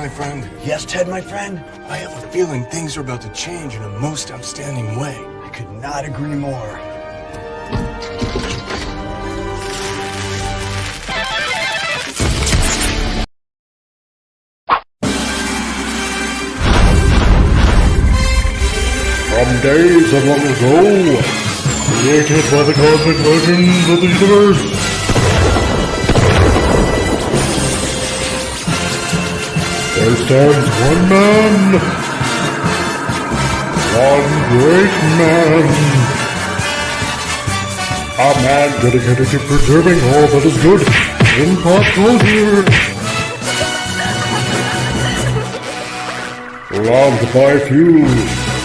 my friend. Yes, Ted, my friend. I have a feeling things are about to change in a most outstanding way. I could not agree more. From days of long ago, created by the cosmic legends of the universe, there stands one man, one great man, a man dedicated to preserving all that is good in pop culture, loved by few,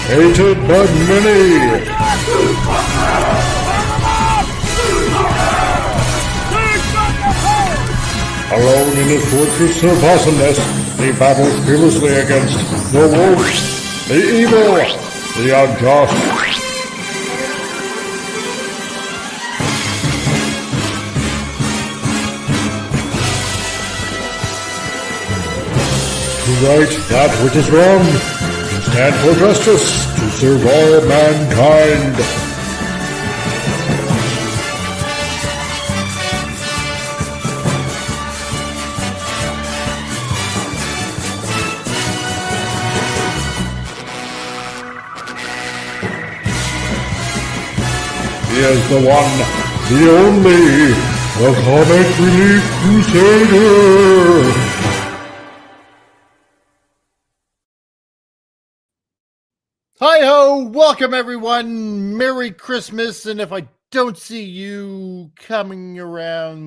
hated by many. Alone in his fortress of awesomeness, he battles fearlessly against the wolves, the evil, the unjust. To right that which is wrong, to stand for justice, to serve all mankind. He is the one, the only, the comic Relief Crusader. Hi-ho! Welcome, everyone! Merry Christmas, and if I don't see you coming around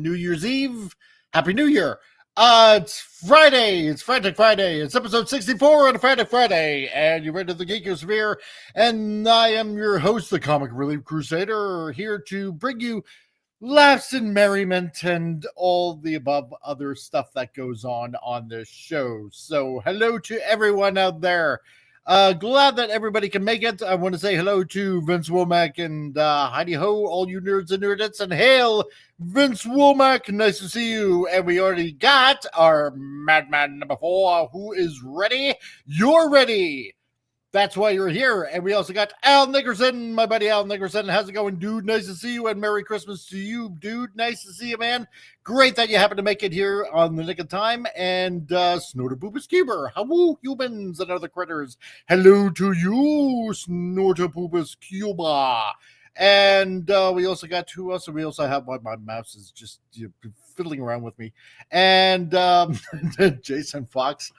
New Year's Eve, Happy New Year! It's Friday! It's Frantic Friday! It's episode 64 on Frantic Friday, and you're ready to the Geekosphere, and I am your host, the Comic Relief Crusader, here to bring you laughs and merriment and all the above other stuff that goes on this show. So hello to everyone out there. Glad that everybody can make it. I want to say hello to Vince Womack and Heidi Ho, all you nerds and nerdettes, and hail Vince Womack. Nice to see you. And we already got our Madman number 4 who is ready. You're ready. That's why you're here. And we also got Al Nickerson, my buddy Al Nickerson. How's it going, dude? Nice to see you, and Merry Christmas to you, dude. Nice to see you, man. Great that you happen to make it here on the nick of time. And Snorterpoopus Cuber. Hello, humans and other critters. Hello to you, Snorterpoopus Cuba. And we also got who else? We also have my mouse is just fiddling around with me. And Jason Fox.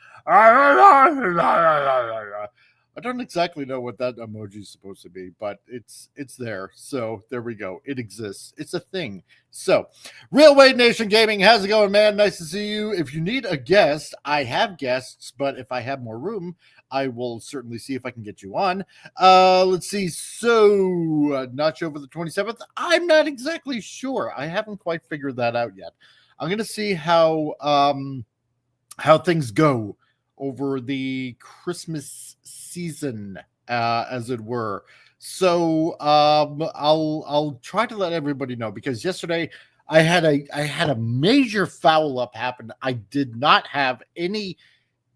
I don't exactly know what that emoji is supposed to be, but it's there. So there we go. It exists. It's a thing. So, Railway Nation Gaming, how's it going, man? Nice to see you. If you need a guest, I have guests, but if I have more room, I will certainly see if I can get you on. Let's see. So, Nacho for the 27th. I'm not exactly sure. I haven't quite figured that out yet. I'm going to see how things go over the Christmas season, as it were. So I'll try to let everybody know, because yesterday I had a major foul up happen. I did not have any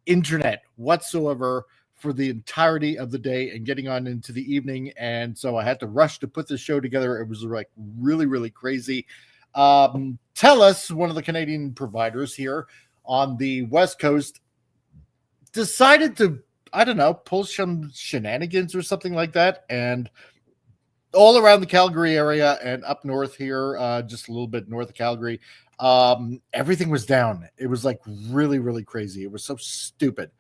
internet whatsoever for the entirety of the day and getting on into the evening, and so I had to rush to put this show together. It was like really, really crazy. TELUS, one of the Canadian providers here on the West Coast, decided to, I don't know, pull some shenanigans or something like that. And all around the Calgary area and up north here, just a little bit north of Calgary, everything was down. It was like really, really crazy. It was so stupid.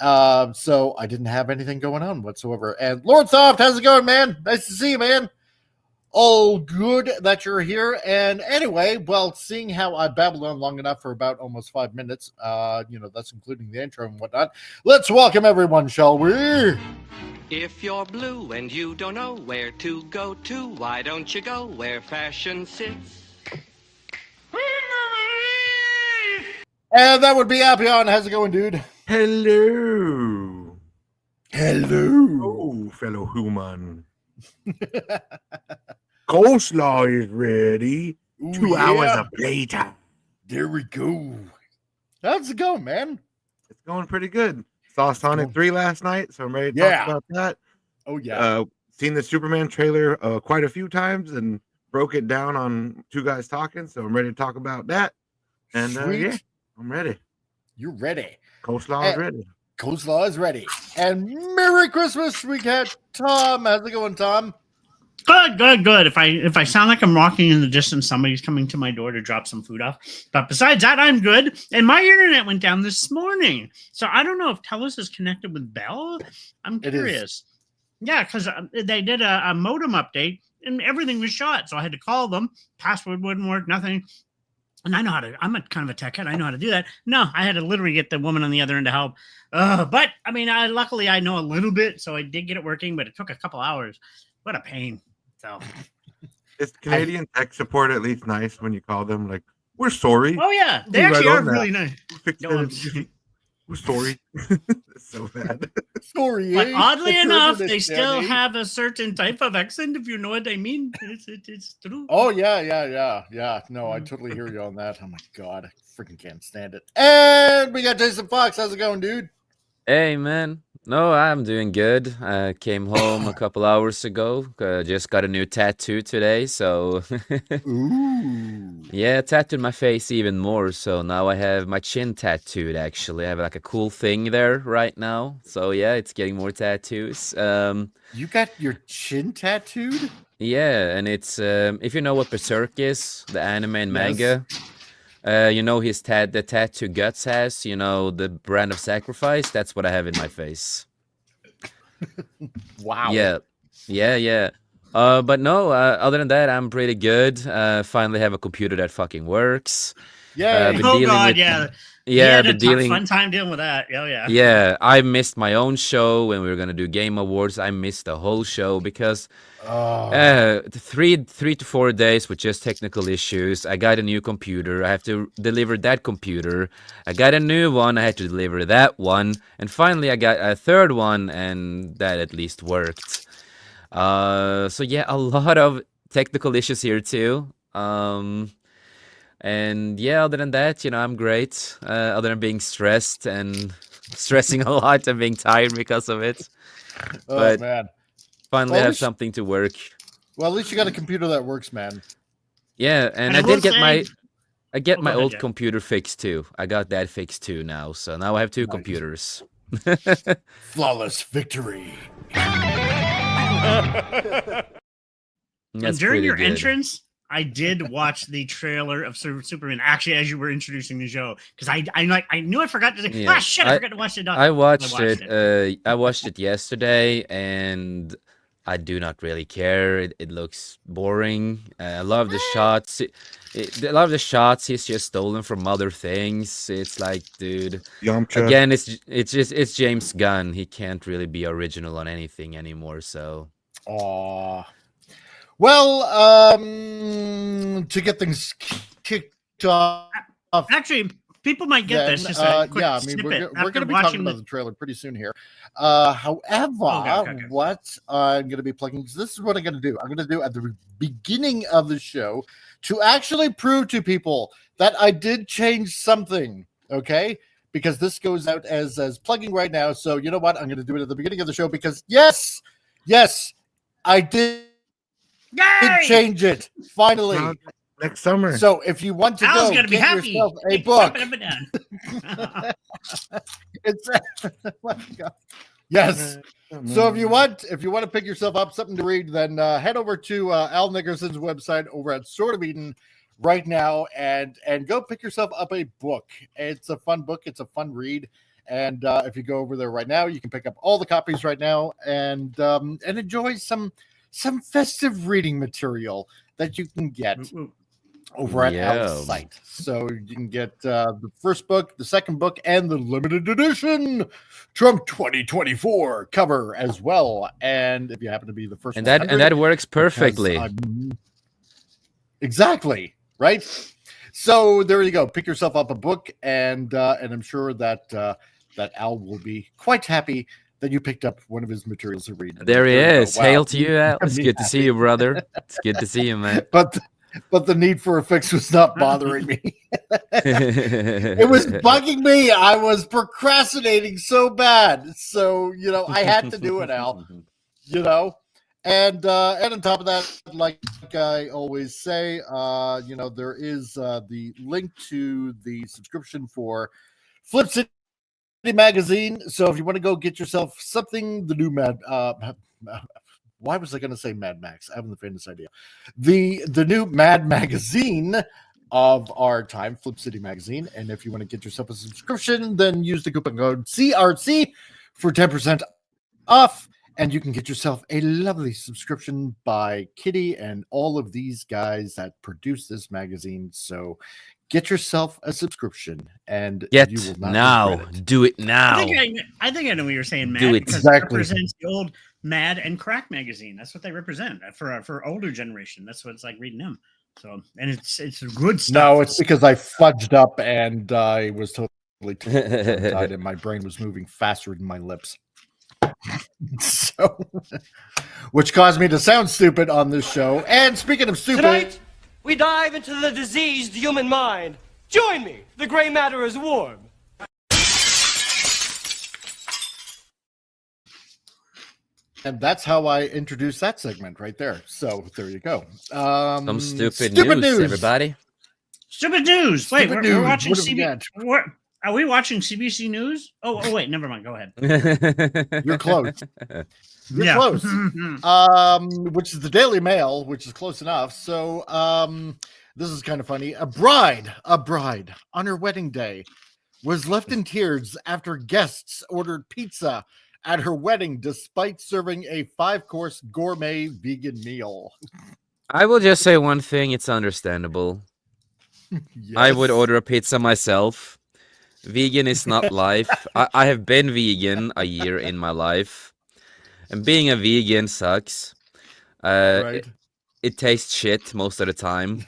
So I didn't have anything going on whatsoever. And Lord Soft, how's it going, man? Nice to see you, man. All good that you're here. And anyway, well, seeing how I babbled on long enough for about almost 5 minutes, that's including the intro and whatnot, let's welcome everyone, shall we? If you're blue and you don't know where to go to, why don't you go where fashion sits? And that would be Appion. How's it going, dude? Hello. Hello. Oh, fellow human. Coleslaw is ready. Ooh, 2 hours of playtime. There we go. How's it going, man? It's going pretty good. Saw Sonic 3 last night, so I'm ready to Yeah. talk about that. Oh yeah. Seen the Superman trailer quite a few times and broke it down on Two Guys Talking, so I'm ready to talk about that. And Sweet. yeah, I'm ready. You're ready. Coleslaw is ready. Coleslaw is ready. And Merry Christmas, we got Tom. How's it going, Tom? Good. If I sound like I'm walking in the distance, somebody's coming to my door to drop some food off. But besides that, I'm good. And my internet went down this morning, so I don't know if Telus is connected with Bell. I'm curious. Yeah, because they did a modem update and everything was shot, so I had to call them. Password wouldn't work, nothing. And I know how to. I'm a kind of a tech head. I know how to do that. No, I had to literally get the woman on the other end to help. But I mean, luckily I know a little bit, so I did get it working. But it took a couple hours. What a pain. So, is Canadian tech support at least nice when you call them? Like, we're sorry. Oh yeah, they actually are really nice. We're sorry. It's so bad. Sorry. But oddly enough, they still have a certain type of accent, if you know what I mean. It's true. Oh, yeah. No, I totally hear you on that. Oh, my God. I freaking can't stand it. And we got Jason Fox. How's it going, dude? Hey, man. No, I'm doing good. I came home a couple hours ago. Just got a new tattoo today, so Ooh. yeah, tattooed my face even more. So now I have my chin tattooed. Actually, I have like a cool thing there right now. So yeah, it's getting more tattoos. You got your chin tattooed? Yeah, and it's if you know what Berserk is, the anime and Yes. manga. You know the tattoo Guts has, you know, the brand of sacrifice. That's what I have in my face. Wow. Yeah. But no, other than that, I'm pretty good. Finally have a computer that fucking works. Yeah. been Oh dealing God, with- yeah. Yeah, been been dealing. fun time dealing with that. Oh yeah. Yeah, I missed my own show when we were gonna do Game Awards. I missed the whole show because 3 to 4 days with just technical issues. I got a new computer. I have to deliver that computer. I got a new one. I had to deliver that one, and finally I got a third one, and that at least worked. So yeah, a lot of technical issues here too. And yeah, other than that, you know, I'm great. Other than being stressed and stressing a lot and being tired because of it. Oh, But man. finally Well, I at have least- something to work. Well, at least you got a computer that works, man. Yeah, and I I will did get my say- I get Oh, my go ahead, old Jack. computer fixed too. I got that fixed too now. So now I have two Nice. computers. Flawless victory. And That's during pretty your good. entrance, I did watch the trailer of Superman. Actually, as you were introducing the show, because I knew I forgot to say. Yeah, Shit! I forgot to watch it. I watched watched it. I watched it yesterday, and I do not really care. It looks boring. I love the shots. I love the shots. He's just stolen from other things. It's like, dude. Yamcha. Again, it's James Gunn. He can't really be original on anything anymore. So Aw. Well, to get things kicked off. Actually, people might get Then, this. Just a quick yeah, I mean, snippet. we're After going to be watching talking about the trailer pretty soon here. However, Okay. what I'm going to be plugging, this is what I'm going to do. I'm going to do at the beginning of the show to actually prove to people that I did change something, okay? Because this goes out as plugging right now. So you know what? I'm going to do it at the beginning of the show because yes, I did Yay! change it finally. Next summer. So if you want to Al's go gonna be get happy. yourself a Keep book, jumping up and down. it's oh my God. Yes. So if you want to pick yourself up something to read, then head over to Al Nickerson's website over at Sword of Eden right now and go pick yourself up a book. It's a fun book. It's a fun read. And if you go over there right now, you can pick up all the copies right now and enjoy some festive reading material that you can get over at Al's site. So you can get the first book, the second book, and the limited edition Trump 2024 cover as well. And if you happen to be the first, and that works perfectly. Exactly, right? So there you go. Pick yourself up a book, and I'm sure that Al will be quite happy that you picked up one of his materials to read. There he you go. is. Wow. Hail to you, Al. It's I'm good to see you, brother. It's good to see you, man. But but the need for a fix was not bothering me. It was bugging me. I was procrastinating so bad. So, I had to do it, Al. And on top of that, like I always say, there is the link to the subscription for Flip City Magazine. So if you want to go get yourself something, the new why was I going to say Mad Max? I have the faintest idea. The new Mad Magazine of our time, Flip City Magazine. And if you want to get yourself a subscription, then use the coupon code CRC for 10% off. And you can get yourself a lovely subscription by Kitty and all of these guys that produce this magazine. So get yourself a subscription, and Get you will not now. regret it. Do it now. I think I know what you're saying, Matt. Do it. Because Exactly. it represents the old Mad and Crack magazine. That's what they represent for older generation. That's what it's like reading them. So, and it's good stuff. No, it's because I fudged up and I was totally tongue-tied and my brain was moving faster than my lips. So, which caused me to sound stupid on this show. And speaking of stupid, Tonight, we dive into the diseased human mind. Join me. The gray matter is warm. and that's how I introduced that segment right there. So there you go. Some stupid news, everybody. Stupid news. Wait, Stupid we're news. watching What have we CBC. Are we watching CBC News? Oh, wait, never mind. Go ahead. You're close. You're Yeah. close. Which is the Daily Mail, which is close enough. So this is kind of funny. A bride on her wedding day was left in tears after guests ordered pizza at her wedding despite serving a 5-course gourmet vegan meal. I will just say one thing. It's understandable. I would Yes. order a pizza myself. Vegan is not life. I have been vegan a year in my life. And being a vegan sucks. Right. It tastes shit most of the time.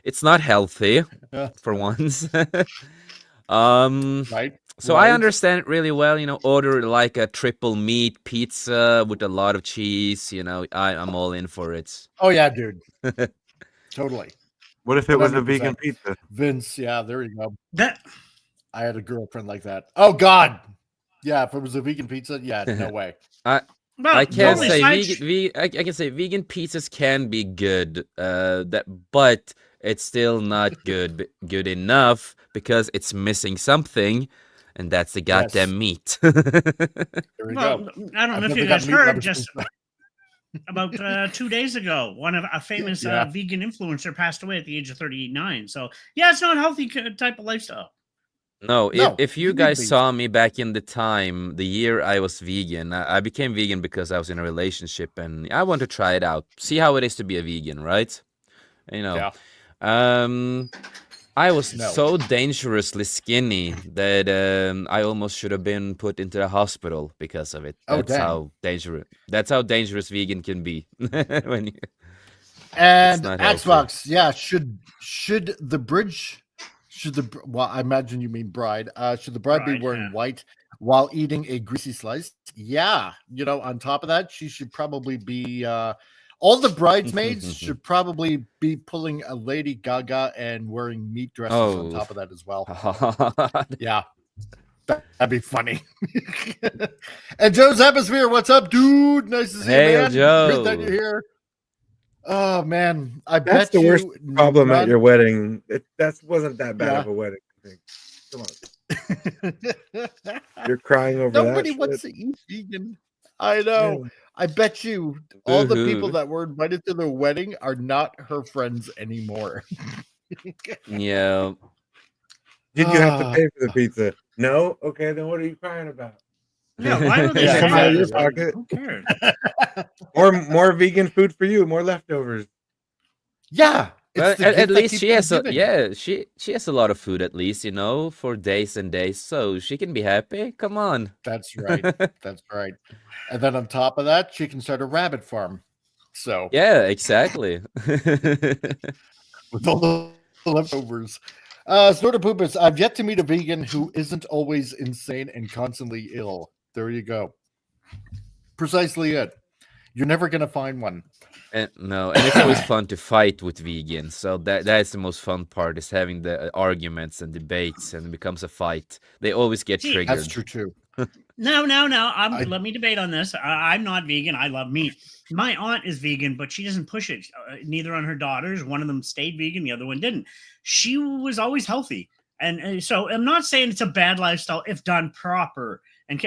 It's not healthy Yeah. for once. Right. So I Right. understand it really well. Order like a triple meat pizza with a lot of cheese. I'm all in for it. Oh yeah, dude. Totally. What if it was a 100%. vegan pizza? Vince, yeah, there you go. That I had a girlfriend like that. Oh God. Yeah, if it was a vegan pizza, yeah, no way. well, I can totally say side- I can say vegan pizzas can be good, but it's still not good enough because it's missing something, and that's the goddamn meat. There we Well, go. I don't know I've if you never got guys meat heard lovers just about 2 days ago, one of a famous Yeah. vegan influencer passed away at the age of 39. So yeah, it's not a healthy type of lifestyle. No, No, if you you need guys meat. saw me back in the year I was vegan, I became vegan because I was in a relationship and I want to try it out, see how it is to be a vegan, right? Yeah. I was No. so dangerously skinny that I almost should have been put into the hospital because of it. Oh, That's dang. how dangerous. That's how dangerous vegan can be. when you, And not healthy. Xbox, yeah, should the bridge well, I imagine you mean bride. Should the bride be Bride, wearing yeah. white while eating a greasy slice? Yeah. On top of that, she should probably be all the bridesmaids should probably be pulling a Lady Gaga and wearing meat dresses on Oh. top of that as well. Oh. Yeah. That'd be funny. And Joe's Atmosphere, what's up, dude? Nice to see Hey, you, man. Joe. Great that you're here. Oh man, I That's bet the worst you problem at none- your wedding. That wasn't that bad Yeah. of a wedding. I think. Come on, you're crying over Nobody that. wants shit? to eat vegan. I know. Yeah. I bet you all the people Boo-hoo. that were invited to the wedding are not her friends anymore. Yeah. Did you have to Ah. pay for the pizza? No. Okay, then what are you crying about? Yeah, why would they Yeah, say Come out of that? your pocket. Who cares? More vegan food for you. More leftovers. Yeah. Well, it's the at gift that least keeps she has on a giving. she has a lot of food at least, for days and days, so she can be happy. Come on. That's right. That's right. And then on top of that, she can start a rabbit farm. So Yeah, exactly. with all the leftovers. Snorter Poopers, I've yet to meet a vegan who isn't always insane and constantly ill. There you go. Precisely it. You're never gonna find one. And no, and it's always fun to fight with vegans. So that's the most fun part is having the arguments and debates, and it becomes a fight. They always get See, triggered. That's true too. No. Let me debate on this. I'm not vegan. I love meat. My aunt is vegan, but she doesn't push it. Neither on her daughters. One of them stayed vegan. The other one didn't. She was always healthy. And so I'm not saying it's a bad lifestyle if done proper.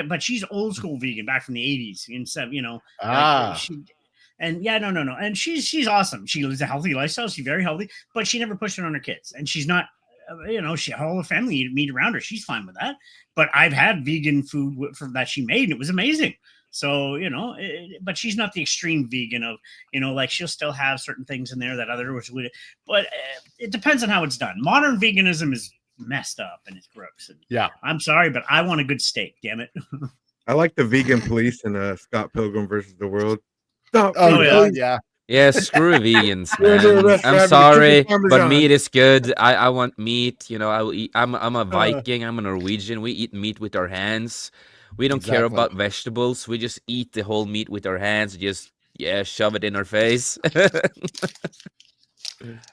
But she's old school vegan back from the 80s. And so, no. And she's awesome. She lives a healthy lifestyle. She's very healthy, but she never pushed it on her kids. And she's not, her whole family eat meat around her. She's fine with that. But I've had vegan food that she made, and it was amazing. So, but she's not the extreme vegan of, like she'll still have certain things in there that others would. But it depends on how it's done. Modern veganism is messed up and it's gross. And yeah. I'm sorry, but I want a good steak, damn it. I like the vegan police in Scott Pilgrim versus the World. Oh, yeah. Yeah, screw vegans, man. I'm sorry, but meat is good. I want meat. I will eat. I'm a Viking. I'm a Norwegian. We eat meat with our hands. We don't care about vegetables. We just eat the whole meat with our hands. Just shove it in our face.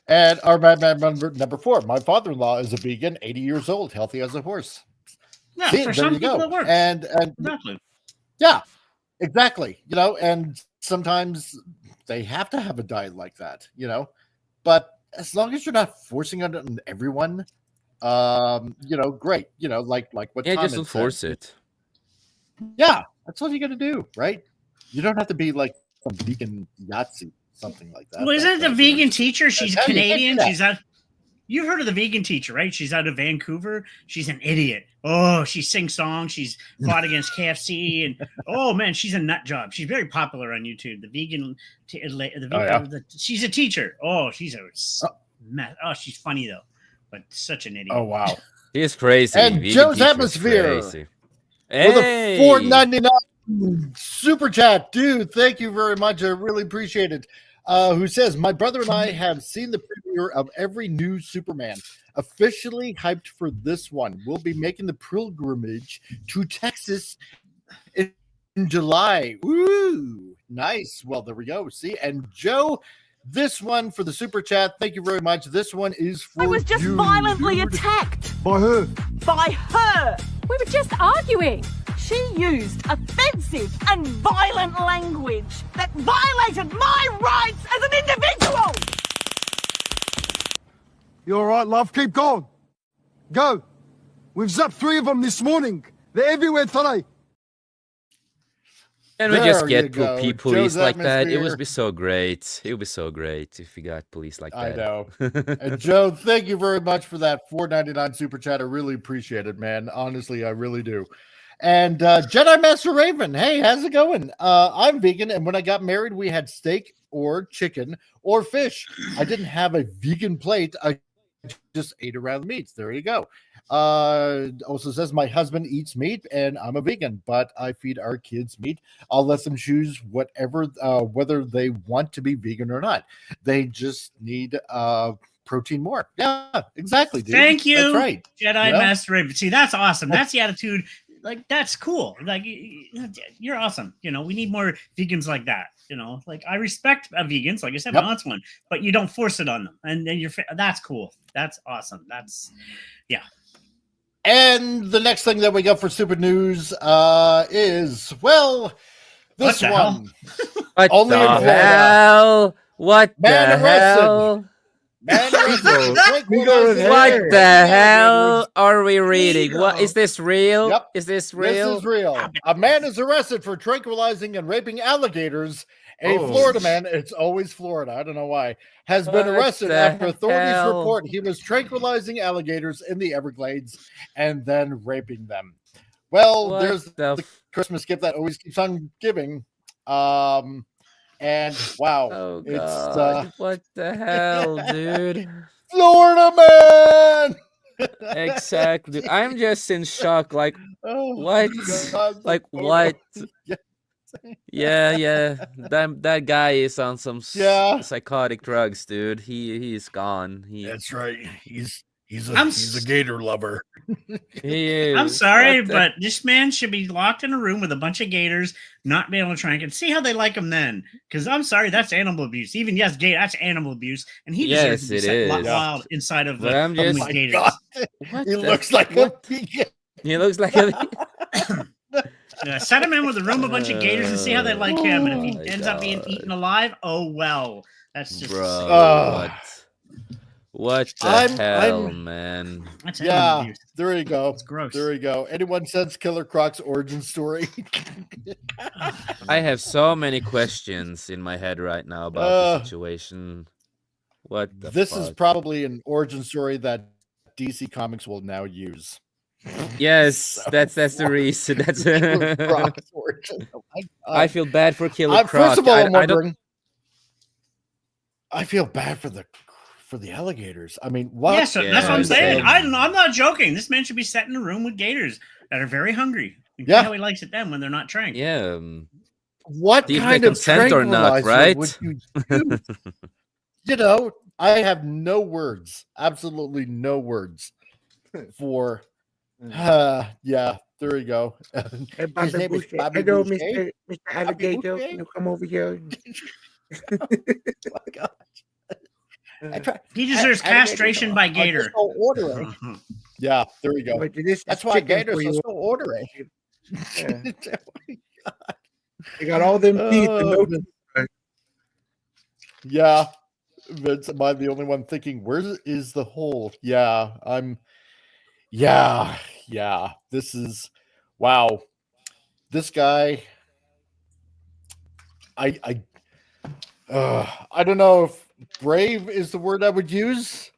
And our madman number 4. My father-in-law is a vegan, 80 years old, healthy as a horse. Yeah, See, for there some you people go. it works. And exactly. Yeah, exactly. And sometimes they have to have a diet like that, but as long as you're not forcing it on everyone, great. Like what Tom just had enforce said. it. Yeah, that's all you got to do, right? You don't have to be like a vegan Yahtzee, something like that. Well, isn't it the vegan teacher? She's Canadian. She's out. You've heard of the vegan teacher, right? She's out of Vancouver. She's an idiot. Oh, she sings songs. She's fought against KFC, and oh man, she's a nut job. She's very popular on YouTube. The vegan, she's a teacher. Oh, she's a mess. Oh, she's funny though, but such an idiot. Oh wow, he is crazy. And vegan Joe's teacher is Atmosphere crazy. with a $4.99 super chat, dude. Thank you very much. I really appreciate it. Who says, my brother and I have seen the premiere of every new Superman. Officially hyped for this one. We'll be making the pilgrimage to Texas in July. Woo! Nice. Well, there we go. See, and Joe, this one for the super chat. Thank you very much. This one is for I was just violently attacked. By her. By her. We were just arguing. She used offensive and violent language that violated my rights as an individual. You all right, love? Keep going. Go. We've zapped 3 of them this morning. They're everywhere today. And we There just you get go. police Joe's like that. It Atmosphere. would be so great. It would be so great if we got police like I that. know. And Joe, thank you very much for that $4.99 super chat. I really appreciate it, man. Honestly, I really do. And Jedi Master Raven, hey, how's it going? I'm vegan, and when I got married, we had steak or chicken or fish. I didn't have a vegan plate. I just ate around the meats. There you go. Also says my husband eats meat, and I'm a vegan, but I feed our kids meat. I'll let them choose whatever, whether they want to be vegan or not. They just need protein more. Yeah, exactly, dude. Thank you. That's right. Jedi Master Raven. See, that's awesome. That's the attitude. Like, that's cool. Like, you're awesome. We need more vegans like that. Like, I respect vegans. Like I said, my aunt's one, but you don't force it on them. And then that's cool. That's awesome. Yeah. And the next thing that we got for Stupid News is, well, this one. What Only in the Florida. hell? What Man the arrested. hell? Man arrested. What the hell are we reading? Ego. What is this real? Yep. Is this real? This is real. A man is arrested for tranquilizing and raping alligators. A Oh. Florida man, it's always Florida, I don't know why, has been What arrested the after authorities hell? report he was tranquilizing alligators in the Everglades and then raping them. Well, What there's the the Christmas gift that always keeps on giving. And wow, Oh it's god! What the hell, dude? Florida man. Exactly. I'm just in shock. Like, Oh, what? God, Like, Florida. what? Yeah. That guy is on some Yeah. psychotic drugs, dude. He is gone. That's right. He's He's I'm a gator lover. He is. I'm sorry, What the- but this man should be locked in a room with a bunch of gators, not be able to trank and see how they like him then. Because I'm sorry, that's animal abuse. Even yes, gay, that's animal abuse, and he deserves to be Yes, it set is. wild inside of But the I'm room just- with My gators. God. What He the- looks like what? a He looks like a. Set him in with a room of a bunch of gators and see how they like him. And if he Oh my ends up being God. eaten alive, oh well. That's just Bro, Uh, what the I'm- hell, man? that's animal Yeah, abuse. there you go. It's gross. There you go. Anyone sense Killer Croc's origin story? I have so many questions in my head right now about the situation. What the This is fuck? probably an origin story that DC Comics will now use. Yes, So that's the reason. That's Killer Croc's origin. Oh my God. I feel bad for Killer Croc. First of all, I'm I don't. wondering. I feel bad for the alligators. I mean, what? Yeah, so that's what I'm Yeah, saying. same. I'm not joking. This man should be set in a room with gators that are very hungry. And Yeah. see how he likes it then when they're not trained. Yeah. What See if they kind of consent or not, tranquilizer right? would you use? You know, I have no words, absolutely no words for. Yeah, there you go. Hey, His name is Bobby Hello, Boucher? Mr. Alligator. Boucher? Can you come over here? My God. I try- He deserves I- alligator, castration by I gator. just don't order it. Yeah, there you go. But this is That's why chicken gators for are you. so ordering. Yeah. They got all them teeth and no Yeah, Vince, am I the only one thinking, where is the hole? Yeah, yeah. This is, wow. This guy, I don't know if brave is the word I would use,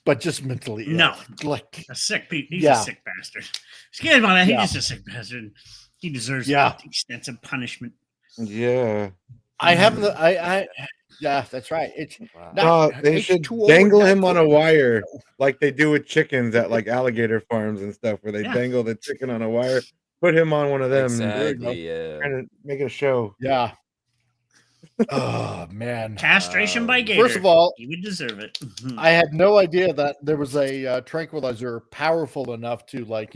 but just mentally ill. No. Like, A sick He's Yeah. a sick bastard. Excuse me, man. He's Yeah. just a sick bastard. He deserves Yeah. extensive punishment. Yeah. I have the, yeah, that's right. It's Wow. not, They it's should too old, dangle not him on a good. wire like they do with chickens at like alligator farms and stuff, where they Yeah. dangle the chicken on a wire. Put him on one of them and Exactly. Yeah. trying to make it a show. Yeah. Oh man. Castration by gator. First of all, he would deserve it. Mhm. I had no idea that there was a tranquilizer powerful enough to, like,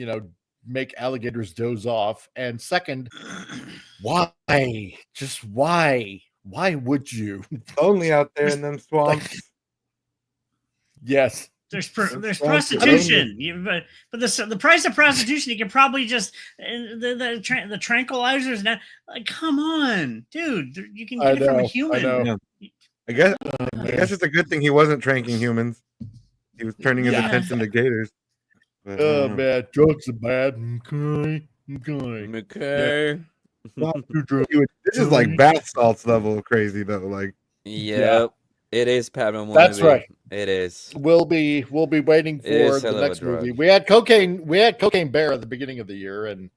make alligators doze off. And second, why? Just why? Why would you? Only out there in them swamps. Yes. There's That's prostitution. But the price of prostitution, you can probably just the tranquilizers. Now, like, come on, dude, you can I get it from a know, I human. know. Yeah. I guess it's a good thing he wasn't tranking humans. He was turning his Yeah. attention to gators. But, Oh man, drugs are bad. Okay. Okay. this is like bath salts level crazy though. Like, Yep. It is paranormal. That's movie. right. It is. We'll be waiting It is for hell the of a next movie. drug. We had Cocaine Bear at the beginning of the year, and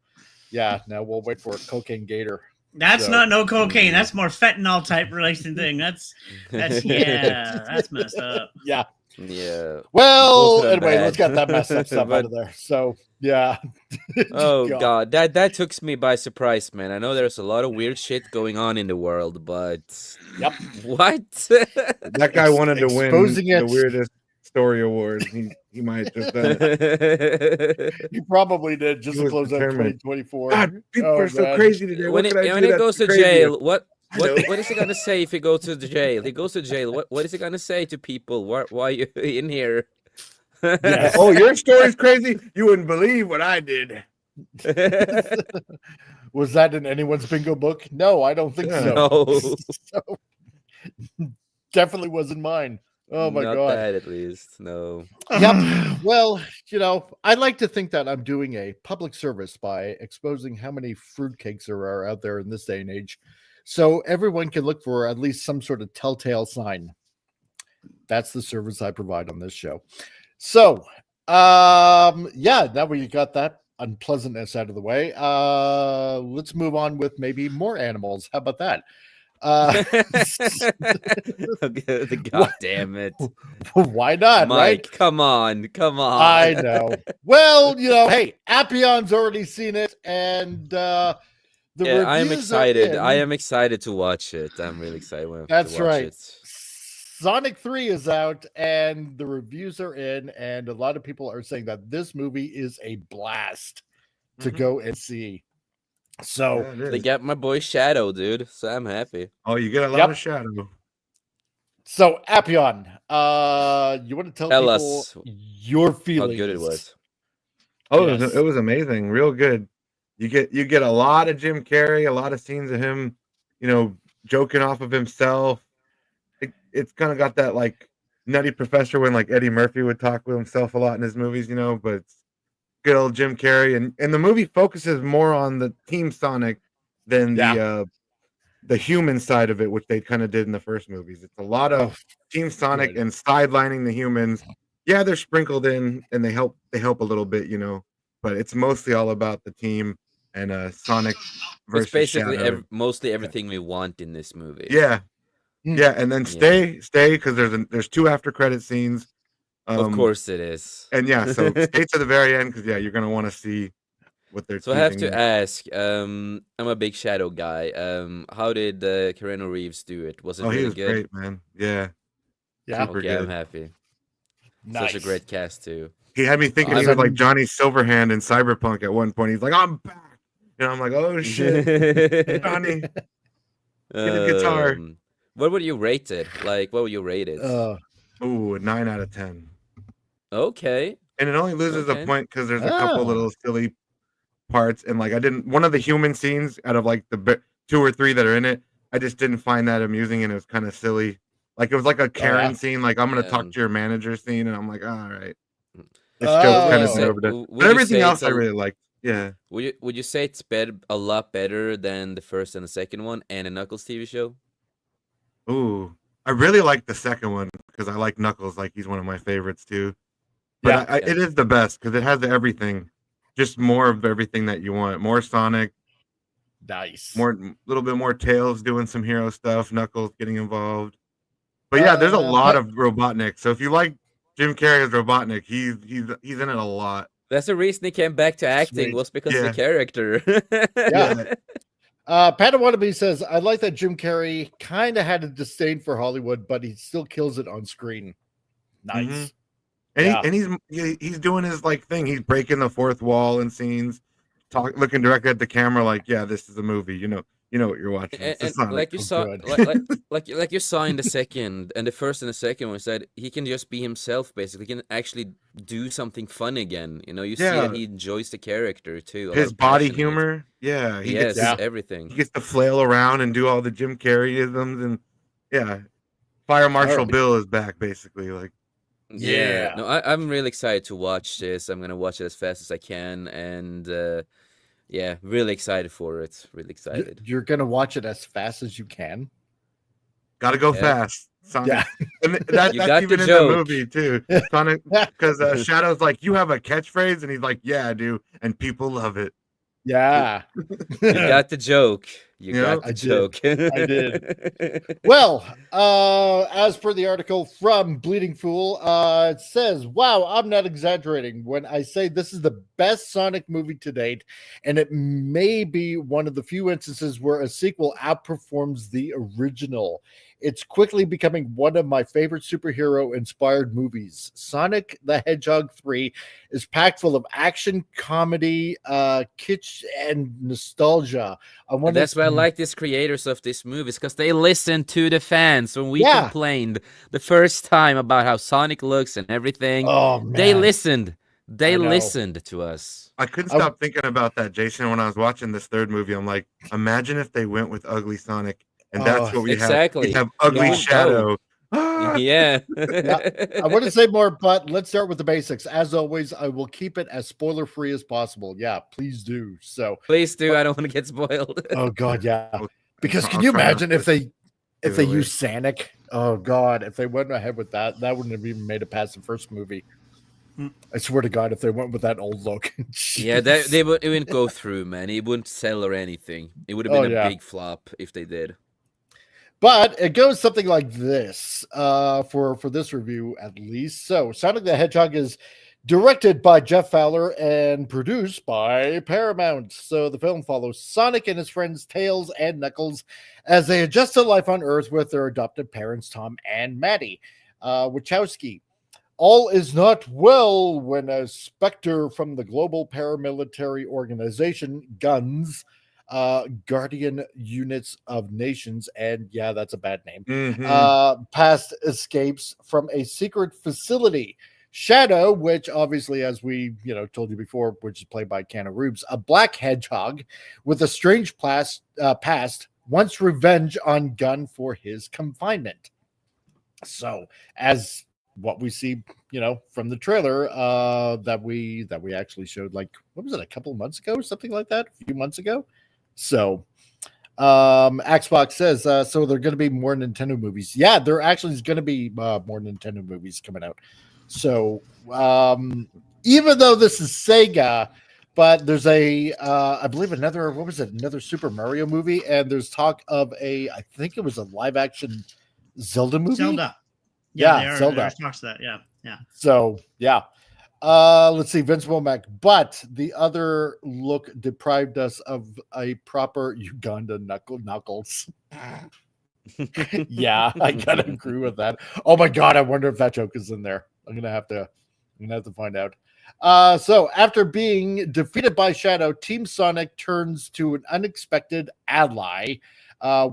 yeah, now we'll wait for Cocaine Gator. That's So- not no cocaine. That's more fentanyl type relation thing. That's that's messed up. Yeah. Yeah. Well, Both of them anyway, let's bad. get that messed up stuff out But- of there. So yeah. Oh god, that took me by surprise, man. I know there's a lot of weird shit going on in the world, but Yep. what? that guy wanted to win Exposing the it. weirdest story award. He might just done it. You probably did just He to was close out determined. 2024. God, people Oh, are so man. crazy today. when What he, could I when do he that's goes to crazy? jail, what know. what is he gonna say if he goes to the jail? He goes to jail. What is he gonna say to people? Why are you in here? Yes. Oh, your story's crazy. You wouldn't believe what I did. Was that in anyone's bingo book? No, I don't think so. No. So, definitely wasn't mine. Oh my Not god. that at least. No. Yep. Well, I'd like to think that I'm doing a public service by exposing how many fruitcakes there are out there in this day and age, so everyone can look for at least some sort of telltale sign. That's the service I provide on this show. So, yeah, now we got that unpleasantness out of the way. Let's move on with maybe more animals. How about that? God damn it. Why not, Mike, right? come on. I know. Well, hey, Appion's already seen it, and the Yeah, I am reviews are excited. in. I am excited to watch it. I'm really excited to That's watch right. it. Sonic 3 is out and the reviews are in, and a lot of people are saying that this movie is a blast to go and see. So they got my boy Shadow, dude. So I'm happy. Oh, you get a lot of Shadow. So Appion, you want to tell people us your feelings? How good it was. Oh, it was amazing, real good. You get a lot of Jim Carrey, a lot of scenes of him, joking off of himself. It's kind of got that like Nutty Professor when like Eddie Murphy would talk with himself a lot in his movies, but it's good old Jim Carrey, and the movie focuses more on the Team Sonic than the human side of it, which they kind of did in the first movies. It's a lot of Team Sonic and sidelining the humans. Yeah, they're sprinkled in and they help a little bit, but it's mostly all about the team and Sonic versus It's basically Shadow. mostly everything we want in this movie. Yeah, and then stay because there's 2 after credit scenes. Of course it is. And so stay to the very end because you're gonna want to see what they're. So I have to ask. I'm a big Shadow guy. How did Keanu Reeves do it? Was it really he was good? great, man. Yeah. Okay, good. I'm happy. Nice. Such a great cast too. He had me thinking he was like Johnny Silverhand in Cyberpunk at one point. He's like, I'm back. I'm like, oh shit, Johnny. Get a guitar. What would you rate it? Like, what would you rate it? A 9 out of 10. Okay. And it only loses a point because there's a couple little silly parts. And like, one of the human scenes out of like the 2 or 3 that are in it, I just didn't find that amusing and it was kind of silly. Like it was like a Karen scene, like I'm gonna talk to your manager scene, and I'm like, all right. This joke's kind of over there. But everything else I really liked. Yeah. Would you say it's a lot better than the first and the second one and a Knuckles TV show? Ooh, I really like the second one because I like Knuckles. Like he's one of my favorites too. But it is the best because it has everything, just more of everything that you want. More Sonic. Nice. Little bit more Tails doing some hero stuff. Knuckles getting involved. But yeah, there's a lot of Robotnik. So if you like Jim Carrey as Robotnik, he's in it a lot. That's the reason he came back to acting was because of the character. Panda Wannabe says, I like that Jim Carrey kind of had a disdain for Hollywood, but he still kills it on screen. Nice. And he's doing his like thing. He's breaking the fourth wall in scenes, looking directly at the camera, like, yeah, this is a movie. You know what you're watching. And like you saw, like you saw in the second and the first and the second one, said he can just be himself. Basically, he can actually do something fun again. You see that he enjoys the character too. His body humor, he gets everything. He gets to flail around and do all the Jim Carrey-isms, and Fire Marshal Bill is back, basically. Like, no, I'm really excited to watch this. I'm gonna watch it as fast as I can, and really excited for it. Really excited. You're gonna watch it as fast as you can. Gotta go fast, Sonic. Yeah. And that's even in the movie too, Sonic. Because Shadow's like, you have a catchphrase, and he's like, yeah, I do, and people love it. Yeah, you got the joke. You got the joke. I did. Well, as per the article from Bleeding Fool, it says, wow, I'm not exaggerating when I say this is the best Sonic movie to date, and it may be one of the few instances where a sequel outperforms the original. It's quickly becoming one of my favorite superhero-inspired movies. Sonic the Hedgehog 3 is packed full of action, comedy, kitsch, and nostalgia. That's why I like these creators of these movies, because they listen to the fans. When we complained the first time about how Sonic looks and everything, they listened. They listened to us. I couldn't stop thinking about that, Jason, when I was watching this third movie. I'm like, imagine if they went with ugly Sonic. And that's what we have. We have ugly Shadow. Yeah. I want to say more, but let's start with the basics. As always, I will keep it as spoiler-free as possible. Yeah, please do. So please do. I don't want to get spoiled. Oh God, yeah. Because can you imagine if they use Sonic? Oh God, if they went ahead with that wouldn't have even made it past the first movie. I swear to God, if they went with that old look. Yeah, it wouldn't go through, man. It wouldn't sell or anything. It would have been a big flop if they did. But it goes something like this for this review, at least. So Sonic the Hedgehog is Directed by Jeff Fowler and produced by Paramount. So the film follows Sonic and his friends Tails and Knuckles as they adjust to life on Earth with their adopted parents, Tom and Maddie Wachowski. All is not well when a specter from the global paramilitary organization, GUNS, Guardian Units of Nations, and yeah, that's a bad name, past escapes from a secret facility. Shadow, which obviously, as we told you before, which is played by Keanu Reeves, a black hedgehog with a strange past, wants revenge on Gunn for his confinement. So, as what we see, from the trailer that we actually showed, like, what was it, a couple of months ago or something like that, a few months ago. So, Xbox says, so there are going to be more Nintendo movies. Yeah, there actually is going to be more Nintendo movies coming out. So, even though this is Sega, but there's I believe another Super Mario movie, and there's talk of I think it was a live action Zelda movie. Zelda. Yeah, Zelda. There's talks of that. Yeah. So, yeah. Let's see, Vince Womack. But the other look deprived us of a proper Uganda Knuckles. Yeah, I gotta agree with that. Oh my god, I wonder if that joke is in there. I'm gonna have to find out. So after being defeated by Shadow, Team Sonic turns to an unexpected ally,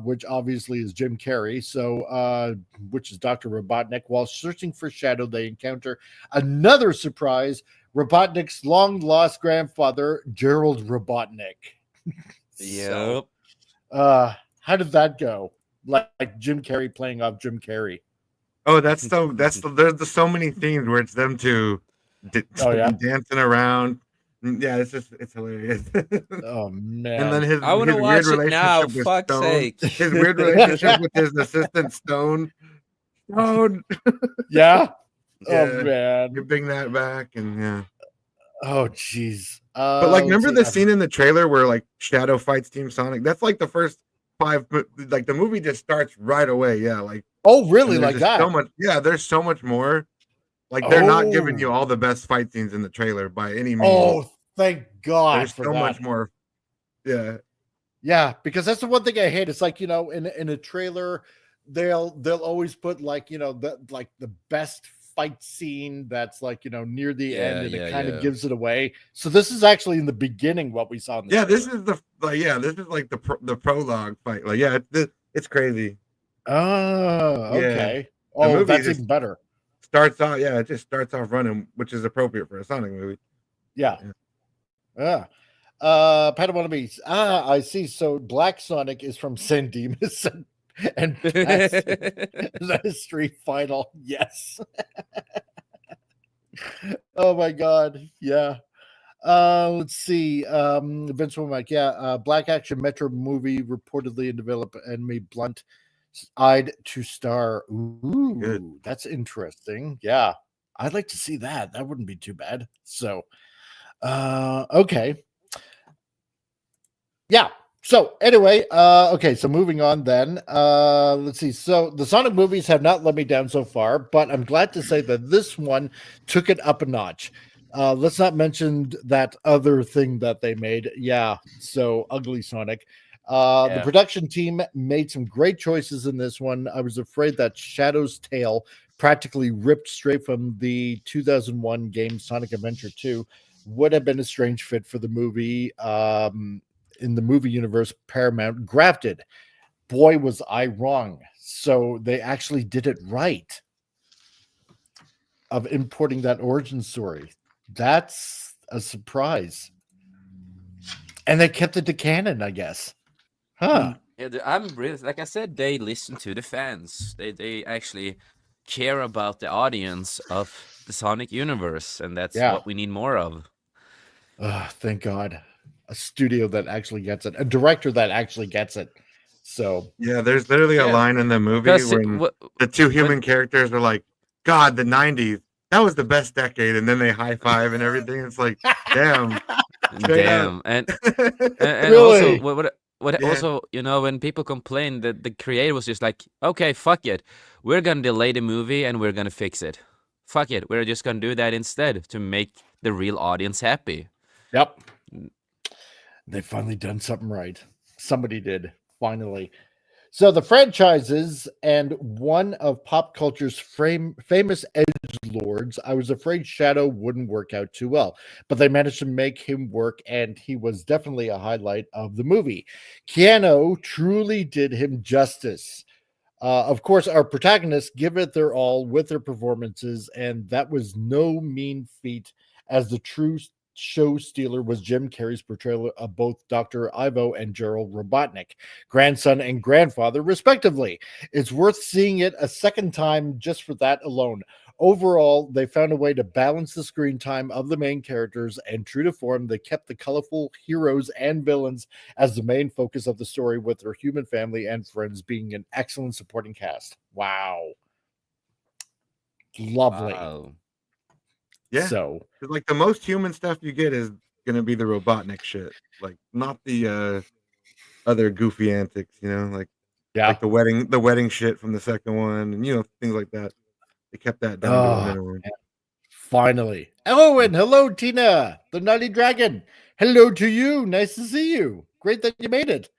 which obviously is Jim Carrey. So, which is Dr. Robotnik. While searching for Shadow, they encounter another surprise: Robotnik's long-lost grandfather, Gerald Robotnik. Yep. So, how did that go? Like Jim Carrey playing off Jim Carrey. Oh, there's so many themes where it's them two dancing around. Yeah, it's hilarious. Oh man! And then his I want to watch it now. Fuck's sake! His weird relationship with his assistant Stone. Yeah. Yeah. Oh man! You bring that back, and yeah. Oh jeez. But like, remember the scene in the trailer where like Shadow fights Team Sonic? That's like the first 5. Like the movie just starts right away. Yeah, like. Oh really? Like that? So much. Yeah, there's so much more. Like they're not giving you all the best fight scenes in the trailer by any means. Oh, thank God! There's so much more. Yeah. Yeah, because that's the one thing I hate. It's like, in a trailer, they'll always put like, the best fight scene that's like, near the end, and it kind of gives it away. So this is actually in the beginning what we saw in the trailer. This is the prologue fight. Like, it's crazy. Oh, okay. Yeah. Oh, that's even better. It just starts off running, which is appropriate for a Sonic movie. Yeah. Padawan, I see. So Black Sonic is from San Dimas and that is Street Final. Yes. Oh my god. Yeah. Let's see. Vince Womack. Black action Metro movie reportedly in development and made blunt-eyed to star. Ooh, good. That's interesting. Yeah. I'd like to see that. That wouldn't be too bad. So, okay. Yeah. So anyway, okay. So moving on then. Let's see. So the Sonic movies have not let me down so far, but I'm glad to say that this one took it up a notch. Let's not mention that other thing that they made. Yeah. So Ugly Sonic. The production team made some great choices in this one. I was afraid that Shadow's tail, practically ripped straight from the 2001 game Sonic Adventure 2, would have been a strange fit for the movie. In the movie universe, Paramount grafted. Boy, was I wrong. So they actually did it right of importing that origin story. That's a surprise. And they kept it to canon, I guess. Huh. Yeah, I'm really, like I said, they listen to the fans. They actually care about the audience of the Sonic universe, and that's what we need more of. Thank God. A studio that actually gets it, a director that actually gets it. So yeah, there's literally a line in the movie when the two human characters are like, God, the 90s, that was the best decade, and then they high five and everything. It's like, damn. And really? also what also, when people complain that the creator was just like, okay, fuck it, we're gonna delay the movie and we're gonna fix it. fuck it, we're just gonna do that instead to make the real audience happy. Yep. They've finally done something right. Somebody did, finally. So the franchises and one of pop culture's famous edgelords, I was afraid Shadow wouldn't work out too well, but they managed to make him work, and he was definitely a highlight of the movie. Keanu truly did him justice. Of course, our protagonists give it their all with their performances, and that was no mean feat, as the true show stealer was Jim Carrey's portrayal of both Dr. Ivo and Gerald Robotnik, grandson and grandfather, respectively. It's worth seeing it a second time just for that alone. Overall, they found a way to balance the screen time of the main characters, and true to form, they kept the colorful heroes and villains as the main focus of the story, with their human family and friends being an excellent supporting cast. Wow. Lovely. Wow. Yeah. So, like the most human stuff you get is gonna be the Robotnik shit, like not the other goofy antics, like like the wedding shit from the second one, and things like that. They kept that down to a minimum. Finally. Oh, and hello, Tina, the Nutty Dragon. Hello to you. Nice to see you. Great that you made it.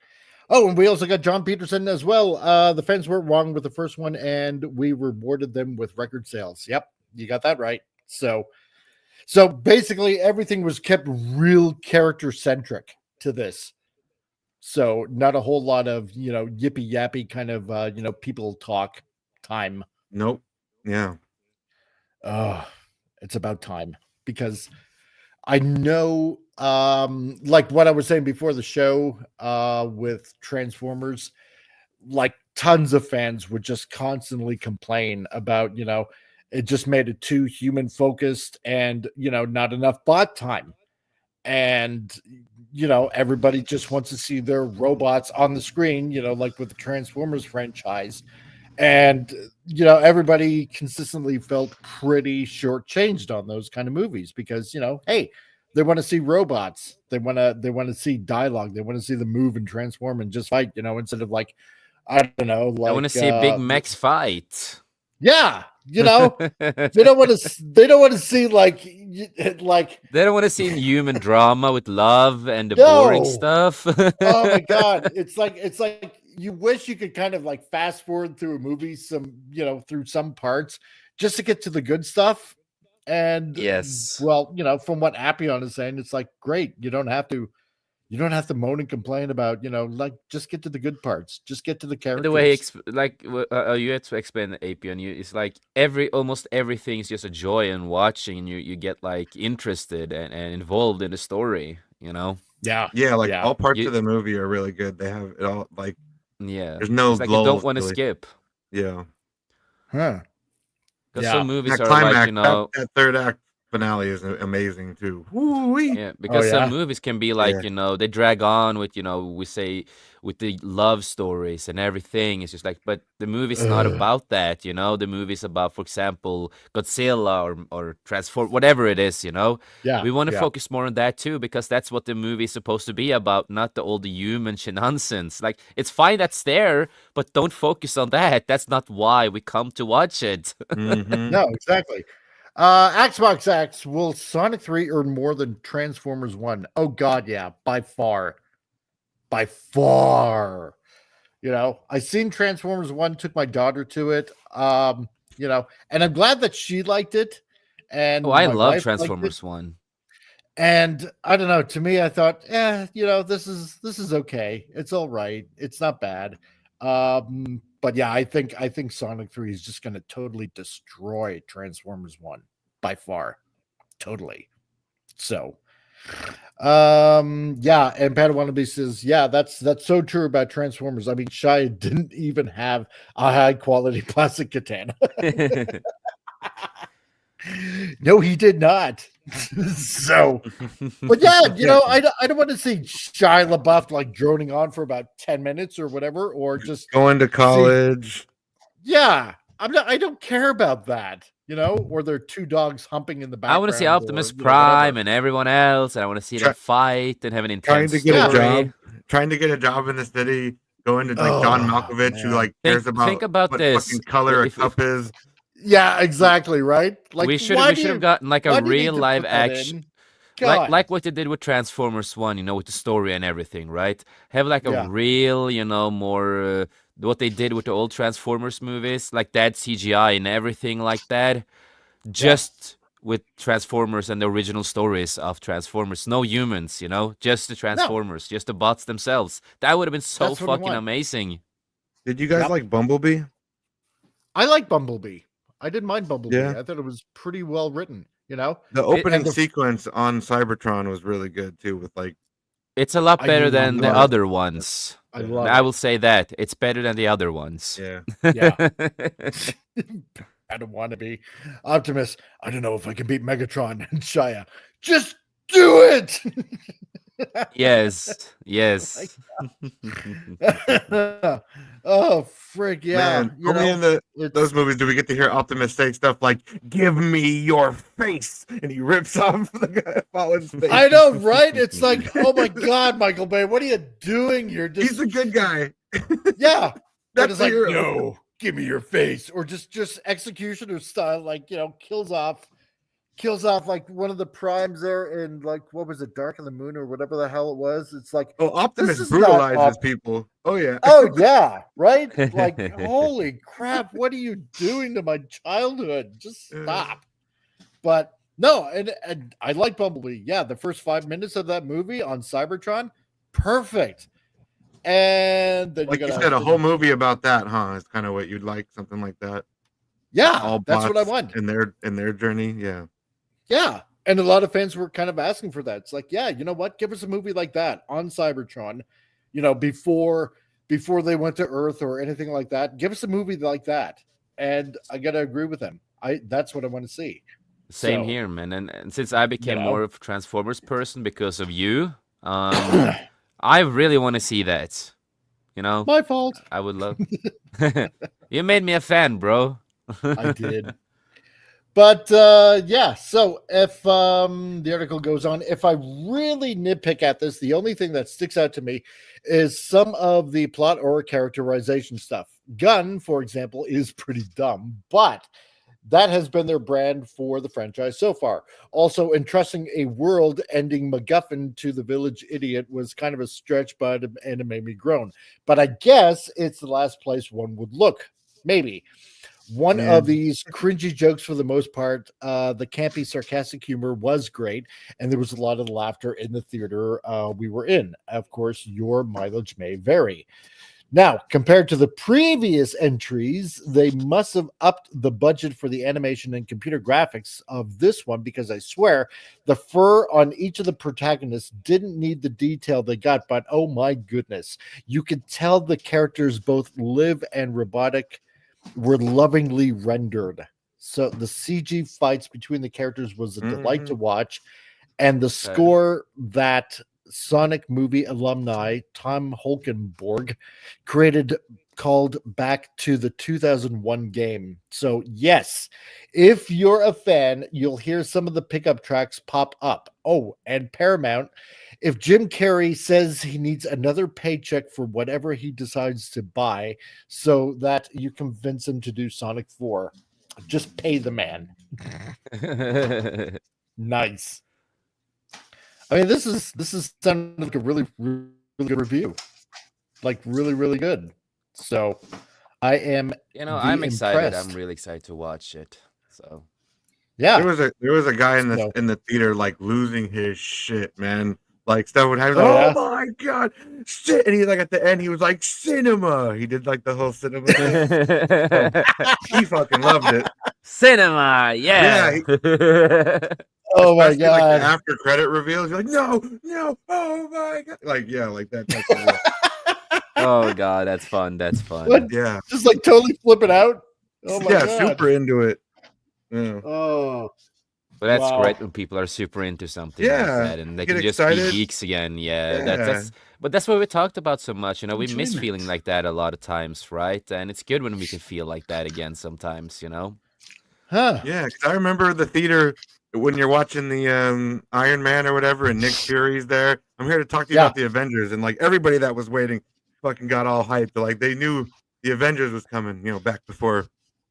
Oh, and we also got John Peterson as well. The fans weren't wrong with the first one, and we rewarded them with record sales. Yep, you got that right. So basically everything was kept real character centric to this. So not a whole lot of, yippy yappy kind of, people talk time. Nope. Yeah. It's about time, because I know, like what I was saying before the show, with Transformers, like tons of fans would just constantly complain about, it just made it too human focused and, not enough bot time. And, everybody just wants to see their robots on the screen, like with the Transformers franchise. And, everybody consistently felt pretty shortchanged on those kind of movies because, hey, they want to see robots. They want to see dialogue. They want to see the move and transform and just fight, instead of like, I don't know. Like, I want to see a big mechs fight. Yeah, they don't want to see like they don't want to see human drama with love and the boring stuff. Oh my god, it's like you wish you could kind of like fast forward through a movie through some parts just to get to the good stuff. And yes, well, from what Appion is saying, it's like great. You don't have to moan and complain about, like just get to the good parts. Just get to the characters. The way you had to explain the Apion, it's like almost everything is just a joy in watching, and you get like interested and involved in the story. Yeah, like all parts of the movie are really good. They have it all like there's no it's like you don't want to skip. Yeah, because some movies are climax, like that third act finale is amazing too. Woo-wee. Yeah, because some movies can be like they drag on with we say with the love stories and everything. It's just like, but the movie's not about that. The movie's about, for example, Godzilla or Transform, whatever it is. Yeah, we want to focus more on that too, because that's what the movie is supposed to be about, not all the human nonsense. Like, it's fine that's there, but don't focus on that. That's not why we come to watch it. Mm-hmm. No, exactly. Xbox X, will Sonic 3 earn more than Transformers 1? Oh god, yeah, by far. I seen Transformers 1, took my daughter to it, and I'm glad that she liked it. And I love Transformers 1. And I don't know, to me, I thought, this is okay. It's all right. It's not bad. But yeah, I think Sonic 3 is just going to totally destroy Transformers 1 by far. Totally. So, and Padawannabe says, yeah, that's so true about Transformers. I mean, Shia didn't even have a high quality plastic katana. No, he did not. So, but yeah, I don't want to see Shia LaBeouf like droning on for about 10 minutes or whatever, or just going to college. I don't care about that, or there are two dogs humping in the background. I want to see Optimus Prime and everyone else, and I want to see them fight and have an intense story. Trying to get a job in the city, going to like John Malkovich, who like cares about think about what this fucking color a cup is. Yeah, exactly, right? Like we should have gotten like a real live action, like what they did with Transformers 1, with the story and everything, right? Have like a real, more what they did with the old Transformers movies, like that CGI and everything like that. Just with Transformers and the original stories of Transformers. No humans, just the Transformers, just the bots themselves. That would have been so fucking amazing. Did you guys like Bumblebee? I like Bumblebee. I didn't mind Bumblebee. I thought it was pretty well written, The opening sequence on Cybertron was really good too, with like... It's a lot better than the other ones. I will say that. It's better than the other ones. Yeah. I don't want to be Optimus. I don't know if I can beat Megatron and Shia. Just do it. Yes. Oh, frick, yeah. Man, only in those movies do we get to hear Optimus say stuff like, "Give me your face," and he rips off the guy Fallen's face. I know, right? It's like, oh my God, Michael Bay, what are you doing? He's a good guy. Yeah. That's like, hero. No, give me your face. Or just executioner style, like, kills off like one of the primes there in, like, what was it, Dark of the Moon or whatever the hell it was. It's like, Optimus brutalizes people. Oh yeah. Oh yeah, right? Like, holy crap, what are you doing to my childhood? Just stop. But no, and I like Bumblebee. Yeah, the first 5 minutes of that movie on Cybertron, perfect. And then like you said, a whole movie about that, huh? It's kind of what you'd like, something like that. Yeah, that's what I want in their journey. Yeah, and a lot of fans were kind of asking for that. It's like, yeah, you know what? Give us a movie like that on Cybertron. Before they went to Earth or anything like that. Give us a movie like that, and I gotta agree with them. That's what I want to see. Same here, man. And since I became more of a Transformers person because of you, I really want to see that. My fault. I would love. You made me a fan, bro. I did. But so if the article goes on, if I really nitpick at this, the only thing that sticks out to me is some of the plot or characterization stuff. Gun, for example, is pretty dumb, but that has been their brand for the franchise so far. Also, entrusting a world-ending MacGuffin to the village idiot was kind of a stretch, and it made me groan. But I guess it's the last place one would look, maybe. One of these cringy jokes, for the most part, the campy, sarcastic humor was great, and there was a lot of laughter in the theater we were in. Of course, your mileage may vary. Now, compared to the previous entries, they must have upped the budget for the animation and computer graphics of this one, because I swear the fur on each of the protagonists didn't need the detail they got, but oh my goodness, you could tell the characters, both live and robotic, were lovingly rendered. So the CG fights between the characters was a delight to watch, and the score that Sonic movie alumni Tom Holkenborg created, called back to the 2001 game. So yes, if you're a fan, you'll hear some of the pickup tracks pop up. Oh, and Paramount, if Jim Carrey says he needs another paycheck for whatever he decides to buy so that you convince him to do Sonic 4, just pay the man. Nice. I mean, this is sounding like a really, really good review. Like, really, really good. So I am I'm excited. impressed. I'm really excited to watch it. So yeah. There was a guy in the theater like losing his shit, man. Like stuff would happen. Oh my god, shit! And he's like at the end, he was like cinema. He did like the whole cinema thing. So, he fucking loved it. Cinema, yeah. Oh my god! Like the after credit reveals, you're like, no, oh my god, like like that. Oh god, that's fun. That's fun. What? Yeah, just like totally flip it out. Oh my god, super into it. Yeah. Oh. But that's great when people are super into something like that, and they can just be geeks again. But that's what we talked about so much. We miss feeling like that a lot of times, right? And it's good when we can feel like that again sometimes. Huh? Yeah, because I remember the theater when you're watching the Iron Man or whatever, and Nick Fury's there. I'm here to talk to you about the Avengers, and like everybody that was waiting, fucking got all hyped. Like they knew the Avengers was coming. Back before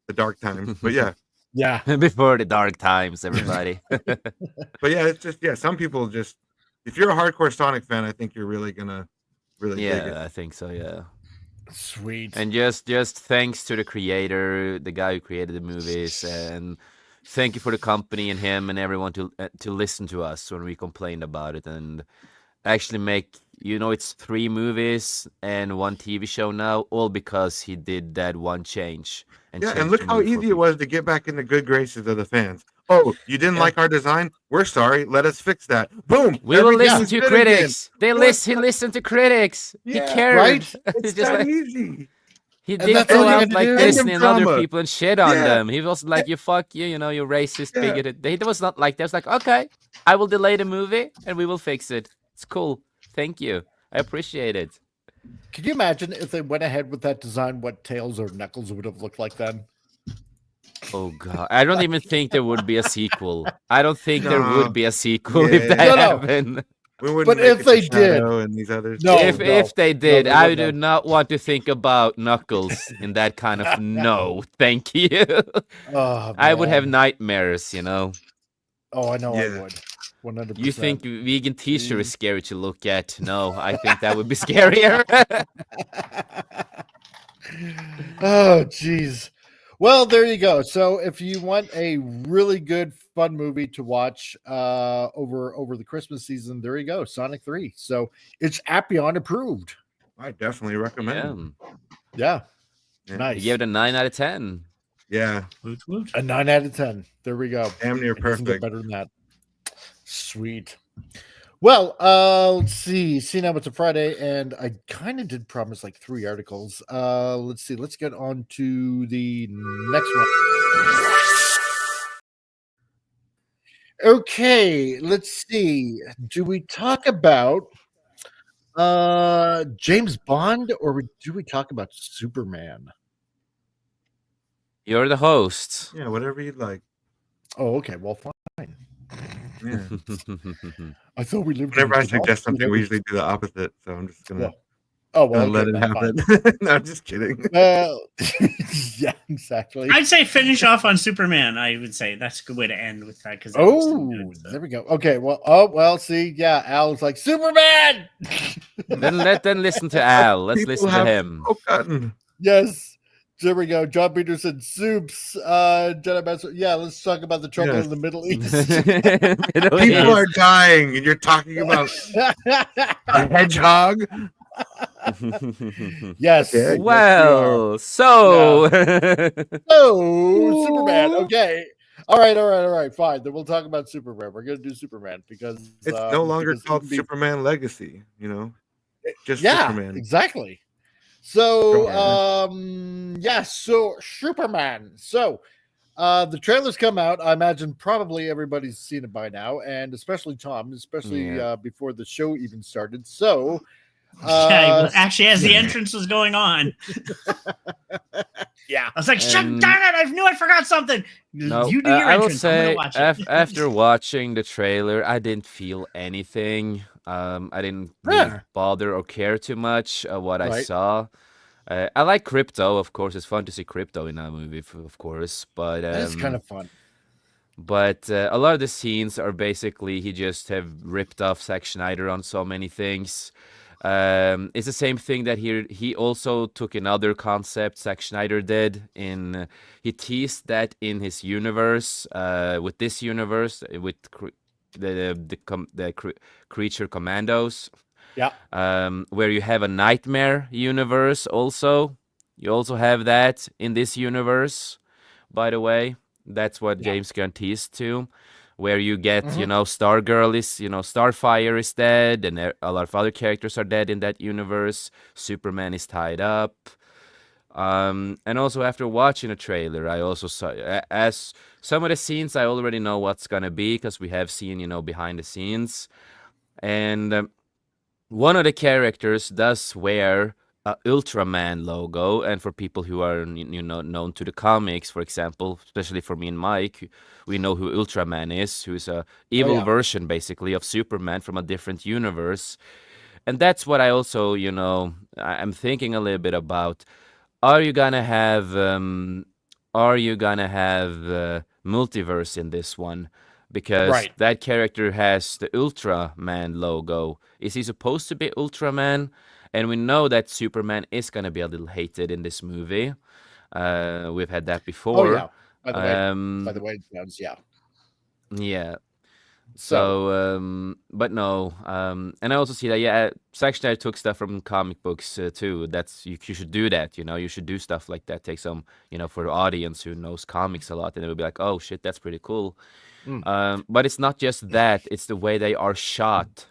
the dark times. But yeah, Yeah. Before the dark times, everybody. but yeah, it's just some people just if you're a hardcore Sonic fan, I think you're really gonna dig it. Yeah, I think so. Yeah. Sweet. And just thanks to the creator, the guy who created the movies, and thank you for the company and him and everyone to listen to us when we complained about it and actually make it's 3 movies and 1 TV show now, all because he did that one change. And changed look the how movie for easy it was to get back in the good graces of the fans. Oh, you didn't like our design? We're sorry. Let us fix that. Boom. We will listen everything's to good critics. again. He listened to critics. Yeah, he cared. right? It's just that like, easy. he And didn't that's go all you out had to like do. Disney End and of other drama. people and shit on Yeah. them. He was like, you fuck you, you racist, Yeah. bigoted. He was not like that. He was like, okay, I will delay the movie and we will fix it. It's cool. Thank you. I appreciate it. Can you imagine if they went ahead with that design, what Tails or Knuckles would have looked like then? Oh god, I don't even think there would be a sequel. I don't think there No. would be a sequel Yeah. if that No, no. happened. We wouldn't But make if it to they did- Shadow and these others. No. if they did, they I wouldn't do have. not want to think about Knuckles in that kind of no. Thank you. Oh, I would have man. nightmares. Oh, I know I Yeah. would. 100%. You think vegan t-shirt is scary to look at? No, I think that would be scarier. Oh, jeez. Well, there you go. So, if you want a really good, fun movie to watch over the Christmas season, there you go, Sonic 3. So, it's Appian approved. I definitely recommend it. Yeah, Yeah. nice. You gave it a 9 out of 10. Yeah. A 9 out of 10. There we go. Damn near It doesn't get perfect. better than that. Sweet. Well, let's see. See, now it's a Friday, and I kind of did promise like 3 articles. Let's see. Let's get on to the next one. Okay, let's see. Do we talk about James Bond or do we talk about Superman? You're the host. Yeah, whatever you'd like. Oh, okay. Well, fine. Yeah. I thought we lived. Whenever in I suggest something, we usually do the opposite. So I'm just gonna, Oh well, let it okay, then happen. No, I'm just kidding. Well, yeah, exactly. I'd say finish off on Superman. I would say that's a good way to end with that. Because Oh, there we go. Okay, well, see, yeah, Al's like Superman. Then listen to Al. Let's People listen to have him. so gotten. Yes, there we go. John Peterson, Soups, Jedi Master. Yeah, let's talk about the trouble Yes. in the Middle East. People are dying, and you're talking about a hedgehog. Yes. Yeah. Well, so Oh, Superman. Okay. All right. Fine. Then we'll talk about Superman. We're gonna do Superman because It's no longer because it called can be- Superman Legacy. Just Yeah, Superman. exactly. So, Superman. so Superman. So, the trailers come out. I imagine probably everybody's seen it by now, and especially Tom, especially before the show even started. So, actually, as the entrance was going on, yeah, I was like, "Shut And- darn it! I knew I forgot something." no, You do your I will entrance. I'm gonna say watch it. after watching the trailer, I didn't feel anything. I didn't really Yeah. bother or care too much what I Right. saw. I like Crypto, of course. It's fun to see Crypto in that movie, of course. But that's kind of fun. But a lot of the scenes are basically he just have ripped off Zack Snyder on so many things. It's the same thing that he also took another concept Zack Snyder did he teased that in his universe with this universe with Creature Commandos. Yeah. Where you have a Nightmare universe also. You also have that in this universe, by the way. That's what James Gunn teased to, where you get, Stargirl is, Starfire is dead, and a lot of other characters are dead in that universe. Superman is tied up. And also after watching the trailer, I also saw, as some of the scenes I already know what's gonna be, because we have seen, behind the scenes. And one of the characters does wear a Ultraman logo, and for people who are known to the comics, for example, especially for me and Mike, we know who Ultraman is, who's a evil version basically of Superman from a different universe. And that's what I also, I'm thinking a little bit about. Are you gonna have are you gonna have multiverse in this one? Because Right. that character has the Ultraman logo. Is he supposed to be Ultraman? And we know that Superman is gonna be a little hated in this movie. We've had that before. Oh yeah. By the way, it sounds Yeah. So, but no. And I also see that, yeah, Zack Snyder took stuff from comic books too. That's you should do that. You should do stuff like that. Take some, for the audience who knows comics a lot, and it would be like, oh shit, that's pretty cool. But it's not just that; it's the way they are shot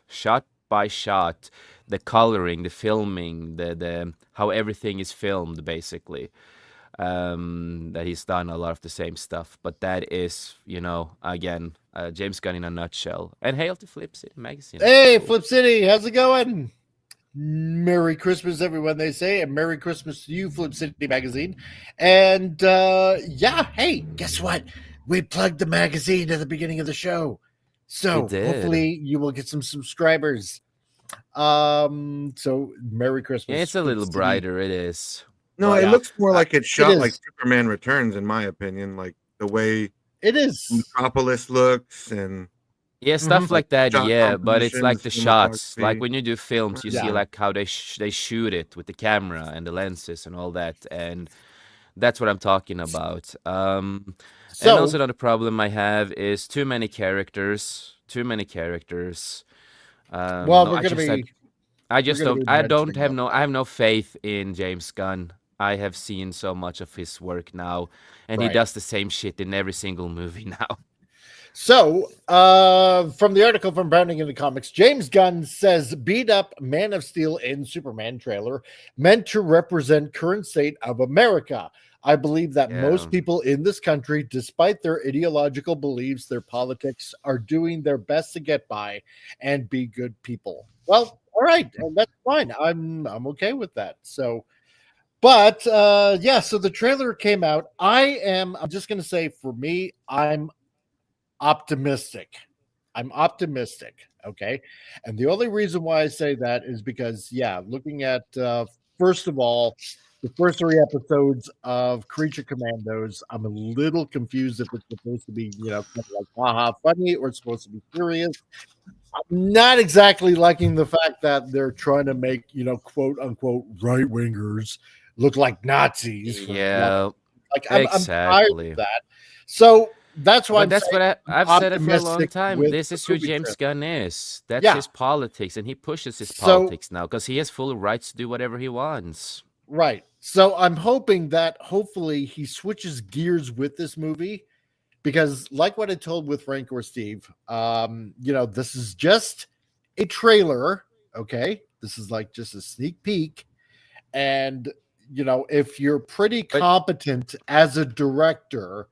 by shot, the coloring, the filming, the how everything is filmed, basically. That he's done a lot of the same stuff, but that is, again, James Gunn in a nutshell. And hail to Flip City Magazine. Hey, Flip City, how's it going? Merry Christmas, everyone, they say, and Merry Christmas to you, Flip City Magazine. And yeah, hey, guess what? We plugged the magazine at the beginning of the show, so hopefully you will get some subscribers. So Merry Christmas. Yeah, it's a little brighter. It is. No, Well, it yeah. looks more like it's shot is. like Superman Returns, in my opinion. Like the way It is. Metropolis looks, and Yeah, stuff like that. shot Yeah, but it's composition, like the shots. cinematography. Like when you do films, you see Yeah. like how they shoot it with the camera and the lenses and all that, and that's what I'm talking about. And So- also another problem I have is too many characters. Too many characters. Well, No, we're I gonna just be. I just gonna don't. be I don't mentioning have them. no. I have no faith in James Gunn. I have seen so much of his work now, and he Right. does the same shit in every single movie now. So, from the article from Browning in the Comics, James Gunn says beat up Man of Steel and Superman trailer meant to represent current state of America. I believe that most Yeah. people in this country, despite their ideological beliefs, their politics, are doing their best to get by and be good people. Well, all right, and that's fine. I'm okay with that. So, but yeah, so the trailer came out. I'm just gonna say, for me, I'm optimistic. I'm optimistic. Okay. And the only reason why I say that is because, yeah, looking at, first of all, the first 3 episodes of Creature Commandos, I'm a little confused if it's supposed to be, kind of like haha funny or it's supposed to be serious. I'm not exactly liking the fact that they're trying to make, quote unquote, right wingers look like Nazis. Yeah, Like I'm tired exactly. of that. So that's why But I'm that's saying what I've said it for a long optimistic time. with This the is who movie James trailer. Gunn is. That's Yeah. his politics, and he pushes his So- politics now because he has full rights to do whatever he wants. Right. So I'm hoping that hopefully he switches gears with this movie, because like what I told with Frank or Steve, this is just a trailer. Okay. This is like just a sneak peek. And, if you're pretty competent as a director,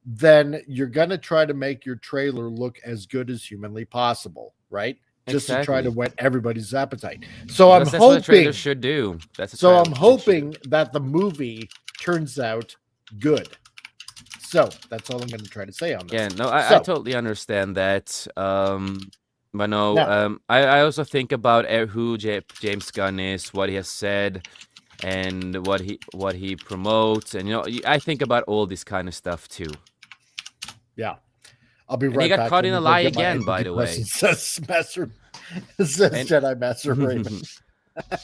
then you're going to try to make your trailer look as good as humanly possible. Right. Just to try to Exactly. whet everybody's appetite. So I'm Because that's what a trailer hoping. should do. That's a So trailer I'm should- hoping that the movie turns out good. So that's all I'm going to try to say on this. Yeah, no, I So- totally understand that. But no, Now- I also think about who James Gunn is, what he has said, and what he promotes, and I think about all this kind of stuff too. Yeah. I'll be And right he got back. caught Let in me a go lie get my again, by the way. antidepressant. Says And- Jedi Master Raven.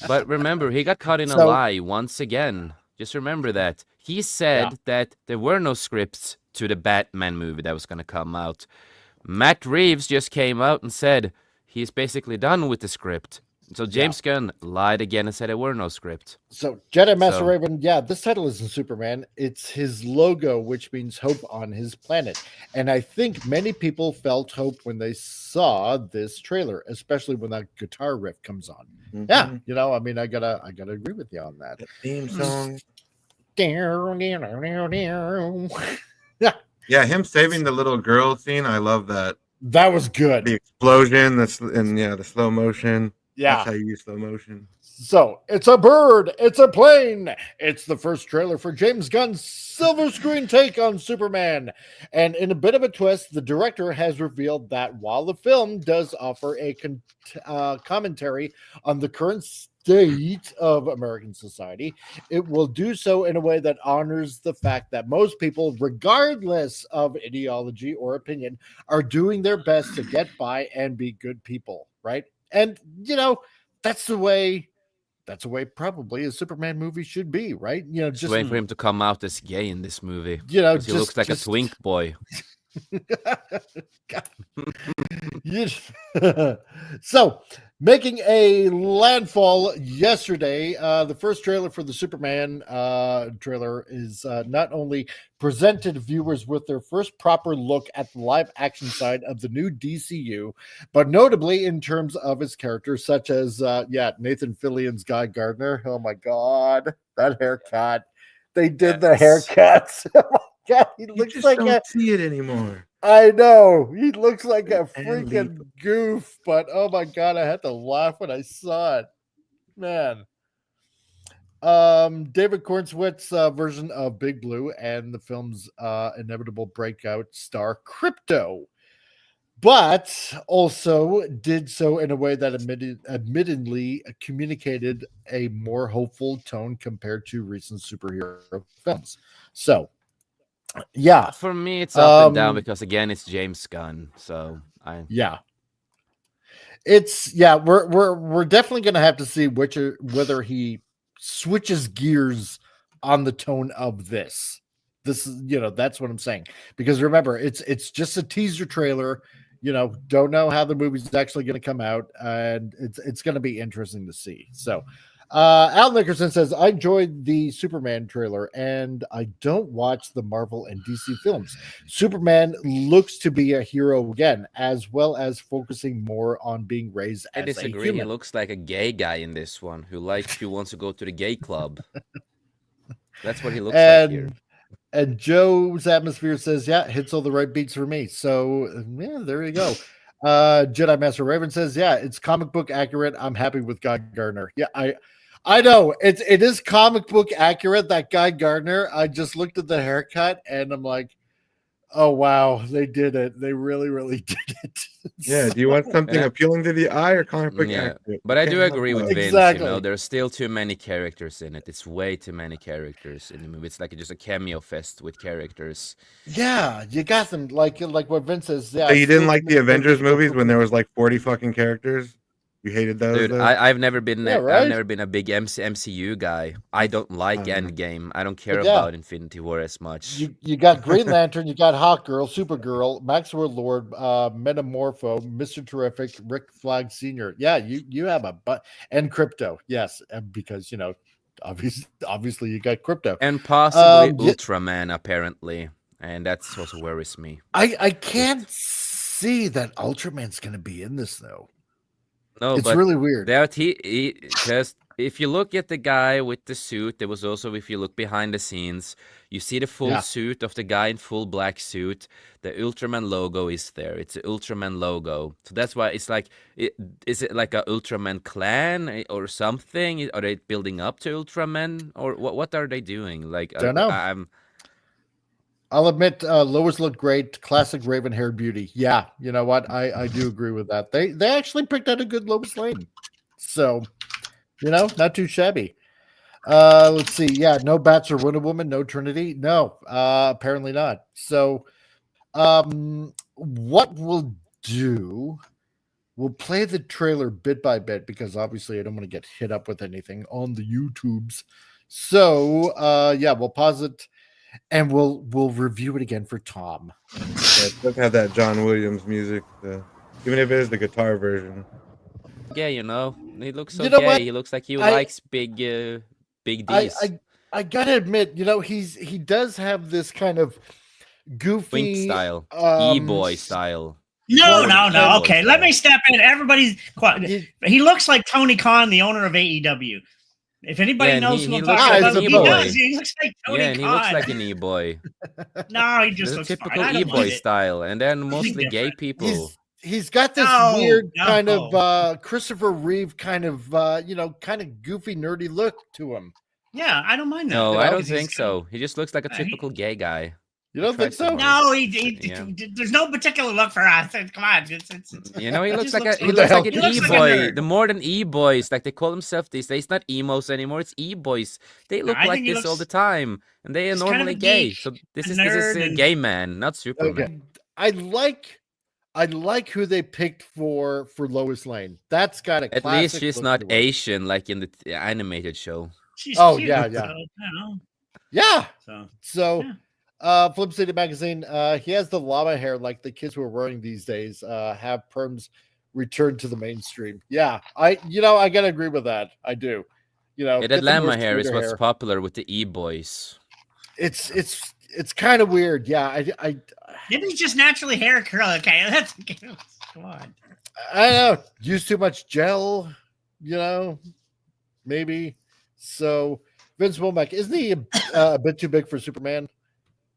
But remember, he got caught in a So- lie once again. Just remember that. He said that there were no scripts to the Batman movie that was going to come out. Matt Reeves just came out and said he's basically done with the script. So James Gunn lied again and said there were no script. So Jedi Master So- Raven, yeah, this title isn't Superman. It's his logo, which means hope on his planet. And I think many people felt hope when they saw this trailer, especially when that guitar riff comes on. Yeah, I gotta agree with you on that. The theme song. Yeah, him saving the little girl scene. I love that. That was good. The explosion, the slow motion. Yeah. That's how you use slow motion. So it's a bird, it's a plane. It's the first trailer for James Gunn's silver screen take on Superman. And in a bit of a twist, the director has revealed that while the film does offer a commentary on the current state of American society, it will do so in a way that honors the fact that most people, regardless of ideology or opinion, are doing their best to get by and be good people, right? And that's the way probably a Superman movie should be, right? Just waiting for him to come out as gay in this movie. He looks like a twink boy. So, making a landfall yesterday, the first trailer for the Superman trailer is not only presented viewers with their first proper look at the live action side of the new DCU, but notably in terms of its characters, such as Nathan Fillion's Guy Gardner. Oh my God, that haircut! They did the haircuts. God, he looks like don't see it anymore. I know he looks like a freaking goof, but oh my God, I had to laugh when I saw it, man. David Cornswit's version of Big Blue and the film's inevitable breakout star Crypto, but also did so in a way that admittedly communicated a more hopeful tone compared to recent superhero films. So. Yeah, for me it's up and down because again it's James Gunn. So we're definitely gonna have to see whether he switches gears on the tone of this. This is that's what I'm saying, because remember it's just a teaser trailer. Don't know how the movie's actually going to come out, and it's going to be interesting to see. So. Al Nickerson says, I enjoyed the Superman trailer and I don't watch the Marvel and DC films. Superman looks to be a hero again, as well as focusing more on being raised as I disagree. a human. He looks like a gay guy in this one who wants to go to the gay club. That's what he looks like here. And Joe's Atmosphere says, yeah, hits all the right beats for me. So yeah, there you go. Jedi Master Raven says, yeah, it's comic book accurate. I'm happy with Guy Gardner. Yeah, I know it is comic book accurate, that Guy Gardner. I just looked at the haircut and I'm like, oh wow, they did it. They really, really did it. Yeah. Do you want something appealing to the eye or comic book accurate? But I do agree with Vince. Exactly. There's still too many characters in it. It's way too many characters in the movie. It's like just a cameo fest with characters. Yeah, you got them like what Vince says. Yeah. So you didn't like the Avengers movies when there was like 40 fucking characters? You hated those? Dude, I've never been Yeah, right? I've never been a big MCU guy. I don't like Endgame. I don't care about Infinity War as much. You got Green Lantern, you got Hawkgirl, Supergirl, Maxwell Lord, Metamorpho, Mr. Terrific, Rick Flag Sr. Yeah, you have and Crypto. Yes, and because obviously you got Crypto. And possibly Ultraman, apparently. And that's what worries me. I can't see that Ultraman's gonna be in this though. No, it's really weird. That he just if you look at the guy with the suit, there was also, if you look behind the scenes, you see the full suit of the guy in full black suit. The Ultraman logo is there. It's an Ultraman logo. So that's why it's like, is it like a Ultraman clan or something? Are they building up to Ultraman, or what are they doing? Like, don't know. I'll admit, Lois looked great. Classic raven-haired beauty. Yeah, you know what? I do agree with that. They actually picked out a good Lois Lane. So, not too shabby. Let's see. Yeah, no Bats or Wonder Woman, no Trinity. No, apparently not. So, what we'll do, we'll play the trailer bit by bit, because obviously I don't want to get hit up with anything on the YouTubes. So, we'll pause it. And we'll review it again for Tom. Yeah, it does have that John Williams music, even if it is the guitar version. Yeah, he looks so gay. What? He looks like he likes big D's. I gotta admit, he does have this kind of goofy Twink style, e-boy style. No. Okay, let me step in. Everybody's quiet. He looks like Tony Khan, the owner of AEW. If anybody knows who I'm talking about, he does. He looks like Tony Khan. He looks like an e-boy. No, he just looks typical e-boy style, and then mostly gay people. He's got this weird kind of Christopher Reeve kind of kind of goofy nerdy look to him. Yeah, I don't mind that. No, I don't think so. He just looks like a typical gay guy. You don't think so? No, Yeah. there's no particular look for us. Come on, it's You know, he it looks just like looks an like a e-boy. nerd. The modern e-boys, like they call themselves these days, not emos anymore. It's e-boys. They look I like think he this all looks- the time, and they are he's kind of normally a gay. geek, So this a is nerd, a and- gay man, not Superman. Okay. I like who they picked for Lois Lane. That's got a At classic least she's look not to her. Asian like in the animated show. She's Oh, cute, yeah, so, yeah. you know, Yeah. so, So Flip City Magazine, he has the llama hair like the kids who are wearing these days, have perms return to the mainstream. Yeah, I gotta agree with that. I do. Yeah, get that the llama more hair is straighter what's hair. popular with the e-boys. It's kind of weird. Yeah, I maybe he's just naturally hair curl. Okay, that's come on. I don't know. Use too much gel, maybe. So Vince Womack, isn't he a bit too big for Superman?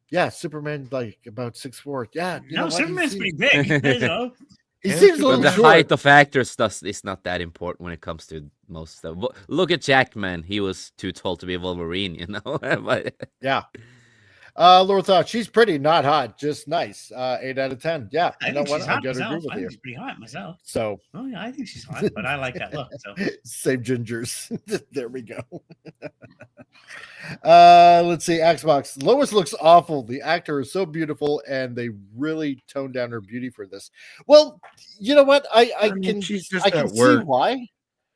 Yeah, Superman like about 6'4". Yeah, you know No, what? Superman's pretty big. You know? He seems a Well, little the short. height of actors is not that important when it comes to most stuff. Look at Jackman; he was too tall to be a Wolverine, you know. But Yeah. Laura thought she's pretty, not hot, just nice. 8 out of 10. Yeah, I you know think what? she's I hot gotta agree myself. with I you. think she's pretty hot myself. So, Oh yeah, I think she's hot, but I like that look. So save gingers. There we go. Let's see. Xbox. Lois looks awful. The actor is so beautiful, and they really toned down her beauty for this. Well, you know what? I mean, can she's just I can at see work. why.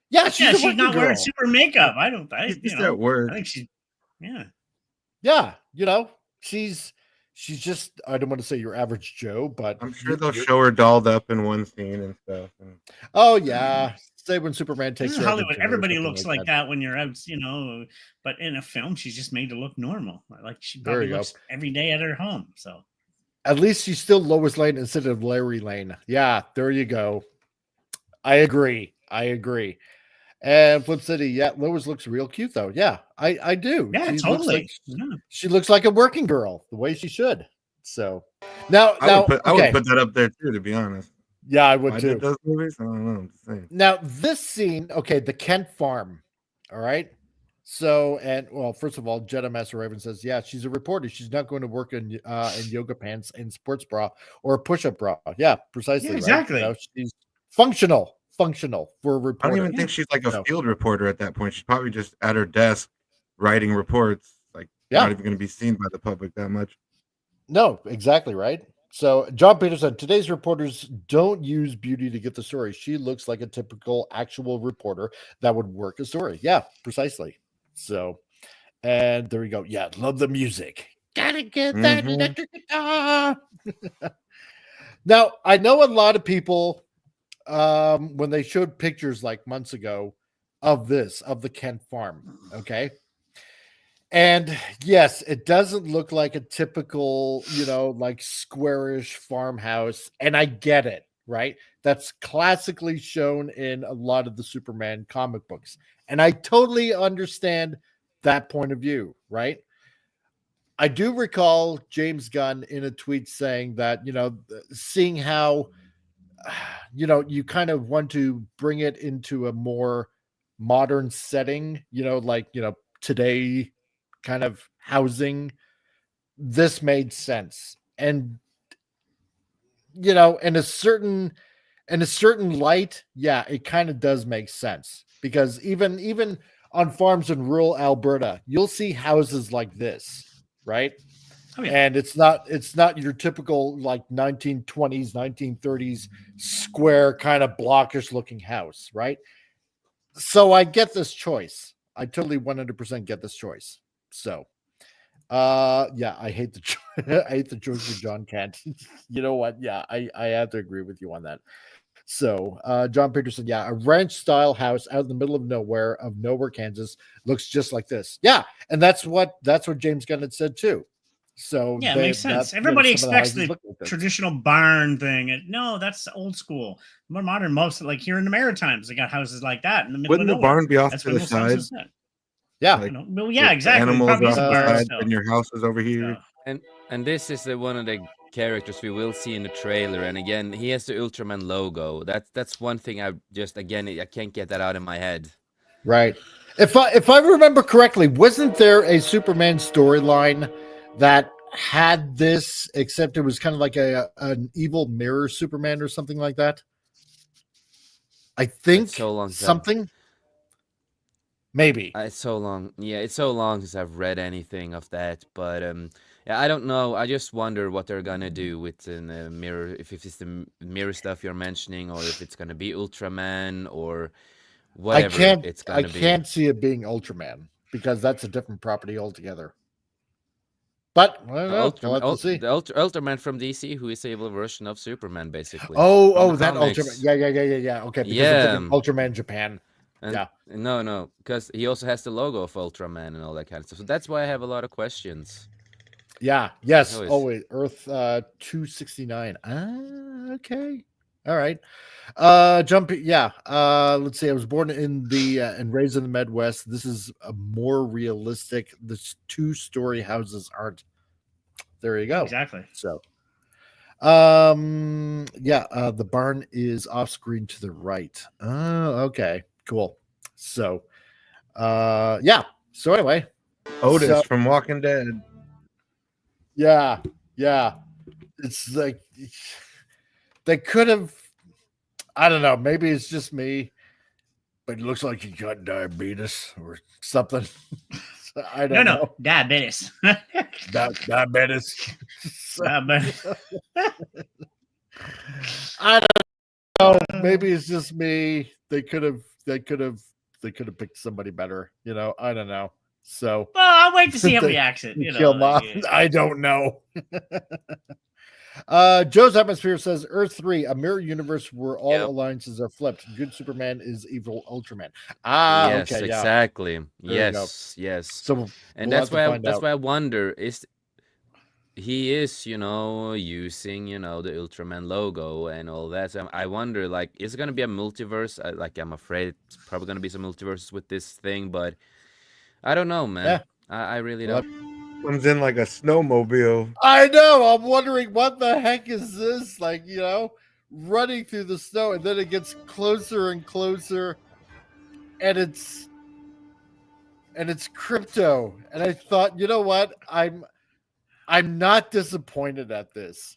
Yeah, she's she's not wearing super makeup. I don't. She's just at work. I think she's. Yeah. Yeah, she's just, I don't want to say your average Joe, but I'm sure they'll show her dolled up in one scene and stuff. Oh yeah, say when Superman takes This is her Hollywood. everything or Everybody something looks like that when you're out, but in a film, she's just made to look normal. Like she There probably you go. looks every day at her home. So At least she's still Lois Lane instead of Larry Lane. Yeah, there you go. I agree. And Flip City, yeah, Lois looks real cute though. Yeah, I do. yeah, She totally. she looks like a working girl, the way she should. So now, I would okay. put that up there too, to be honest. Yeah, I would Why too. did those movies? I don't know. I'm just saying. Now, this scene, okay, the Kent farm. All right. So, and well, first of all, Jedi Master Raven says, yeah, she's a reporter. She's not going to work in yoga pants and sports bra or a push-up bra. Yeah, precisely. Yeah, right? exactly. She's functional for a I reporter. don't even think she's like a No. field reporter at that point. She's probably just at her desk writing reports. Like, Yeah. not even going to be seen by the public that much. No, exactly right. So John Peterson, today's reporters don't use beauty to get the story. She looks like a typical actual reporter that would work a story. Yeah, precisely. So, and there we go. Yeah, love the music. Gotta get that electric guitar. Now, I know a lot of people, when they showed pictures like months ago of the Kent farm, okay? And yes, it doesn't look like a typical, like squarish farmhouse. And I get it, right? That's classically shown in a lot of the Superman comic books. And I totally understand that point of view, right? I do recall James Gunn in a tweet saying that, seeing how, you kind of want to bring it into a more modern setting, today kind of housing, this made sense. And in a certain light, yeah, it kind of does make sense, because even on farms in rural Alberta, you'll see houses like this, right? Oh, yeah. And it's not your typical like 1920s 1930s square kind of blockish looking house, right? So I get this choice. I totally 100% get this choice. So, yeah, I hate the choice of John Kent. You know what? Yeah, I have to agree with you on that. So, John Peterson, yeah, a ranch style house out in the middle of nowhere, Kansas, looks just like this. Yeah, and that's what James Gunn had said too. So yeah, it makes sense. Everybody expects the traditional barn thing. And no, that's old school. More modern, most like here in the Maritimes, they got houses like that in the middle Wouldn't of the nowhere. barn be off That's to where the most side? houses sit. Yeah. Like, Well, yeah, exactly. Animals Probably off is a the barn side, still. and your house is over here. So, And this is one of the characters we will see in the trailer. And again, he has the Ultraman logo. That's one thing I can't get that out of my head. Right. If I remember correctly, wasn't there a Superman storyline that had this, except it was kind of like an evil mirror Superman or something like that. I think It's so long. something. Maybe. It's so long. Yeah, it's so long since I've read anything of that. But yeah, I don't know. I just wonder what they're gonna do with the mirror. If it's the mirror stuff you're mentioning, or if it's gonna be Ultraman or whatever it's gonna be. I can't see it being Ultraman because that's a different property altogether. But I don't know. We'll have to see. The Ultraman from DC, who is the evil version of Superman, basically. Oh, that Ultraman. Yeah. Okay, because Yeah. Ultraman Japan. And Yeah. No, because he also has the logo of Ultraman and all that kind of stuff. So that's why I have a lot of questions. Yeah. Yes. Always. Always. Earth 269. Okay. All right. Yeah. Let's see. I was born in the and raised in the Midwest. This is a more realistic. This 2-story houses aren't. There you go. Exactly. So the barn is off screen to the right. Okay, cool. So so anyway, Otis from Walking Dead. yeah, it's like they could have, I don't know, maybe it's just me, but it looks like he got diabetes or something. I don't know. No, diabetes. Diabetes. Diabetes. I don't know. Maybe it's just me. They could have picked somebody better. I don't know. So Well, I'll wait to see how he acts it. kill Mom. I don't know. Joe's Atmosphere says Earth 3, a mirror universe where all alliances are flipped. Good Superman is evil Ultraman. Yes, Okay, yeah. exactly. There you go. Yes. So And we'll that's have to why find that's out. why I wonder he is, using, the Ultraman logo and all that. So I wonder, like, is it gonna be a multiverse? I'm afraid it's probably gonna be some multiverses with this thing, but I don't know, man. Yeah. I really Well, don't. Comes in like a snowmobile. I know. I'm wondering what the heck is this? Like, running through the snow, and then it gets closer and closer, and it's Crypto. And I thought, you know what? I'm not disappointed at this.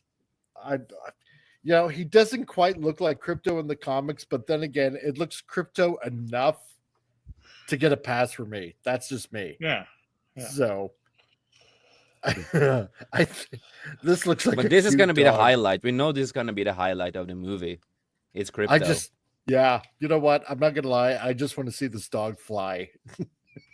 He doesn't quite look like Crypto in the comics, but then again, it looks Crypto enough to get a pass for me. That's just me. Yeah. So I think this looks like. But this is gonna be the highlight. We know this is gonna be the highlight of the movie. It's Crypto. You know what? I'm not gonna lie. I just want to see this dog fly.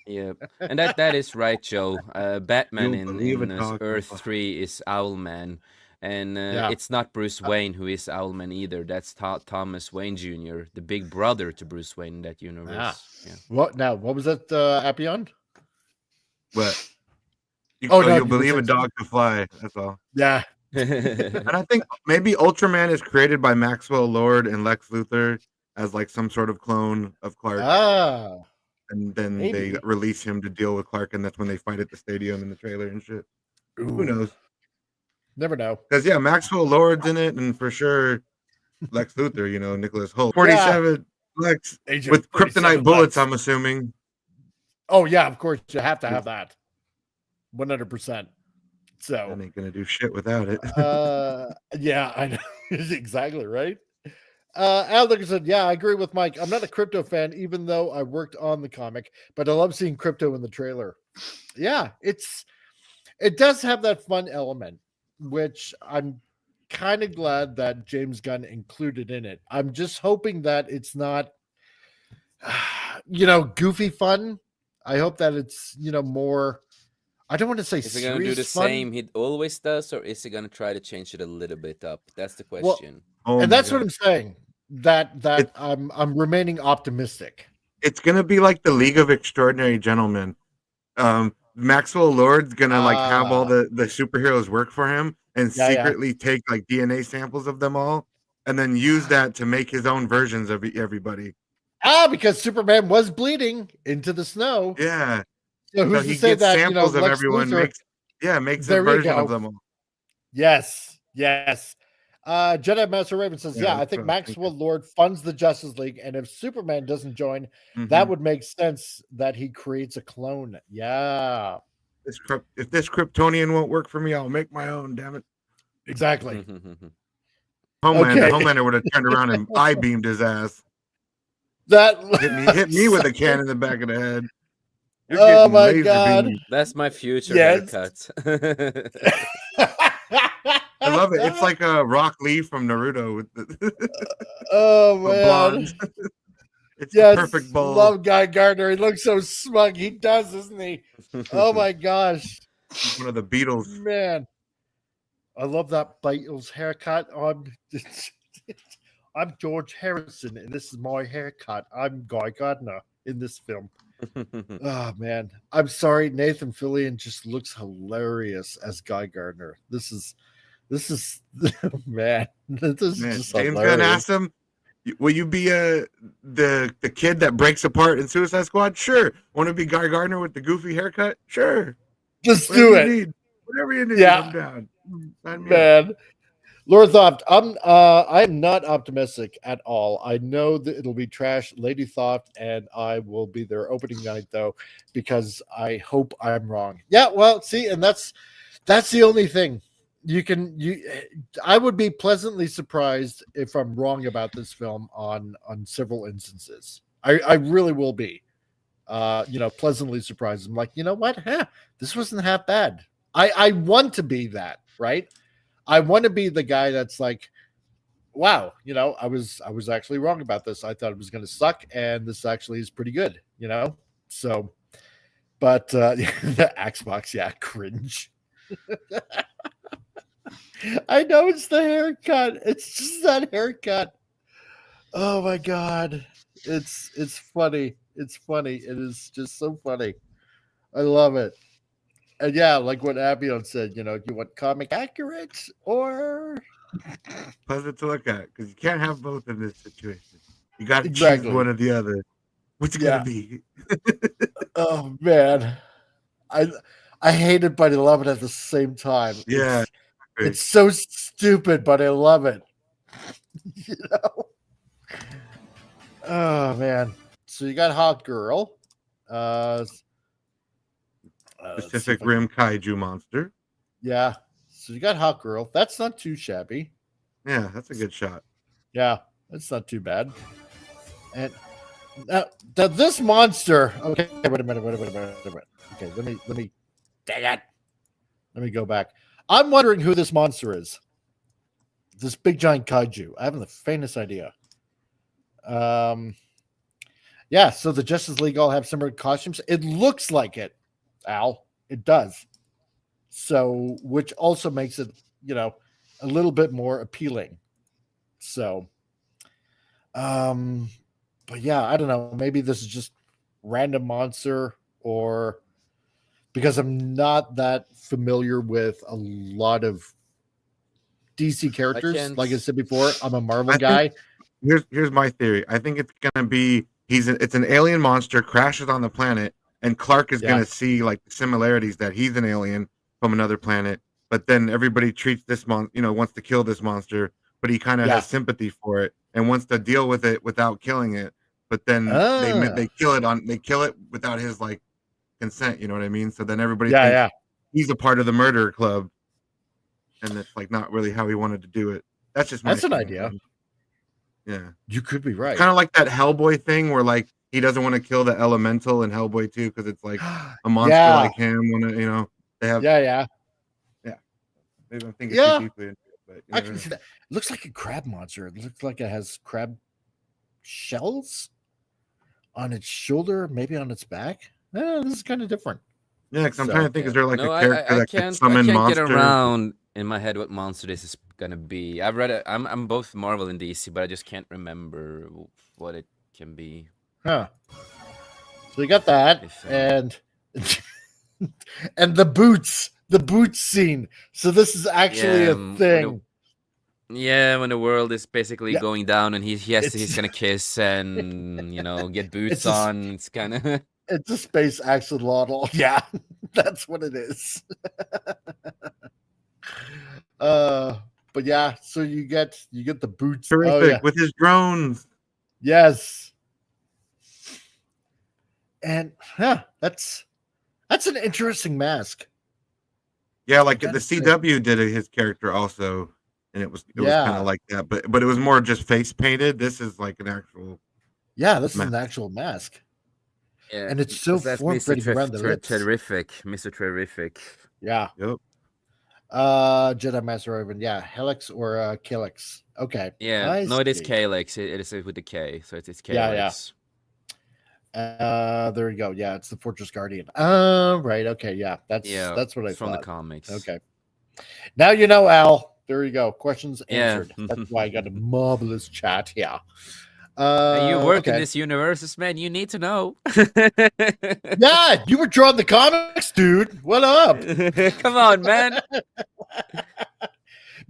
Yeah, and that is right, Joe. Batman You'll believe a in dog Earth will fly. 3 is Owlman, and it's not Bruce Wayne who is Owlman either. That's Thomas Wayne Jr., the big brother to Bruce Wayne in that universe. Yeah. What was that? Appion? But no, you'll believe a dog to fly. That's all. Yeah. And I think maybe Ultraman is created by Maxwell Lord and Lex Luthor as like some sort of clone of Clark. And then they release him to deal with Clark, and that's when they fight at the stadium in the trailer and shit. Ooh. Who knows? Never know. Because Maxwell Lord's in it, and for sure Lex Luthor, Nicholas Hoult. 47 Lex Agent with 47 kryptonite bullets, Lex. I'm assuming. Oh yeah, of course you have to have that. 100%. So I ain't gonna do shit without it. yeah, I know. Exactly right. Al Nickerson, yeah, I agree with Mike. I'm not a Crypto fan, even though I worked on the comic, but I love seeing Crypto in the trailer. Yeah, it does have that fun element, which I'm kind of glad that James Gunn included in it. I'm just hoping that it's not, goofy fun. I hope that it's, more. I don't want to say Is he gonna do the fun. same he always does, or is he gonna try to change it a little bit up? That's the question. And that's what I'm saying. That I'm remaining optimistic. It's gonna be like the League of Extraordinary Gentlemen. Maxwell Lord's gonna have all the superheroes work for him and secretly take like DNA samples of them all, and then use that to make his own versions of everybody. Because Superman was bleeding into the snow. Yeah. So who's he to say gets that samples of Lex everyone Luthor, makes a There we version go. of them all. Yes. Jedi Master Raven says, Yeah, I that's think what I was Maxwell Lord funds the Justice League, and if Superman doesn't join, that would make sense that he creates a clone. Yeah. If this Kryptonian won't work for me, I'll make my own. Damn it! Exactly. Homelander would have turned around and I beamed his ass. That hit me with a can in the back of the head. Oh my god, that's my future haircut. I love it. It's like a Rock Lee from Naruto with the oh man. It's the perfect bowl. Love Guy Gardner. He looks so smug. He does, doesn't he? Oh my gosh. He's one of the Beatles. Man. I love that Beatles haircut. I'm George Harrison, and this is my haircut. I'm Guy Gardner in this film. Oh man. I'm sorry, Nathan Fillion just looks hilarious as Guy Gardner. This is man. This is just James hilarious. Gunn asked him, will you be the kid that breaks apart in Suicide Squad? Sure. Want to be Guy Gardner with the goofy haircut? Sure. Just do it. Whatever you need, yeah. I'm down. Man. Lord Thoft, I'm not optimistic at all. I know that it'll be trash, Lady Thoft, and I will be there opening night though, because I hope I'm wrong. Yeah, well, see, and that's the only thing. I would be pleasantly surprised if I'm wrong about this film on several instances. I really will be. Pleasantly surprised. I'm like, you know what? This wasn't half bad. I want to be that, right? I want to be the guy that's like, wow, I was actually wrong about this. I thought it was going to suck, and this actually is pretty good, So, but the Xbox, yeah, cringe. I know it's the haircut. It's just that haircut. Oh my god, it's funny. It's funny. It is just so funny. I love it. And yeah, like what Abion said, you want comic accurate or pleasant to look at, because you can't have both in this situation. You got to exactly. choose one or the other. What's it gonna be? Oh man, I hate it, but I love it at the same time. Yeah, it's so stupid, but I love it. Oh man, so you got Hawk Girl. Pacific Rim Kaiju monster. Yeah. So you got Hawk Girl. That's not too shabby. Yeah, that's a good shot. Yeah, that's not too bad. And this monster. Okay, wait a minute. Okay, let me. Dang it. Let me go back. I'm wondering who this monster is. This big giant kaiju. I haven't the faintest idea. Yeah. So the Justice League all have similar costumes. It looks like it. Al, it does. So, which also makes it, a little bit more appealing. So, but yeah, I don't know. Maybe this is just random monster, or because I'm not that familiar with a lot of DC characters. Like I said before, I'm a Marvel guy. Here's my theory. I think it's gonna be it's an alien monster crashes on the planet. And Clark is going to see like the similarities that he's an alien from another planet, but then everybody treats this wants to kill this monster, but he kind of has sympathy for it and wants to deal with it without killing it. But then they kill it without his like consent. You know what I mean? So then everybody thinks he's a part of the murder club, and it's like not really how he wanted to do it. That's an idea. Man. Yeah, you could be right. Kind of like that Hellboy thing where like. He doesn't want to kill the elemental in Hellboy 2 because it's like a monster like him. They have. Yeah. Maybe I'm thinking too deeply into it, but I can see that. It looks like a crab monster. It looks like it has crab shells on its shoulder, maybe on its back. This is kind of different. Yeah, because I'm trying to think, is there like a character that can summon monsters? I can't get around in my head what monster this is gonna be. I've read it. I'm both Marvel and DC, but I just can't remember what it can be. Huh. So you got that, and the boots scene. So this is actually a thing. When the world is basically going down, and he's gonna kiss and get boots on. It's kind of it's a space axolotl. Yeah, that's what it is. But yeah, so you get the boots. Terrific with his drones. Yes. And that's That's an interesting mask. Yeah, like the That's CW did his character also, and it was kind Yeah. of like that, but it was more just face painted. This is like an actual. Yeah, this is mask. an actual mask. Yeah, And it's so that's form-fitting around the lips. Terrific, Mr. Terrific. Yeah. Yep. Jedi Master Raven. Yeah, Helix or Killix. Okay. Yeah, no, it is see. Calyx. It is with the K, so it's Calyx. There you go. Yeah, it's the Fortress Guardian. Right. Okay. Yeah, that's what I it's thought. from the comics. Okay. Now you know, Al. There you go. Questions Yeah. answered. That's why I got a marvelous chat here. Hey, you work in okay. this universe, man. You need to know. Yeah, you were drawing the comics, dude. What up? Come on, man.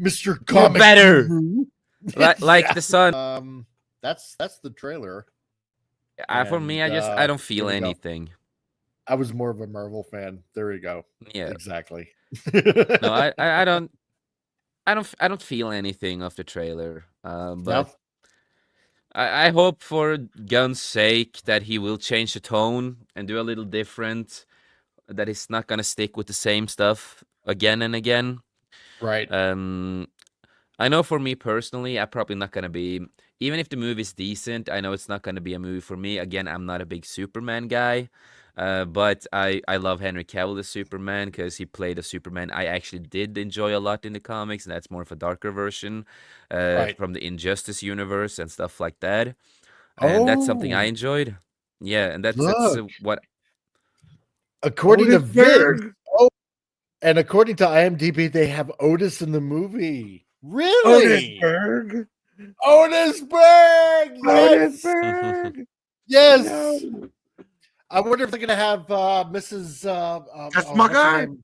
Mr. You're Comic better. Guru. Like the sun. That's the trailer. For me, I don't feel there you go. anything. I was more of a Marvel fan. There you go. Yeah, exactly. No, I don't feel anything of the trailer. But No? I hope for Gunn's sake that he will change the tone and do a little different. That he's not gonna stick with the same stuff again and again. Right. I know for me personally, I'm probably not gonna be. Even if the movie's decent, I know it's not gonna be a movie for me. Again, I'm not a big Superman guy. But I love Henry Cavill as Superman because he played a Superman I actually did enjoy a lot in the comics, and that's more of a darker version from the Injustice universe and stuff like that. And that's something I enjoyed. Yeah, and that's what. According to Vince, and according to IMDb, they have Otis in the movie. Really? Otisberg. Otisberg. Yes. Otisberg. Yes. No. I wonder if they're gonna have Mrs. Tessmacher?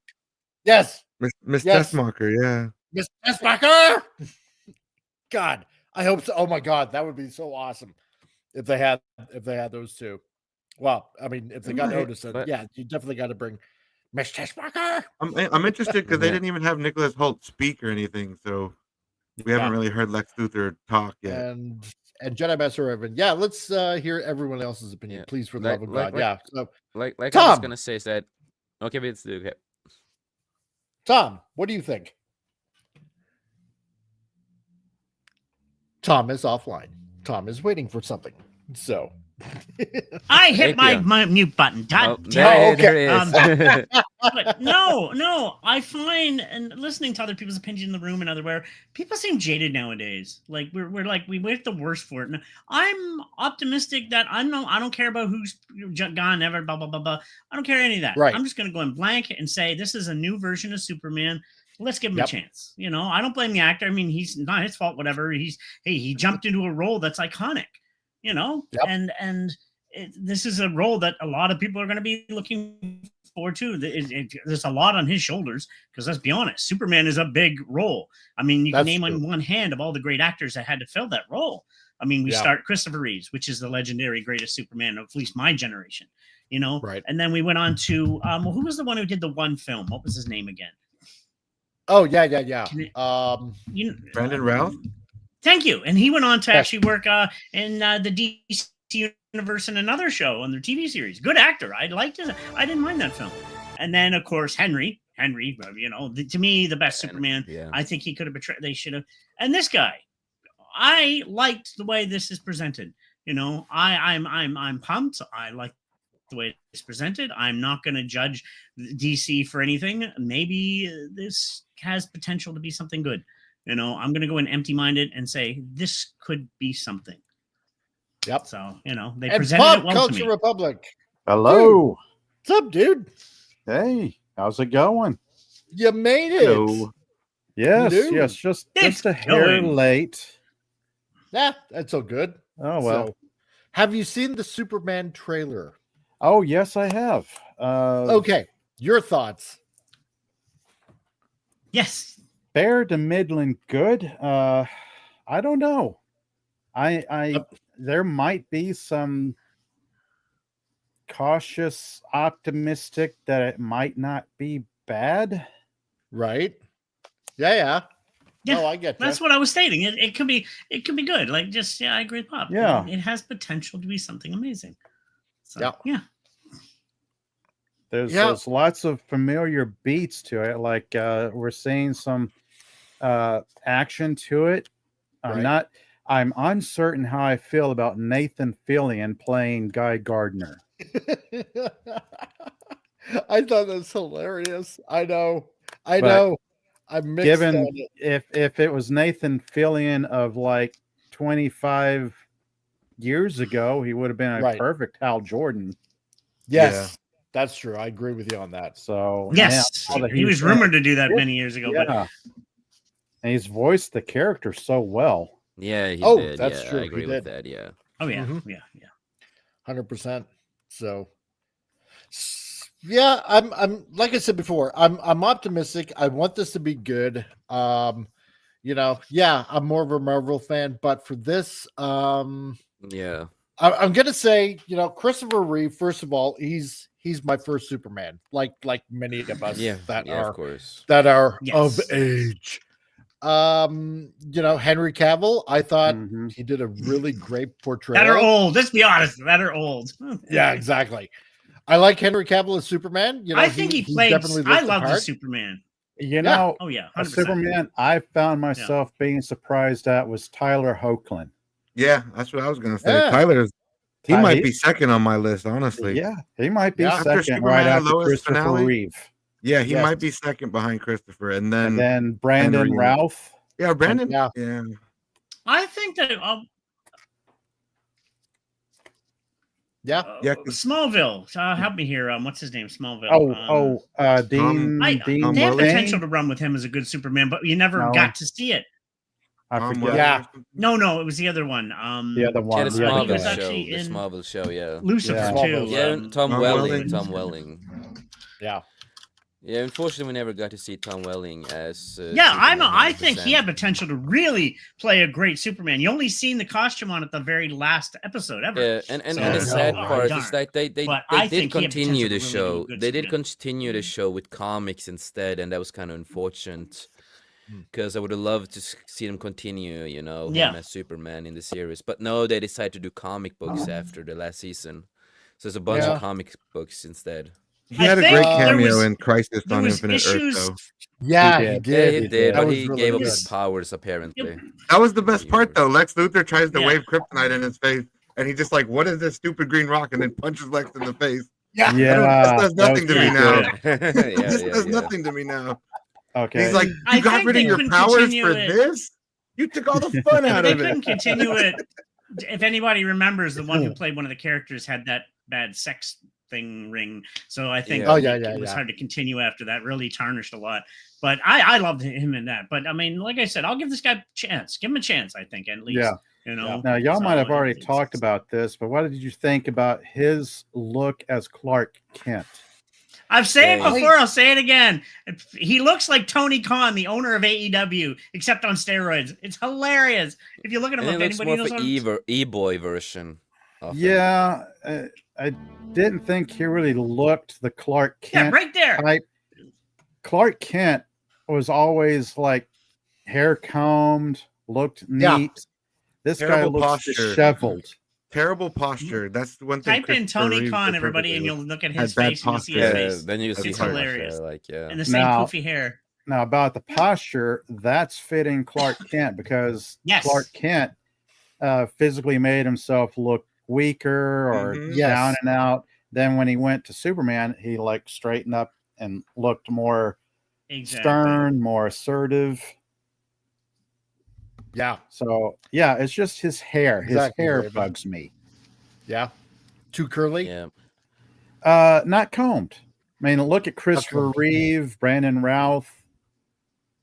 Yes, Miss Yes. Tessmacher, yeah. Miss Tessmacher. God, I hope so. Oh my God, that would be so awesome if they had those two. Well, I mean, if they got Otis, then yeah, you definitely got to bring Miss Tessmacher. I'm interested because they didn't even have Nicholas Hoult speak or anything, so we haven't really heard Lex Luthor talk yet. And Jedi Master Raven. Yeah, let's hear everyone else's opinion, please, for the love of God. Yeah. So, like Tom. I was gonna say is that okay, but it's okay. Tom, what do you think? Tom is offline. Tom is waiting for something. So I hit my mute button. God damn it. Okay. But no. I find, and listening to other people's opinions in the room and otherwhere, people seem jaded nowadays. Like we're like we wait the worst for it. And I'm optimistic that I don't care about who's gone ever. Blah blah blah blah. I don't care any of that. Right. I'm just gonna go in blank and say this is a new version of Superman. Let's give him a chance. You know, I don't blame the actor. I mean, he's not his fault. Whatever. He jumped into a role that's iconic. You know, and this is a role that a lot of people are going to be looking forward to. There's a lot on his shoulders because let's be honest, Superman is a big role. I mean, you can name on one hand of all the great actors that had to fill that role. I mean, we start Christopher Reeves, which is the legendary greatest Superman of at least my generation. You know, right? And then we went on to who was the one who did the one film? What was his name again? Oh yeah. Brandon Routh. Thank you. And he went on to actually work in the DC universe in another show on their TV series. Good actor. I liked it. I didn't mind that film. And then, of course, Henry, you know, to me, the best Superman. Yeah. I think he could have betrayed. They should have. And this guy, I liked the way this is presented. You know, I'm pumped. I like the way it's presented. I'm not going to judge DC for anything. Maybe this has potential to be something good. You know, I'm going to go in empty-minded and say this could be something. Yep. So, you know, they and presented Pop it well Culture to me. Republic. Hello. Dude. What's up, dude? Hey, how's it going? You made it. Hello. Yes, Hello. just a hair late. Yeah, that's so good. Oh, well. So, have you seen the Superman trailer? Oh, yes, I have. Okay, your thoughts. Yes. Fair to middling good. I don't know. There might be some cautious optimistic that it might not be bad. Right. Yeah. Yeah, oh, I get that's what I was stating. It could be good. Like just I agree with Pop. Yeah. It has potential to be something amazing. So, yeah. There's lots of familiar beats to it. Like we're seeing some action to it. I'm uncertain how I feel about Nathan Fillion playing Guy Gardner. I thought that's hilarious. I know. But I'm mixed given on it. if it was Nathan Fillion of like 25 years ago, he would have been a perfect Hal Jordan. Yes, that's true. I agree with you on that. So yes, he was rumored to do that many years ago. But and he's voiced the character so well. Yeah, he did. That's yeah, true. I agree with that. Yeah. Oh yeah, yeah. 100%. So, yeah, I'm like I said before, I'm optimistic. I want this to be good. I'm more of a Marvel fan, but for this, yeah, I'm gonna say, Christopher Reeve. First of all, he's my first Superman. Like many of us that are of course. that are of age. Henry Cavill, I thought he did a really great portrayal. That are old. Let's be honest. That are old. Yeah, exactly. I like Henry Cavill as Superman. I think he played. I love the Superman. Oh yeah, 100%. Superman. I found myself being surprised at was Tyler Hoechlin. Yeah, that's what I was gonna say. Tyler's. He might be second on my list, honestly. Yeah, he might be After second, Superman right after Lois Christopher finale, Reeve. Yeah, he might be second behind Christopher, and then Brandon Henry. Routh. Yeah, Brandon. Yeah. I think that. Smallville. Help me here. What's his name? Smallville. Dean. Dean. They have potential to run with him as a good Superman, but you never got to see it. I forget. Yeah. No, it was the other one. The other one. The Smallville show. Yeah. Lucifer too. Yeah, Tom Welling. Yeah. Yeah, unfortunately, we never got to see Tom Welling as. I think he had potential to really play a great Superman. You only seen the costume on at the very last episode ever. Yeah, and the sad part is that they did continue the show. They did continue the show with comics instead, and that was kind of unfortunate because I would have loved to see them continue, him as Superman in the series. But no, they decided to do comic books after the last season. So there's a bunch of comic books instead. He had a great cameo in Crisis on Infinite Earth, though. Yeah, he did. But he gave up his powers, apparently. That was the best part, though. Lex Luthor tries to wave kryptonite in his face, and he just like, what is this stupid green rock? And then punches Lex in the face. Yeah. This does nothing to me now. This does nothing to me now. Okay. He's like, you got rid of your powers for this? You took all the fun out of it. They couldn't continue it. If anybody remembers, the one who played one of the characters had that bad sex thing ring, so I think it was hard to continue after that. Really tarnished a lot, but I loved him in that. But I mean, like I said, I'll give this guy a chance. Give him a chance, I think, at least. Now y'all might have already talked about this, but what did you think about his look as Clark Kent? I've said it before, I'll say it again. He looks like Tony Khan, the owner of AEW, except on steroids. It's hilarious. If you look at him, it looks more of an e-boy version. Yeah, I didn't think he really looked the Clark Kent. Yeah, right there. Type. Clark Kent was always like hair combed, looked neat. This guy looks disheveled. Terrible posture. That's the one thing. Type in Tony Khan, everybody, and you'll look at his face and you'll see his face. Then you see it's hilarious. And the same poofy hair. Now about the posture, that's fitting Clark Kent because Clark Kent physically made himself look weaker or down and out. Then when he went to Superman, he like straightened up and looked more stern, more assertive. Yeah. So yeah, it's just his hair. His hair bugs me. Yeah. Too curly? Yeah. Not combed. I mean, look at Christopher Reeve, Brandon Routh.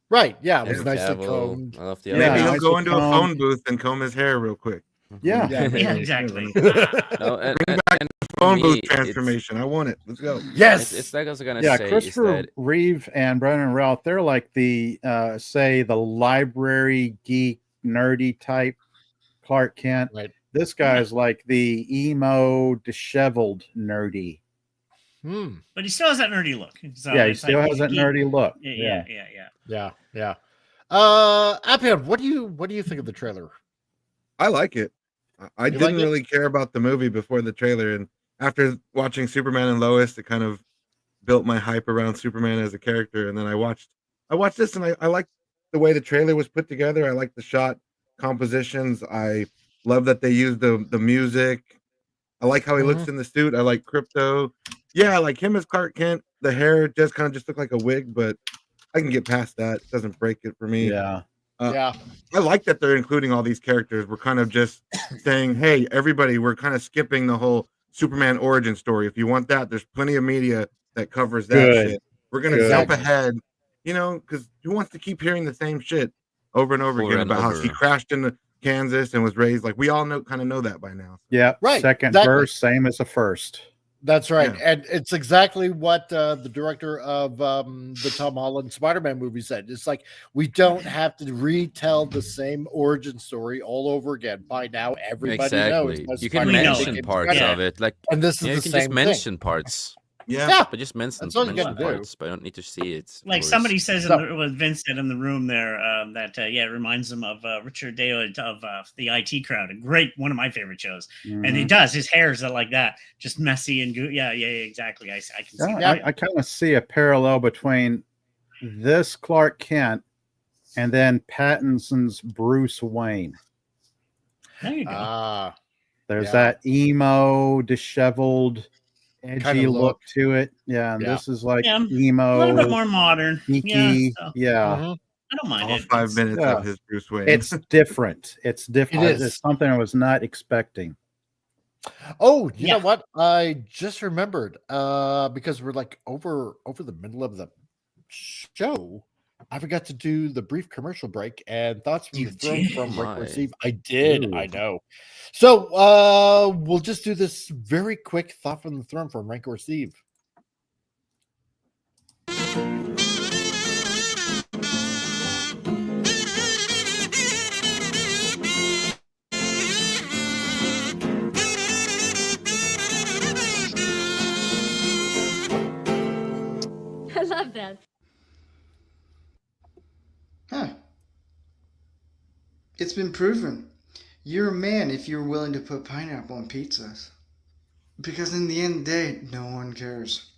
Right. Yeah. It was nicely combed. Maybe he'll go into a phone booth and comb his hair real quick. Yeah. Exactly. Bring back the phone booth transformation. I want it. Let's go. Yes. It's like I was gonna say. Christopher Reeve and Brandon Routh, they're like the the library geek nerdy type Clark Kent. Right. This guy's like the emo disheveled nerdy. But he still has that nerdy look. So he still has that nerdy look. Yeah. Appian, what do you think of the trailer? I like it. I didn't really care about the movie before the trailer, and after watching Superman and Lois, it kind of built my hype around Superman as a character. And then I watched this, and I liked the way the trailer was put together. I like the shot compositions. I love that they used the music. I like how he looks in the suit. I like Crypto. Yeah, I like him as Clark Kent. The hair just looked like a wig, but I can get past that. It doesn't break it for me. Yeah. Yeah. I like that they're including all these characters. We're kind of just saying, hey, everybody, we're kind of skipping the whole Superman origin story. If you want that, there's plenty of media that covers that shit. We're going to jump ahead, because who wants to keep hearing the same shit over and over again about how he crashed into Kansas and was raised? Like, we all kind of know that by now. Yeah. Right. Second verse, same as the first. That's right. Yeah. And it's exactly what the director of the Tom Holland Spider-Man movie said. It's like, we don't have to retell the same origin story all over again. By now, everybody knows. You can mention parts of it. And this is you the can same just mention parts. Yeah. But just mention That's all you mention gotta parts, but I don't need to see it. Like somebody says, what Vince said in the room there, that it reminds him of Richard Dale of the IT Crowd, one of my favorite shows. And he does. His hair is like that, just messy and yeah, exactly. I can see that. I kind of see a parallel between this Clark Kent and then Pattinson's Bruce Wayne. There you go. There's that emo, disheveled, edgy kind of look to it. Yeah, and this is like emo, a little bit more modern. geeky. I don't mind all it. 5 minutes of his Bruce Wayne. It's different. It's different. It is. It's something I was not expecting. Oh, you know what? I just remembered because we're like over the middle of the show. I forgot to do the brief commercial break and thoughts from the throne from Rick Steve. I did. I know. So we'll just do this very quick thought from the throne from Rancor Steve. I love that. Huh. It's been proven. You're a man if you're willing to put pineapple on pizzas. Because in the end of the day, no one cares.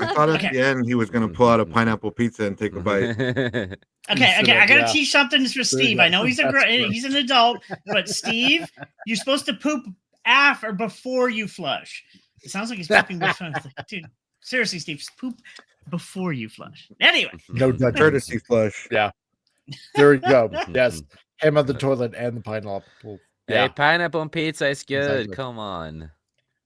I thought at the end he was going to pull out a pineapple pizza and take a bite. Okay, I gotta teach something for Steve. I know he's he's an adult, but Steve, you're supposed to poop after or before you flush. It sounds like he's pooping before. Dude, seriously, Steve, just poop before you flush. Anyway, no courtesy flush. Yeah, there we go. Yes, him on the toilet and the pineapple. Yeah, hey, pineapple on pizza is good. Exactly. Come on.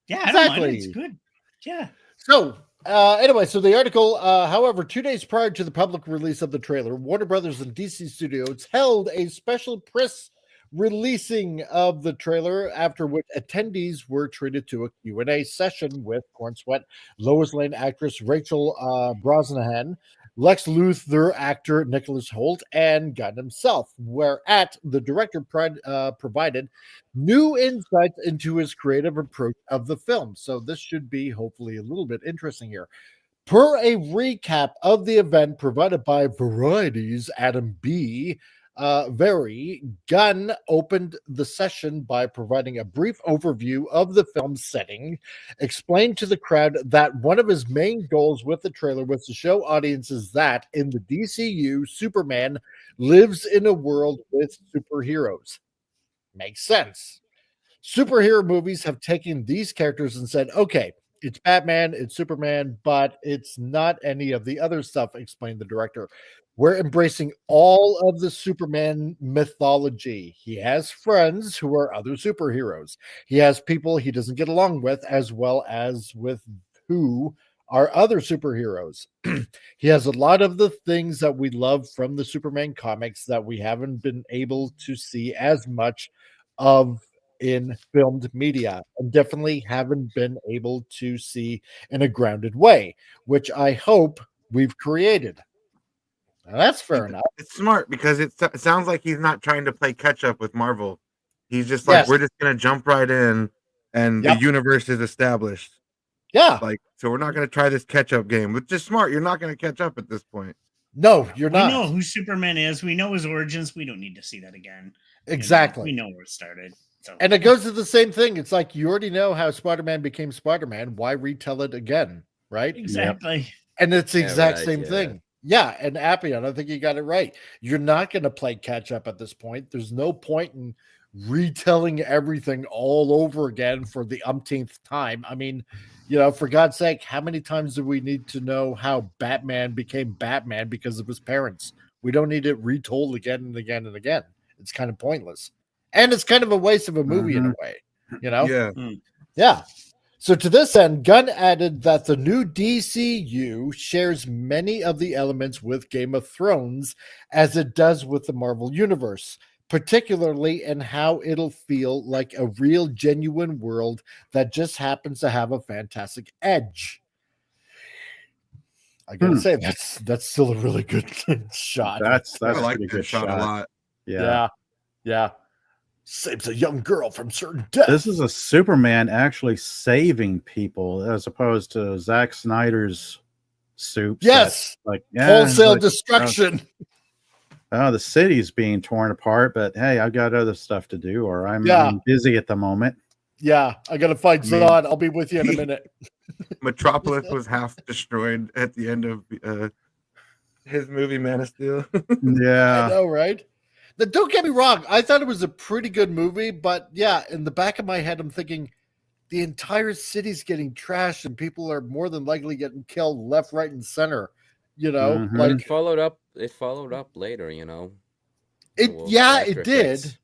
Yeah, I don't mind it. It's good. Yeah. So. Anyway, so the article, however, 2 days prior to the public release of the trailer, Warner Brothers and DC Studios held a special press releasing of the trailer, after which attendees were treated to a Q&A session with Corn Sweat, Lois Lane actress Rachel Brosnahan, Lex Luthor actor Nicholas Hoult, and Gunn himself, whereat the director provided new insights into his creative approach of the film. So this should be hopefully a little bit interesting here. Per a recap of the event provided by Variety's Adam B. Gunn opened the session by providing a brief overview of the film's setting, explained to the crowd that one of his main goals with the trailer was to show audiences that in the DCU, Superman lives in a world with superheroes. Makes sense. Superhero movies have taken these characters and said, okay, it's Batman, it's Superman, but it's not any of the other stuff, explained the director. We're embracing all of the Superman mythology. He has friends who are other superheroes. He has people he doesn't get along with, as well as with who are other superheroes. He has a lot of the things that we love from the Superman comics that we haven't been able to see as much of in filmed media, and definitely haven't been able to see in a grounded way, which I hope we've created. That's fair enough. It's smart because it sounds like he's not trying to play catch up with Marvel. He's just like, we're just gonna jump right in, and the universe is established. Yeah. Like, so we're not gonna try this catch up game, which is smart. You're not gonna catch up at this point. No, you're not. We know who Superman is. We know his origins. We don't need to see that again. Exactly. We know where it started. So. And it goes to the same thing. It's like you already know how Spider-Man became Spider-Man. Why retell it again? Right? Exactly. Yep. And it's the exact right, same thing. Yeah. And Appian, I think you got it right. You're not going to play catch up at this point. There's no point in retelling everything all over again for the umpteenth time. I mean, for God's sake, how many times do we need to know how Batman became Batman because of his parents? We don't need it retold again and again and again. It's kind of pointless. And it's kind of a waste of a movie in a way, Yeah. Yeah. So to this end, Gunn added that the new DCU shares many of the elements with Game of Thrones as it does with the Marvel Universe, particularly in how it'll feel like a real, genuine world that just happens to have a fantastic edge. I gotta say, that's still a really good shot. That's I like pretty that good shot a lot. Yeah. Saves a young girl from certain death. This is a Superman actually saving people as opposed to Zack Snyder's soup. Yes, wholesale destruction. The city's being torn apart, but hey, I've got other stuff to do, or I'm busy at the moment. Yeah, I gotta fight Zod. I'll be with you in a minute. Metropolis was half destroyed at the end of his movie Man of Steel. I know, right? Now, don't get me wrong. I thought it was a pretty good movie, but in the back of my head, I'm thinking the entire city's getting trashed and people are more than likely getting killed left, right, and center. But it followed up. It followed up later. It after did. effects.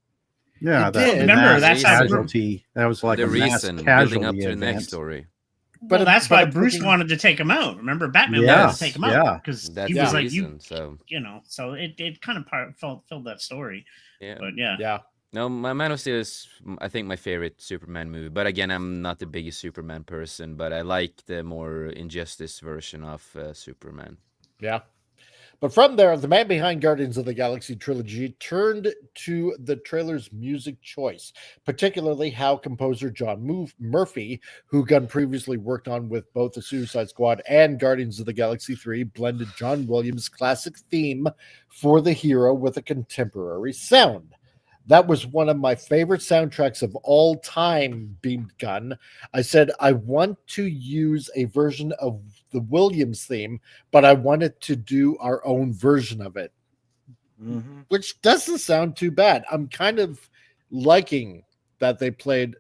Yeah, it did. Remember, that's how casualty. That was like the a mass reason casualty building up to the event. next story. But that's why Bruce wanted to take him out. Remember, Batman wanted to take him out because he was like, so it kind of filled that story. Yeah, but No, my Man of Steel is, I think, my favorite Superman movie. But again, I'm not the biggest Superman person, but I like the more Injustice version of Superman. Yeah. But from there, the man behind Guardians of the Galaxy trilogy turned to the trailer's music choice, particularly how composer John Murphy, who Gunn previously worked on with both the Suicide Squad and Guardians of the Galaxy 3, blended John Williams' classic theme for the hero with a contemporary sound. That was one of my favorite soundtracks of all time, beamed Gunn. I said, I want to use a version of the Williams theme, but I wanted to do our own version of it, which doesn't sound too bad. I'm kind of liking that they played,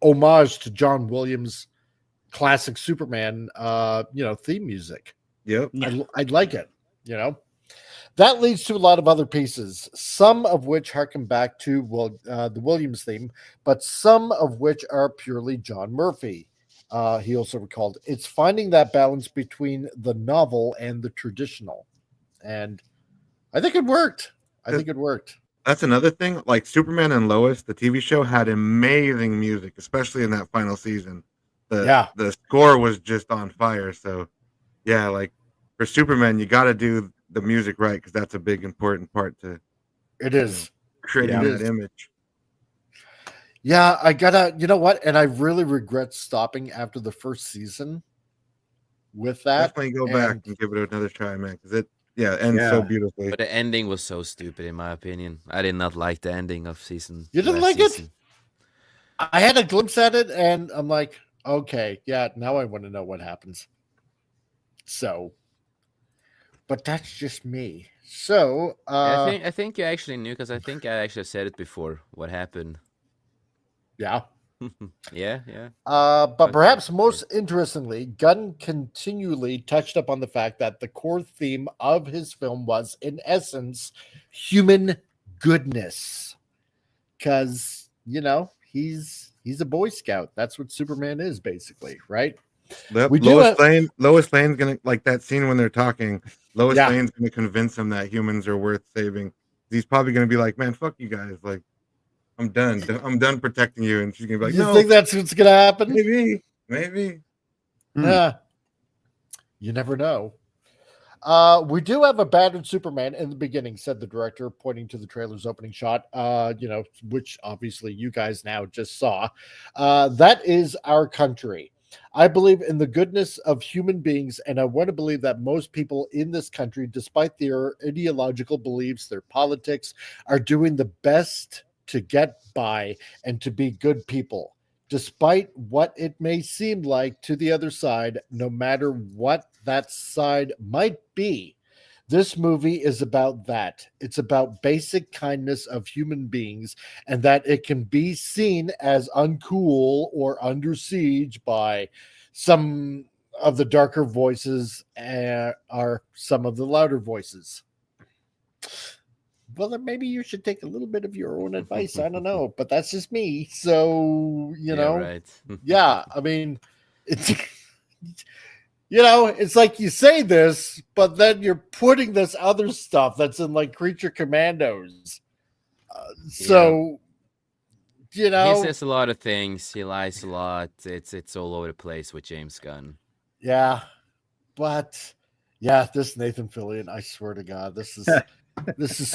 homage to John Williams' classic Superman, theme music. Yep. I'd like it, That leads to a lot of other pieces, some of which harken back to the Williams theme, but some of which are purely John Murphy. He also recalled, it's finding that balance between the novel and the traditional. And I think it worked. That's another thing. Like Superman and Lois, the TV show, had amazing music, especially in that final season. The score was just on fire. So, like for Superman, you got to do the music right because that's a big important part to creating that image. Yeah, I gotta, you know what? And I really regret stopping after the first season with that. Definitely go back and give it another try, man, because it ends so beautifully. But the ending was so stupid, in my opinion. I did not like the ending of season. You didn't like it? I had a glimpse at it, and I'm like, okay, now I want to know what happens. So, but that's just me. So, I think you actually knew because I think I actually said it before. What happened? Yeah. yeah. But perhaps most interestingly, Gunn continually touched up on the fact that the core theme of his film was, in essence, human goodness. Because, he's a Boy Scout. That's what Superman is, basically, right? Yep. Lois Lane's gonna, like that scene when they're talking, Lois Lane's gonna convince him that humans are worth saving. He's probably gonna be like, man, fuck you guys. Like, I'm done protecting you. And she's gonna be like, you think that's what's gonna happen? Maybe. Yeah. You never know. We do have a battered Superman in the beginning, said the director, pointing to the trailer's opening shot, which obviously you guys now just saw. That is our country. I believe in the goodness of human beings, and I want to believe that most people in this country, despite their ideological beliefs, their politics, are doing the best to get by and to be good people, despite what it may seem like to the other side, no matter what that side might be. This movie is about that. It's about basic kindness of human beings, and that it can be seen as uncool or under siege by some of the darker voices are some of the louder voices. Well, then maybe you should take a little bit of your own advice. I don't know, but that's just me. So, right. Yeah, I mean, it's, it's like you say this, but then you're putting this other stuff that's in like Creature Commandos. He says a lot of things. He lies a lot. It's all over the place with James Gunn. Yeah, but this Nathan Fillion, I swear to God, this is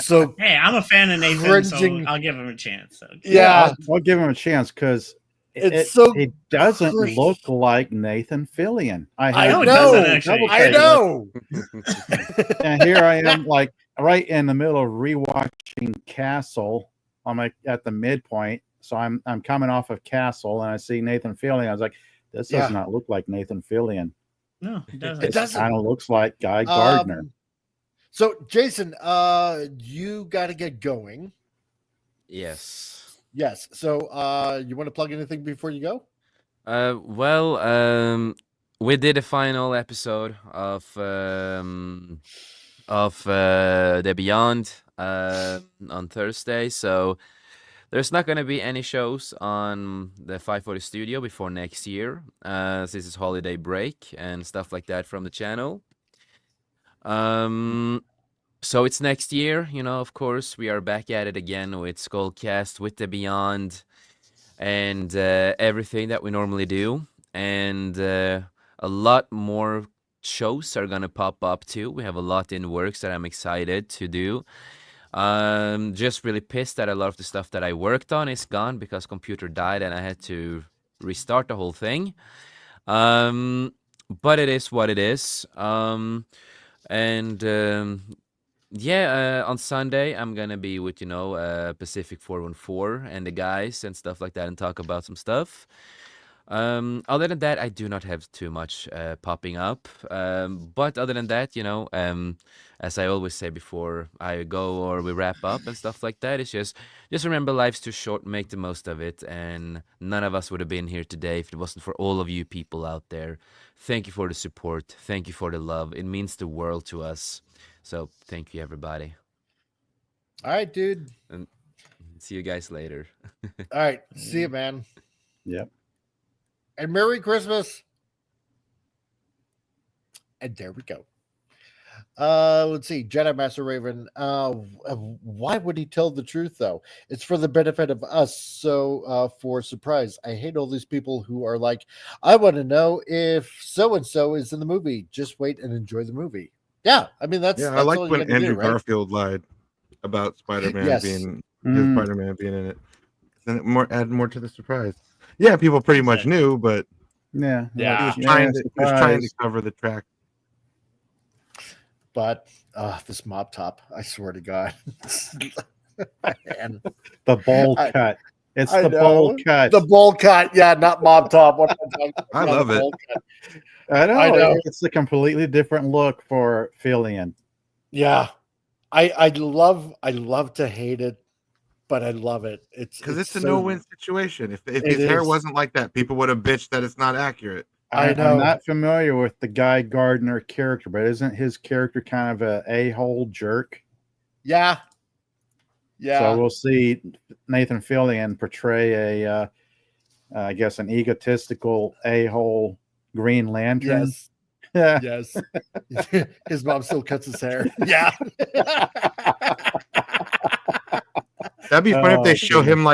so. Hey, I'm a fan of Nathan, cringing. so I'll give him a chance. So. Yeah, I'll give him a chance because it doesn't look like Nathan Fillion. I know. And here I am, like right in the middle of rewatching Castle. I'm like at the midpoint, so I'm coming off of Castle, and I see Nathan Fillion. I was like, this does not look like Nathan Fillion. No, it doesn't. It kind of looks like Guy Gardner. So, Jason, you got to get going. Yes. So, you want to plug anything before you go? We did a final episode of The Beyond on Thursday, so there's not going to be any shows on the 540 studio before next year. This is holiday break and stuff like that from the channel. So it's next year, of course, we are back at it again with Skullcast, with The Beyond, and everything that we normally do. And a lot more shows are going to pop up too. We have a lot in works that I'm excited to do. Just really pissed that a lot of the stuff that I worked on is gone because computer died and I had to restart the whole thing. But it is what it is. On Sunday I'm gonna be with Pacific 414 and the guys and stuff like that and talk about some stuff. Other than that, I do not have too much popping up. But other than that, as I always say before I go or we wrap up and stuff like that, it's just remember life's too short, make the most of it, and none of us would have been here today if it wasn't for all of you people out there. Thank you for the support. Thank you for the love. It means the world to us. So thank you, everybody. All right, dude. And see you guys later. All right. See you, man. Yep. And Merry Christmas. And there we go. Let's see. Jedi Master Raven. Why would he tell the truth, though? It's for the benefit of us. So, for surprise, I hate all these people who are like, I want to know if so-and-so is in the movie. Just wait and enjoy the movie. Yeah, I mean, that's I like all you when gotta Andrew do, right? Garfield lied about Spider-Man Yes. being Spider-Man being in it. Then it add more to the surprise. Yeah, people pretty much knew, but he was trying to cover the track. But this mop top, I swear to God. Man. The bowl cut. It's the bowl cut. The bowl cut. Yeah, not mop top. What am I talking about? I love it. I know. It's a completely different look for Fillion. Yeah. I love to hate it, but I love it. It's because it's a no-win situation. If his hair wasn't like that, people would have bitched that it's not accurate. I know. I'm not familiar with the Guy Gardner character, but isn't his character kind of a a-hole jerk? Yeah. So we'll see Nathan Fillion portray a, I guess, an egotistical a-hole Green Lantern. Yes. Yes. His mom still cuts his hair. Yeah. That'd be funny if they show him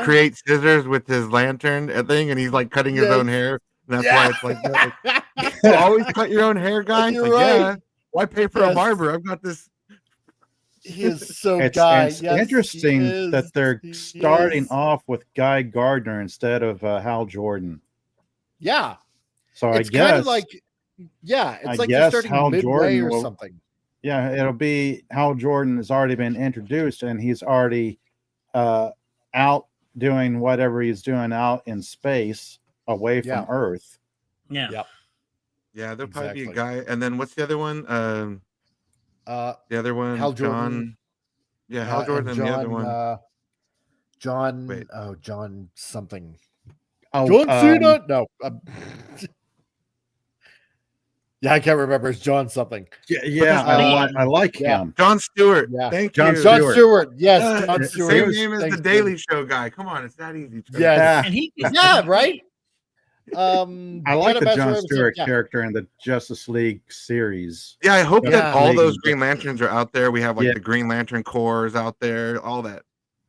create scissors with his lantern thing, and he's like cutting his own hair. And that's why it's like that. Like, always cut your own hair, guys. You're like, right. Yeah. Why pay for a barber? I've got this. He is so It's interesting that they're starting off with Guy Gardner instead of Hal Jordan. Yeah. So it's I guess kind of like, it's like guess they're starting Hal midway Jordan or will- something. Yeah, it'll be Hal Jordan has already been introduced, and he's already out doing whatever he's doing out in space away from Earth. Yeah. Yep. Yeah, there'll probably be a Exactly. guy. And then what's the other one? The other one, Hal John. Jordan. Yeah, Hal Jordan and the other one. John something. Oh, John Cena? No. Yeah, I can't remember. It's John something. Yeah, I like him. John Stewart. Yeah. Thank John you. John Stewart. Yes, John It's the Stewart. same name as Thanks, the Daily Show guy. Come on, it's that easy. Yes. And he, Yeah, right? I like Jenna the John Bessler Stewart yeah. character in the Justice League series. Yeah, I hope that Yeah. all those Green Lanterns are out there. We have like Yeah. the Green Lantern Corps out there. All that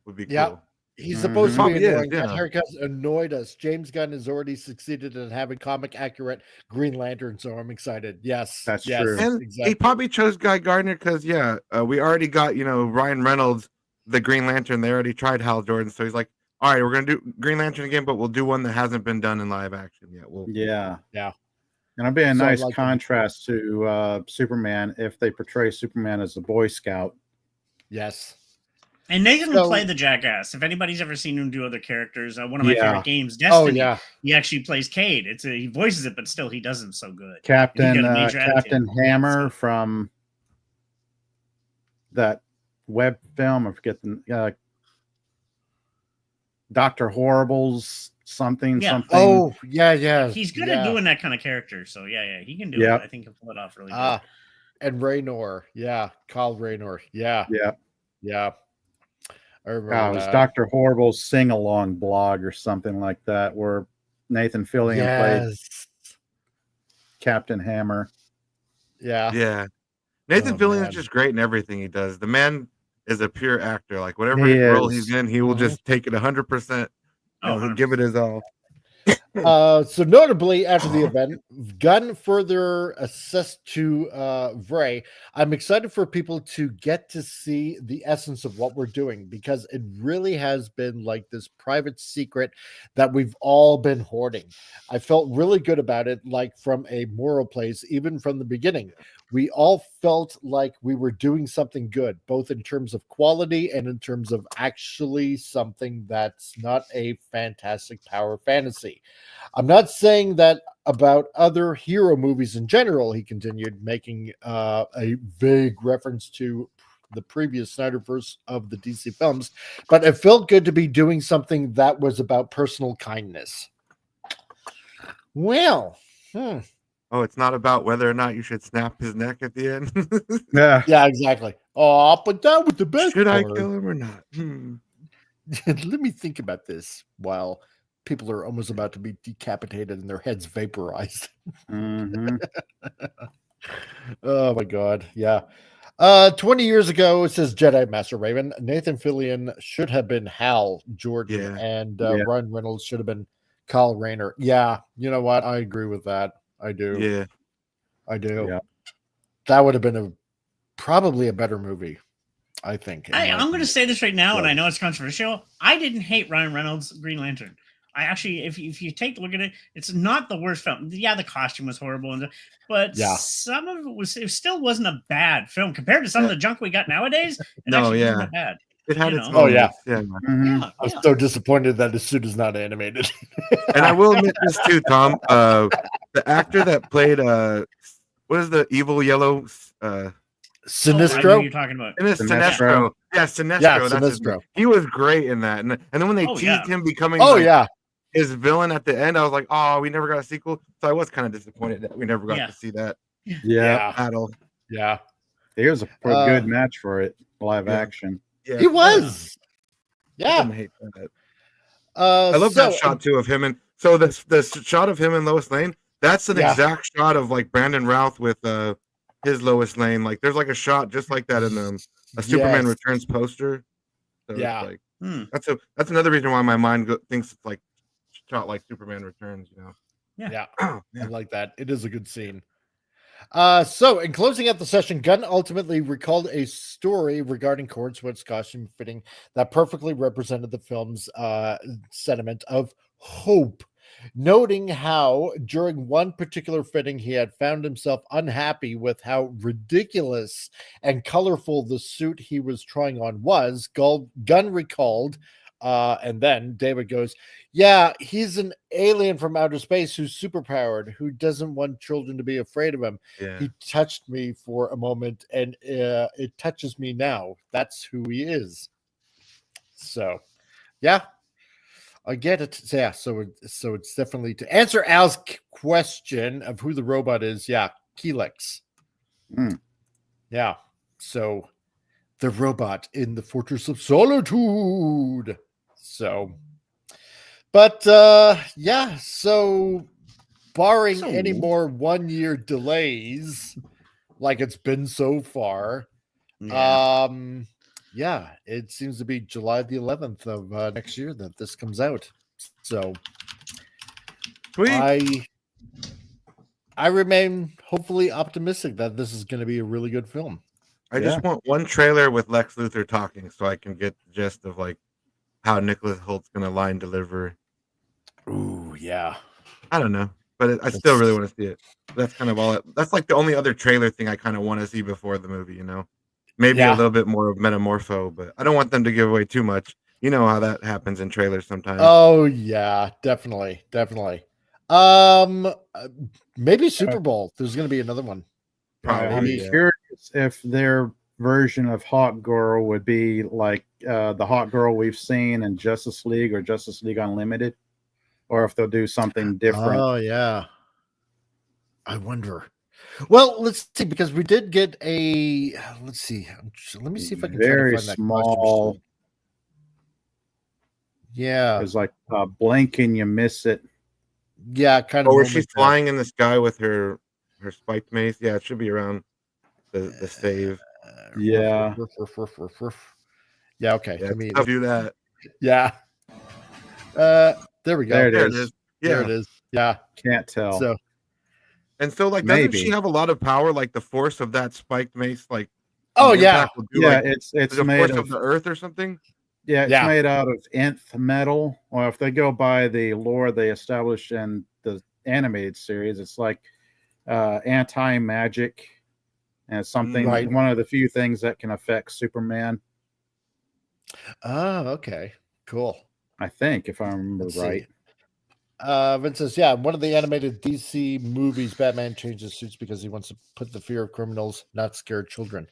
would be cool. Yeah. He's supposed to Probably be is, annoying. That yeah. haircut's annoyed us. James Gunn has already succeeded in having comic accurate Green Lantern, so I'm excited. Yes, That's yes, true. And exactly. he probably chose Guy Gardner because we already got Ryan Reynolds, the Green Lantern. They already tried Hal Jordan, so he's like, all right, we're gonna do Green Lantern again, but we'll do one that hasn't been done in live action yet. Yeah. Yeah. And it'll be a So nice like- contrast to Superman if they portray Superman as a Boy Scout. Yes. And Nathan So- played the jackass. If anybody's ever seen him do other characters, one of my Yeah. favorite games, Destiny. yeah. He actually plays Cade. He voices it, but still, he does it so good. Captain He got a major Captain attitude. Hammer from that web film. I forget the Dr. Horrible's something. Oh, yeah. He's good at doing that kind of character. So yeah, he can do Yep. it. I think he'll pull it off really good. And Raynor. Yeah. Kyle Raynor. Yeah. Yeah. I remember It was that. Dr. Horrible's sing-along blog or something like that, where Nathan Fillion played Yes. Captain Hammer. Yeah. Yeah. Nathan Oh, Fillion man. is just great in everything he does. The man is a pure actor. Like whatever He role is. he's in, he will just take it 100%. He'll give it his all. So notably after the event, Gunn further assessed to Vray, I'm excited for people to get to see the essence of what we're doing because it really has been like this private secret that we've all been hoarding. I felt really good about it, like from a moral place, even from the beginning. We all felt like we were doing something good, both in terms of quality and in terms of actually something that's not a fantastic power fantasy. I'm not saying that about other hero movies in general, he continued, making a vague reference to the previous Snyderverse of the DC films, but it felt good to be doing something that was about personal kindness. Well, Oh, it's not about whether or not you should snap his neck at the end. Yeah, exactly. Oh, but that was the best. Should I part. kill him or not? Let me think about this while people are almost about to be decapitated and their heads vaporized. Mm-hmm. Oh my god, yeah. 20 years ago, it says Jedi Master Raven, Nathan Fillion should have been Hal Jordan, and Ryan Reynolds should have been Kyle Rayner. Yeah, you know what? I agree with that. I do. Yeah, I do. Yeah. That would have been probably a better movie, I think. I'm going to say this right now, and I know it's controversial. I didn't hate Ryan Reynolds' Green Lantern. I actually, if you take a look at it, it's not the worst film. Yeah, the costume was horrible, but some of it still wasn't a bad film compared to some of the junk we got nowadays. It actually wasn't that bad. It had its Oh moments. yeah. Mm-hmm. I was so disappointed that his suit is not animated. And I will admit this too, Tom. The actor that played what is the evil yellow I Sinestro? know who you're talking about. Sinestro. Yeah, Sinestro. Yeah, That's his Sinestro. name. He was great in that. And then when they Oh, teased yeah. him becoming his villain at the end, I was like, oh, we never got a sequel. So I was kind of disappointed that we never got to see that Yeah. battle. Yeah. It was a good match for it, live action. Yeah. He was. I Yeah. didn't hate that. I love that shot too of him, and so the shot of him and Lois Lane. That's an exact shot of like Brandon Routh with his Lois Lane. Like there's like a shot just like that in a Superman Returns poster. So Yeah. it's like, that's another reason why my mind thinks it's like shot like Superman Returns. You know. Yeah. Oh, I like that. It is a good scene. So, in closing out the session, Gunn ultimately recalled a story regarding Cord Sweat's costume fitting that perfectly represented the film's sentiment of hope, noting how during one particular fitting he had found himself unhappy with how ridiculous and colorful the suit he was trying on was. Gunn recalled, and then David goes, yeah, he's an alien from outer space who's superpowered, who doesn't want children to be afraid of him. Yeah. He touched me for a moment, and it touches me now. That's who he is. So, yeah, I get it. Yeah, so it's definitely to answer Al's question of who the robot is. Yeah, Keelix. Yeah, so the robot in the Fortress of Solitude. So. But yeah, so barring any more 1 year delays, like it's been so far, yeah, it seems to be July the 11th of next year that this comes out. So I remain hopefully optimistic that this is going to be a really good film. I just want one trailer with Lex Luthor talking so I can get the gist of like how Nicholas Holt's going to line deliver. Ooh, yeah. I don't know, but I still really want to see it. That's kind of all. That's like the only other trailer thing I kind of want to see before the movie. You know, maybe a little bit more of Metamorpho, but I don't want them to give away too much. You know how that happens in trailers sometimes. Oh yeah, definitely. Maybe Super Bowl. There's going to be another one. I'm curious if their version of Hawk Girl would be like the Hawk Girl we've seen in Justice League or Justice League Unlimited, or if they'll do something different. Oh yeah, I wonder. Well, let's see, because we did get a. Let's see. Let me see if I can very try to find small. That yeah, it's like blink and you miss it. Yeah, kind of. Or she's flying in the sky with her spiked mace. Yeah, it should be around the save. Yeah. Yeah. Okay. Yeah, Let me do that. Yeah. There we go. There it is. Yeah. There it is. Yeah. Can't tell. So, like, doesn't she have a lot of power? Like the force of that spiked mace, like. Oh yeah. It's the made force of the earth or something. Yeah, it's made out of nth metal. Or if they go by the lore they established in the animated series, it's like anti-magic, and it's something one of the few things that can affect Superman. Oh, okay, cool. I think, if I remember right. Vince says, yeah, one of the animated DC movies, Batman changes suits because he wants to put the fear of criminals, not scare children.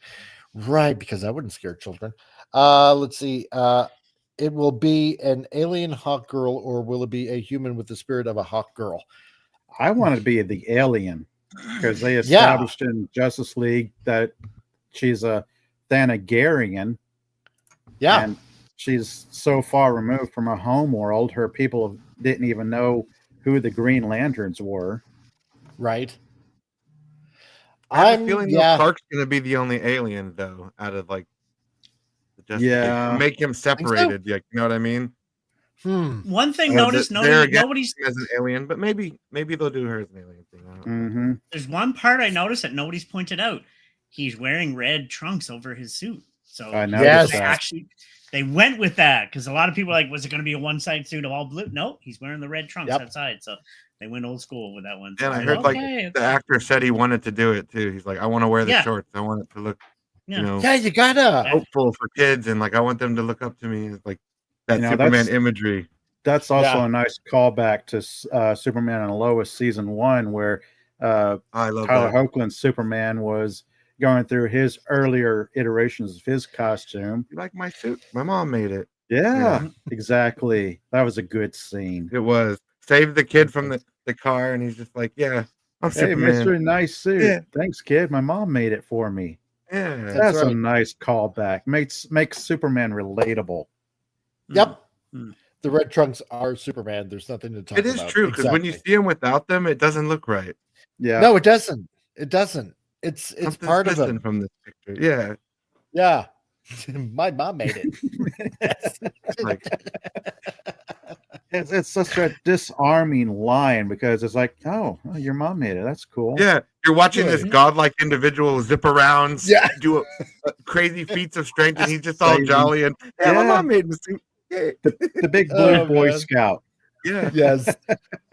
Right, because I wouldn't scare children. Let's see. It will be an alien hawk girl, or will it be a human with the spirit of a hawk girl? I want to be the alien, because they established in Justice League that she's a Thanagarian. Yeah. And she's so far removed from her home world, her people didn't even know who the Green Lanterns were. Right. I have a feeling Clark's going to be the only alien, though, out of like the Justice League. Make him separated. So. You know what I mean? One thing nobody's as an alien, but maybe they'll do her as an alien thing. There's one part I noticed that nobody's pointed out. He's wearing red trunks over his suit. So I noticed they went with that, because a lot of people are like, was it going to be a one-side suit of all blue? No, he's wearing the red trunks outside. So they went old school with that one. And I heard the actor said he wanted to do it too. He's like, I want to wear the shorts. I want it to look, you gotta hopeful for kids, and like I want them to look up to me. It's like that Superman imagery. That's also a nice callback to Superman and Lois season 1, where Tyler Hoechlin's Superman was going through his earlier iterations of his costume. You like my suit? My mom made it. Yeah, exactly. That was a good scene. It was. Saved the kid from the car, and he's just like, yeah, I'm Superman. Hey, Mr. Nice suit. Yeah. Thanks, kid. My mom made it for me. Yeah. That's a nice callback. Makes Superman relatable. Yep. The red trunks are Superman. There's nothing to talk about. It is true, because when you see him without them, it doesn't look right. Yeah. No, it doesn't. It doesn't. It's part of it from this picture. Yeah. Yeah. My mom made it. it's such a disarming line because it's like, oh, well, your mom made it. That's cool. Yeah, you're watching this godlike individual zip around, do crazy feats of strength, and he's just all jolly and my mom made me soup. The big blue Boy Scout. Yeah. Yes.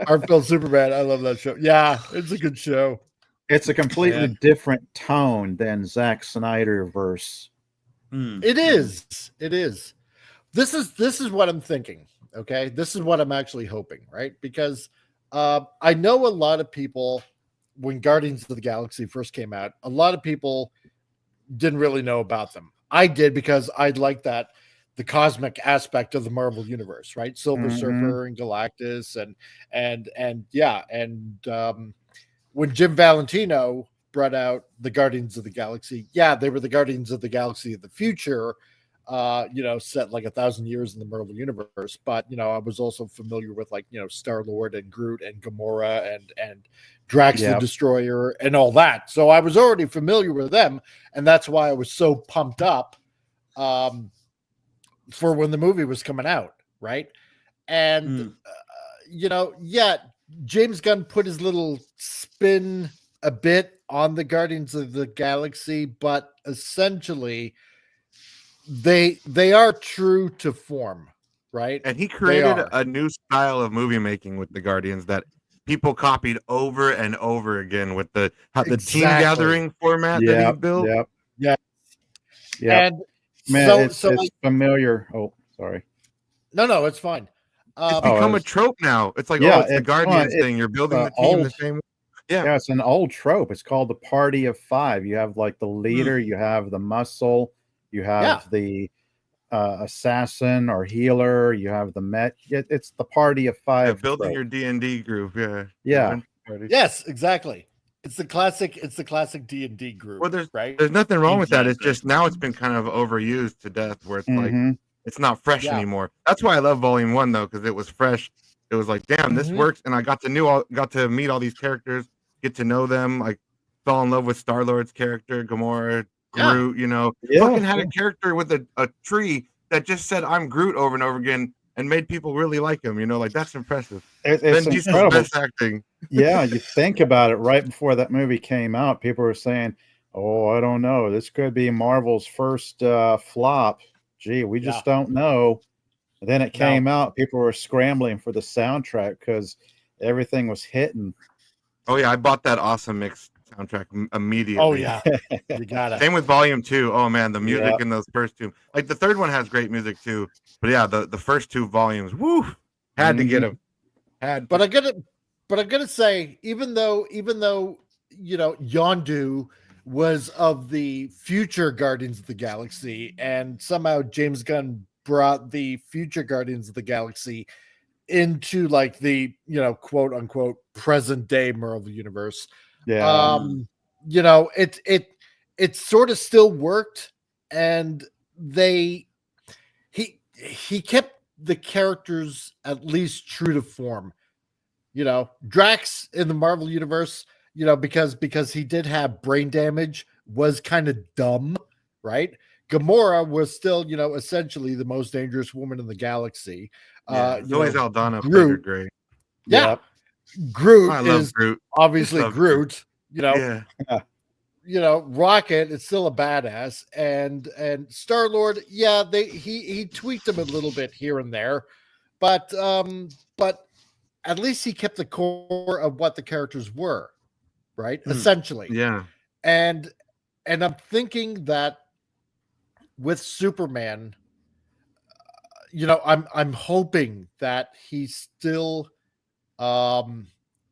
Heartfelt Superman. I love that show. Yeah, it's a good show. It's a completely different tone than Zack Snyder verse. It is. It is. This is what I'm thinking. Okay, this is what I'm actually hoping, right? Because I know a lot of people, when Guardians of the Galaxy first came out, a lot of people didn't really know about them. I did because I liked the cosmic aspect of the Marvel universe, right? Silver Surfer and Galactus and when Jim Valentino brought out the Guardians of the Galaxy, they were the Guardians of the Galaxy of the future, set like 1,000 years in the Marvel universe. But I was also familiar with Star-Lord and Groot and Gamora and Drax the Destroyer and all that. So I was already familiar with them, and that's why I was so pumped up for when the movie was coming out, right? And James Gunn put his little spin a bit on the Guardians of the Galaxy, but essentially they are true to form, right? And he created a new style of movie making with the Guardians that people copied over and over again with the team gathering format that he built. Yeah. And man, it's familiar. Oh, sorry. No, it's fine. It's become a trope now. It's like, it's the Guardians thing. You're building the team the same way. Yeah, it's an old trope. It's called the Party of Five. You have like the leader, you have the muscle, you have the assassin or healer, you have the met. It's the Party of Five. Building your D&D group. Yeah. Yes, exactly. It's the classic D&D group. Well, there's right. There's nothing wrong with that. It's just now it's been kind of overused to death, where it's like it's not fresh anymore. That's why I love Volume 1 though, because it was fresh. It was like, damn, this works, and I got to meet all these characters, get to know them. Like, fell in love with Star-Lord's character, Gamora, Groot. Fucking had a character with a tree that just said "I'm Groot" over and over again, and made people really like him. Like, that's impressive. It's incredible. Best acting. Yeah, you think about it. Right before that movie came out, people were saying, "Oh, I don't know. This could be Marvel's first flop." Gee, we just don't know. And then it came out. People were scrambling for the soundtrack because everything was hitting. Oh yeah, I bought that Awesome Mix soundtrack immediately. Oh yeah, you got it. Same with Volume 2. Oh man, the music in those first two. Like the third one has great music too, but yeah, the first two volumes, woo, had to get them. But I gotta say, even though Yondu was of the future Guardians of the Galaxy, and somehow James Gunn brought the future Guardians of the Galaxy into like the quote unquote present day Marvel universe. It sort of still worked, and he kept the characters at least true to form. Drax in the Marvel universe, because he did have brain damage, was kind of dumb, right? Gamora was still, essentially the most dangerous woman in the galaxy. Zoe Saldana played her great. Yeah. Groot is Groot. Obviously Groot. Rocket is still a badass, and Star-Lord, he tweaked him a little bit here and there, but at least he kept the core of what the characters were, right? Essentially. Yeah. And I'm thinking that with Superman, I'm hoping that he still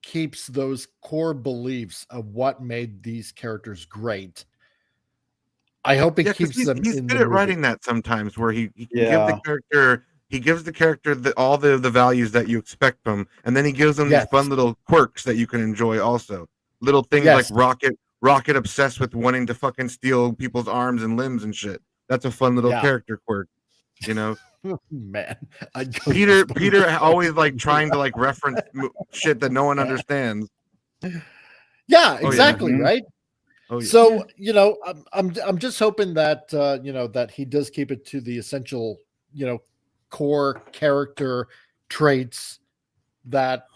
keeps those core beliefs of what made these characters great. I hope he keeps them. He's in good the at movie. writing that sometimes, where he gives the character. He gives the character all the values that you expect from, and then he gives them these fun little quirks that you can enjoy also. Little things like Rocket obsessed with wanting to fucking steal people's arms and limbs and shit. That's a fun little character quirk, Man, Peter always like trying to like reference shit that no one understands. Yeah, exactly, right? Oh, yeah. So, I'm just hoping that that he does keep it to the essential, core character traits that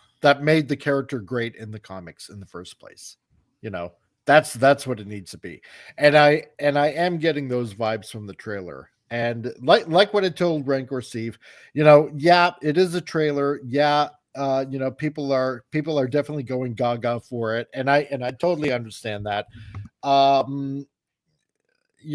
made the character great in the comics in the first place. You know, that's what it needs to be. And I am getting those vibes from the trailer. And like what I told Rancor Steve, you know, yeah, it is a trailer. Yeah, you know, people are definitely going gaga for it, and I totally understand that. You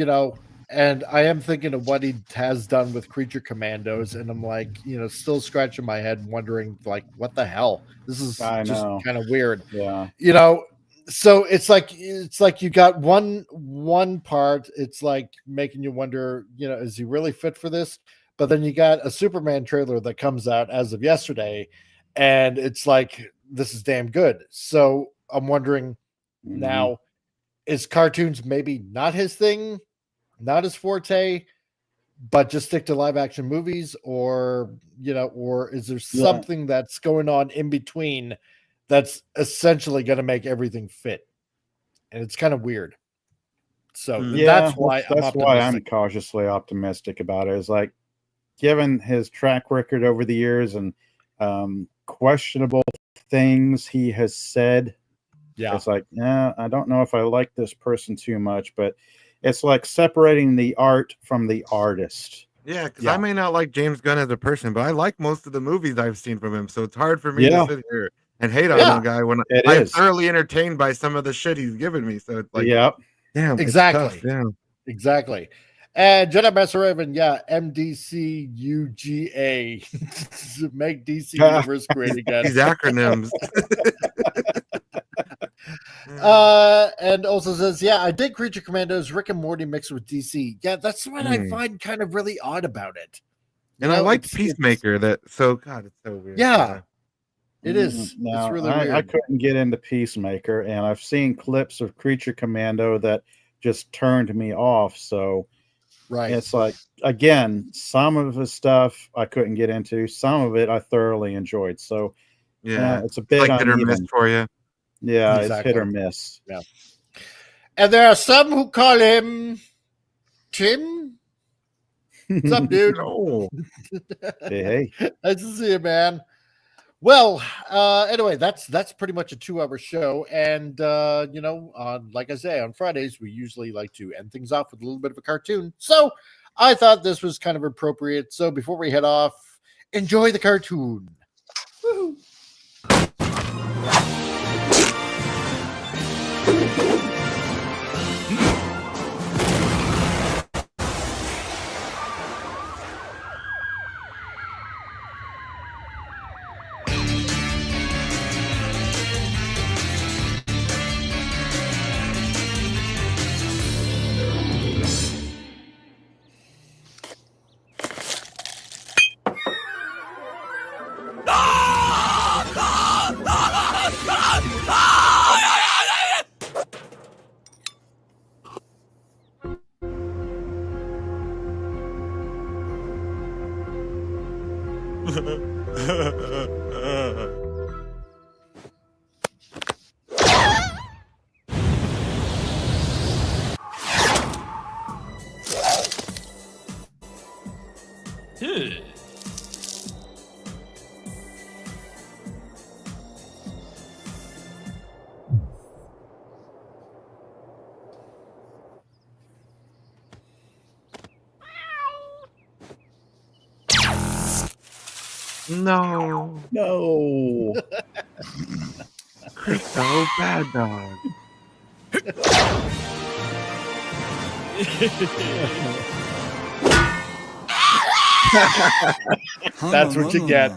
know, and I am thinking of what he has done with Creature Commandos, and I'm like, you know, still scratching my head, wondering like, what the hell? This is just kind of weird. Yeah, you know. So it's like you got one part. It's like making you wonder, you know, is he really fit for this? But then you got a Superman trailer that comes out as of yesterday, and it's like, this is damn good. So I'm wondering now, is cartoons maybe not his thing, not his forte, but just stick to live action movies, or you know, or is there something that's going on in between that's essentially going to make everything fit? And it's kind of weird. So that's why I'm cautiously optimistic about it. Is like, given his track record over the years and questionable things he has said, it's like, I don't know if I like this person too much, but it's like separating the art from the artist. Yeah, because I may not like James Gunn as a person, but I like most of the movies I've seen from him. So it's hard for me to sit here and hate on the guy when I'm thoroughly entertained by some of the shit he's given me. So it's like, damn, exactly. Yeah, exactly. And Jedi Master Raven, MDCUGA, make DC Universe great again. These acronyms. And also says, I did Creature Commandos, Rick and Morty mixed with DC. Yeah, that's what I find kind of really odd about it. And I liked Peacemaker. God, it's so weird. Yeah, it is. No, it's really weird. I couldn't get into Peacemaker, and I've seen clips of Creature Commando that just turned me off. So it's like, again, some of the stuff I couldn't get into, some of it I thoroughly enjoyed. So it's a bit like hit or miss for you. Yeah, it's hit or miss. Yeah. And there are some who call him Tim. What's up, dude? Hey. Nice to see you, man. Well, anyway, that's pretty much a 2-hour show. And, you know, like I say, on Fridays, we usually like to end things off with a little bit of a cartoon. So I thought this was kind of appropriate. So before we head off, enjoy the cartoon. Woo-hoo. No. Crystal Bad Dog. That's what you get.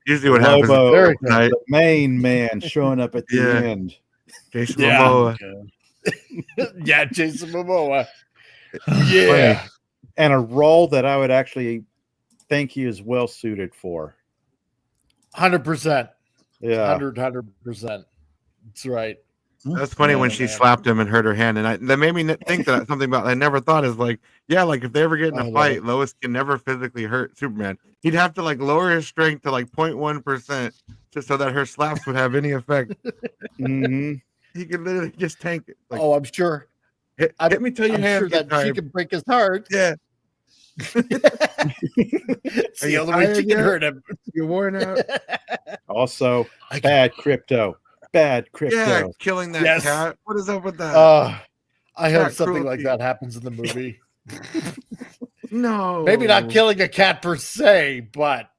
Usually what happens is the main man showing up at the end. Jason Momoa. Yeah, Jason Momoa. Yeah. and a role that I would actually think he is well suited for. 100%. Yeah. 100%. That's right. That's funny when she slapped him and hurt her hand, and that made me think that something about I never thought is like, yeah, like if they ever get in a fight, Lois can never physically hurt Superman. He'd have to like lower his strength to like 0.1% just so that her slaps would have any effect. Mm-hmm. He could literally just tank it. Like, I'm sure. Let me tell you, I'm sure that she can break his heart. Yeah. It's the only way she can hurt him. You're worn out. Also, bad crypto. Bad crypto. Yeah, killing that cat. What is up with that? I hope something like that happens in the movie. No. Maybe not killing a cat per se, but,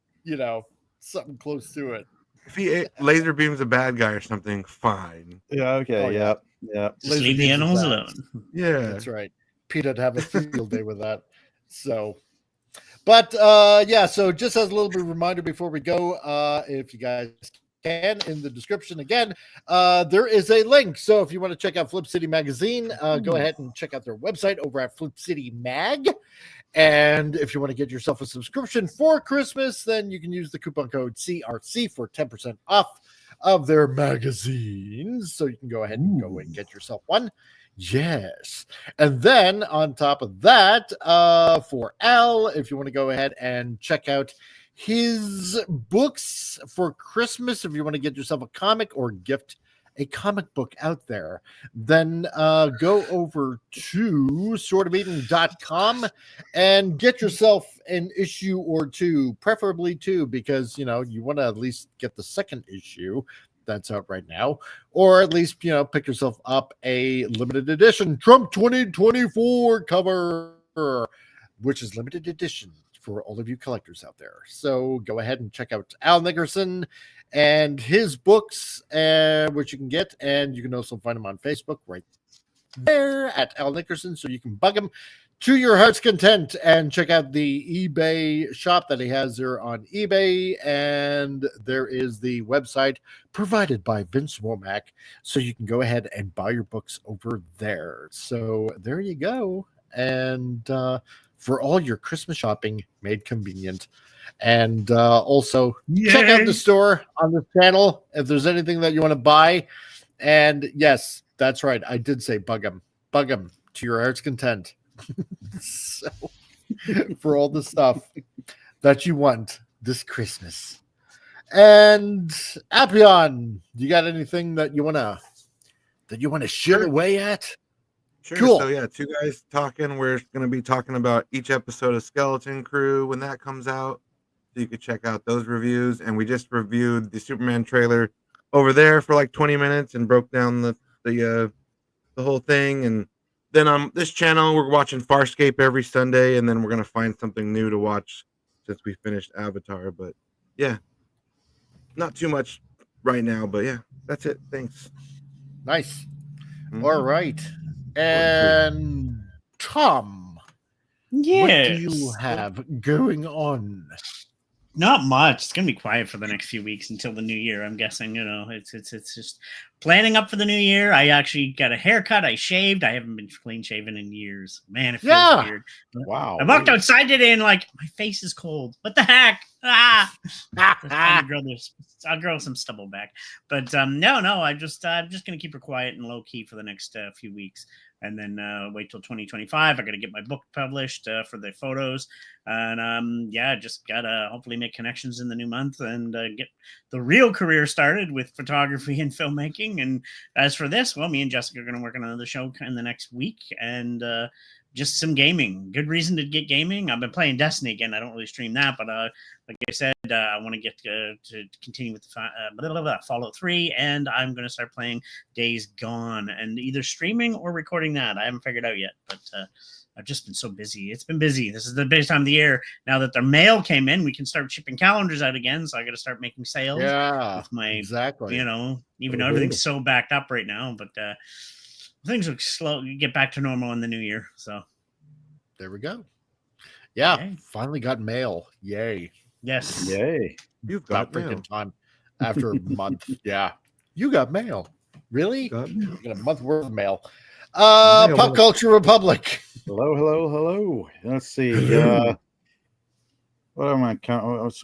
something close to it. If he laser beams a bad guy or something, fine. Yeah, okay, yeah. Just leave the animals alone. Yeah. That's right. Pete'd have a field day with that. So, but so just as a little bit of reminder before we go, if you guys can, in the description again, there is a link. So if you want to check out Flip City Magazine, go ahead and check out their website over at Flip City Mag. And if you want to get yourself a subscription for Christmas, then you can use the coupon code CRC for 10% off of their magazines. So you can go ahead and go and get yourself one. Yes. And then on top of that, for Al, if you want to go ahead and check out his books for Christmas, if you want to get yourself a comic or gift a comic book out there, then go over to swordofeden.com and get yourself an issue or two, preferably two, because you want to at least get the second issue that's out right now, or at least pick yourself up a limited edition Trump 2024 cover, which is limited edition for all of you collectors out there. So go ahead and check out Al Nickerson and his books, which you can get, and you can also find him on Facebook right there at Al Nickerson, so you can bug him to your heart's content and check out the eBay shop that he has there on eBay. And there is the website provided by Vince Womack, so you can go ahead and buy your books over there. So there you go. And for all your Christmas shopping made convenient. And also check out the store on the channel if there's anything that you want to buy. And yes, that's right, I did say bug him to your heart's content. So for all the stuff that you want this Christmas. And Appion, you got anything that you wanna share away at? Sure. Cool. So yeah, two guys talking. We're going to be talking about each episode of Skeleton Crew when that comes out. So you can check out those reviews. And we just reviewed the Superman trailer over there for like 20 minutes and broke down the whole thing. And then on this channel, we're watching Farscape every Sunday, and then we're going to find something new to watch since we finished Avatar. But yeah, not too much right now, but yeah, that's it. Thanks. Nice. All right. And Tom, what do you have going on? Not much. It's gonna be quiet for the next few weeks until the new year. I'm guessing. It's just planning up for the new year. I actually got a haircut. I shaved. I haven't been clean shaven in years. Man, it feels weird. Wow. I walked outside today and like my face is cold. What the heck? I'll grow some stubble back. But no. I'm just gonna keep it quiet and low key for the next few weeks. And then wait till 2025. I got to get my book published for the photos. And just got to hopefully make connections in the new month and get the real career started with photography and filmmaking. And as for this, well, me and Jessica are going to work on another show in the next week. And just some gaming. Good reason to get gaming. I've been playing Destiny again. I don't really stream that, but like I said, I want to get to continue with the Fallout 3, and I'm going to start playing Days Gone, and either streaming or recording that. I haven't figured out yet, but I've just been so busy. It's been busy. This is the biggest time of the year. Now that the mail came in, we can start shipping calendars out again, so I got to start making sales. Yeah, with my, exactly. Even though everything's so backed up right now, but things will slowly get back to normal in the new year. So there we go. Yeah, finally got mail. Yay. Yes. Yay. You've got freaking time after a month. Yeah. You got mail. Really? You got a month worth of mail. Pop Culture Republic. Hello. Let's see. What am I?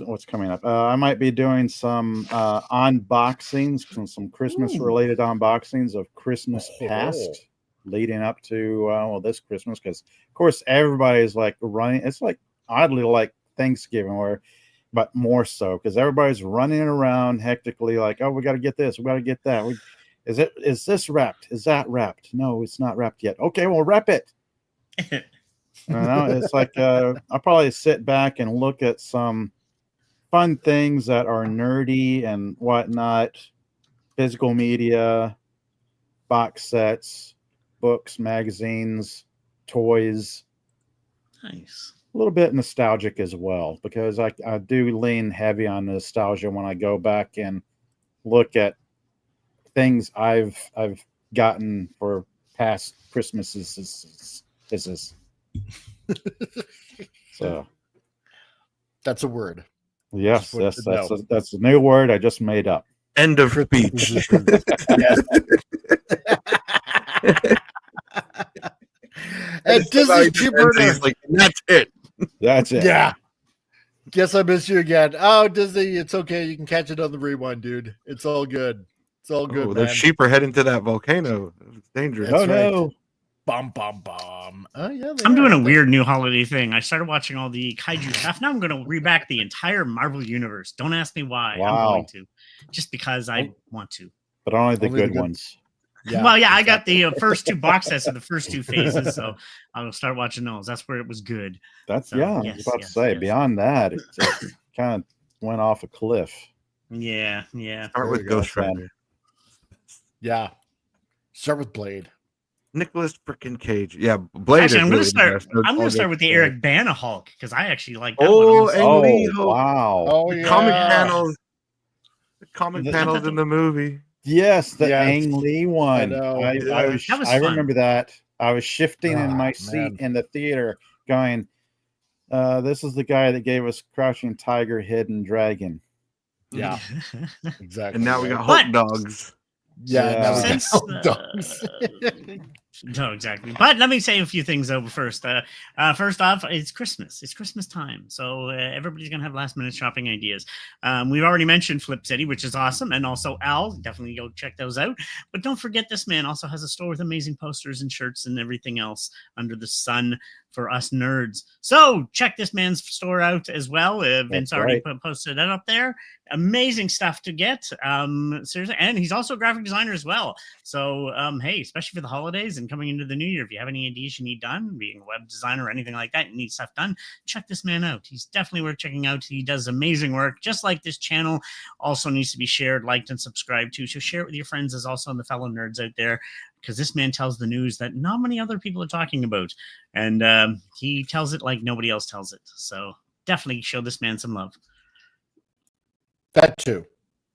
What's coming up? I might be doing some unboxings, some Christmas-related unboxings of Christmas past, leading up to this Christmas, because of course everybody's like running. It's like oddly like Thanksgiving, but more so because everybody's running around hectically, like, oh, we got to get this, we got to get that. Is this wrapped? Is that wrapped? No, it's not wrapped yet. Okay, well, wrap it. It's like I'll probably sit back and look at some fun things that are nerdy and whatnot, physical media, box sets, books, magazines, toys. Nice. A little bit nostalgic as well, because I do lean heavy on nostalgia when I go back and look at things I've gotten for past Christmases. So that's a word. Yes, that's a new word I just made up. End of speech. And Disney Jupiter. Like, that's it. That's it. Yeah. Guess I missed you again. Oh, Disney, it's okay. You can catch it on the rewind, dude. It's all good. It's all good. Those sheep are heading to that volcano. It's dangerous. That's right. No. Bum. Oh yeah. I'm doing a weird new holiday thing. I started watching all the kaiju stuff. Now I'm going to reback the entire Marvel universe. Don't ask me why. Wow. I'm going to, just because I want to. But only the good ones. Yeah, well, yeah, exactly. I got the first 2 box sets of the first 2 phases, so I'll start watching those. That's where it was good. That's I was about to say. Beyond that, it kind of went off a cliff. Yeah. Start with Ghost Rider. Yeah. Start with Blade. Nicholas freaking Cage. Yeah, Blade. Actually, I'm going to start with the Eric Bana Hulk, because I actually like that one. Wow. Oh, yeah. The comic panels in the movie. Yes, the Ang Lee one. I remember that. I was shifting in my seat in the theater going, this is the guy that gave us Crouching Tiger, Hidden Dragon. Yeah, exactly. And now we got Hulk dogs. Yeah. Now we got Hulk dogs. No, exactly. But let me say a few things though. First off, it's Christmas. It's Christmas time, so everybody's gonna have last minute shopping ideas. We've already mentioned Flip City, which is awesome, and also Al. Definitely go check those out. But don't forget, this man also has a store with amazing posters and shirts and everything else under the sun for us nerds. So check this man's store out as well. Vince already posted that up there. Amazing stuff to get. Seriously, and he's also a graphic designer as well. So hey, especially for the holidays and coming into the new year, if you have any ideas you need done, being a web designer or anything like that, you need stuff done, check this man out. He's definitely worth checking out. He does amazing work, just like this channel also needs to be shared, liked, and subscribed to. So share it with your friends as also on the fellow nerds out there, because this man tells the news that not many other people are talking about, and he tells it like nobody else tells it. So definitely show this man some love. That too.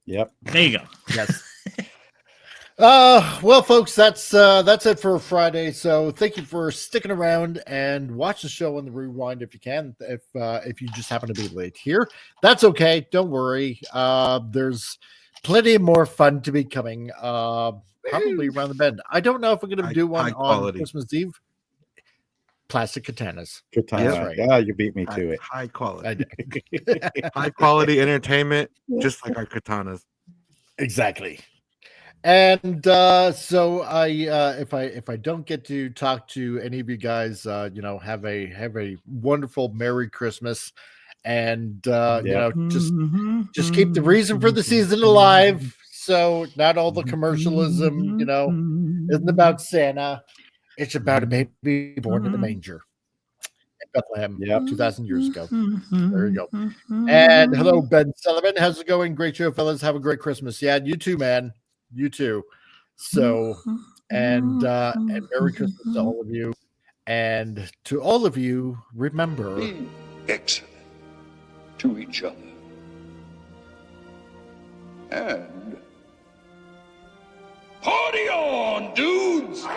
Yep. There you go. Yes. Well, folks, that's it for Friday. So thank you for sticking around and watch the show on the rewind if you can. If you just happen to be late here, that's okay. Don't worry. There's plenty more fun to be coming. Probably around the bend. I don't know if we're going to do one on Christmas Eve. Plastic katanas. Katana. Right. Yeah, you beat me to it. High quality. High quality entertainment, just like our katanas. Exactly. And so if I don't get to talk to any of you guys, have a wonderful Merry Christmas, and just keep the reason for the season alive. So not all the commercialism, isn't about Santa. It's about a baby born in the manger in Bethlehem 2,000 years ago. There you go. And hello, Ben Sullivan. How's it going? Great show, fellas. Have a great Christmas. Yeah, you too, man. You too. So, and Merry Christmas to all of you. And to all of you, remember, be excellent to each other. And party on, dudes!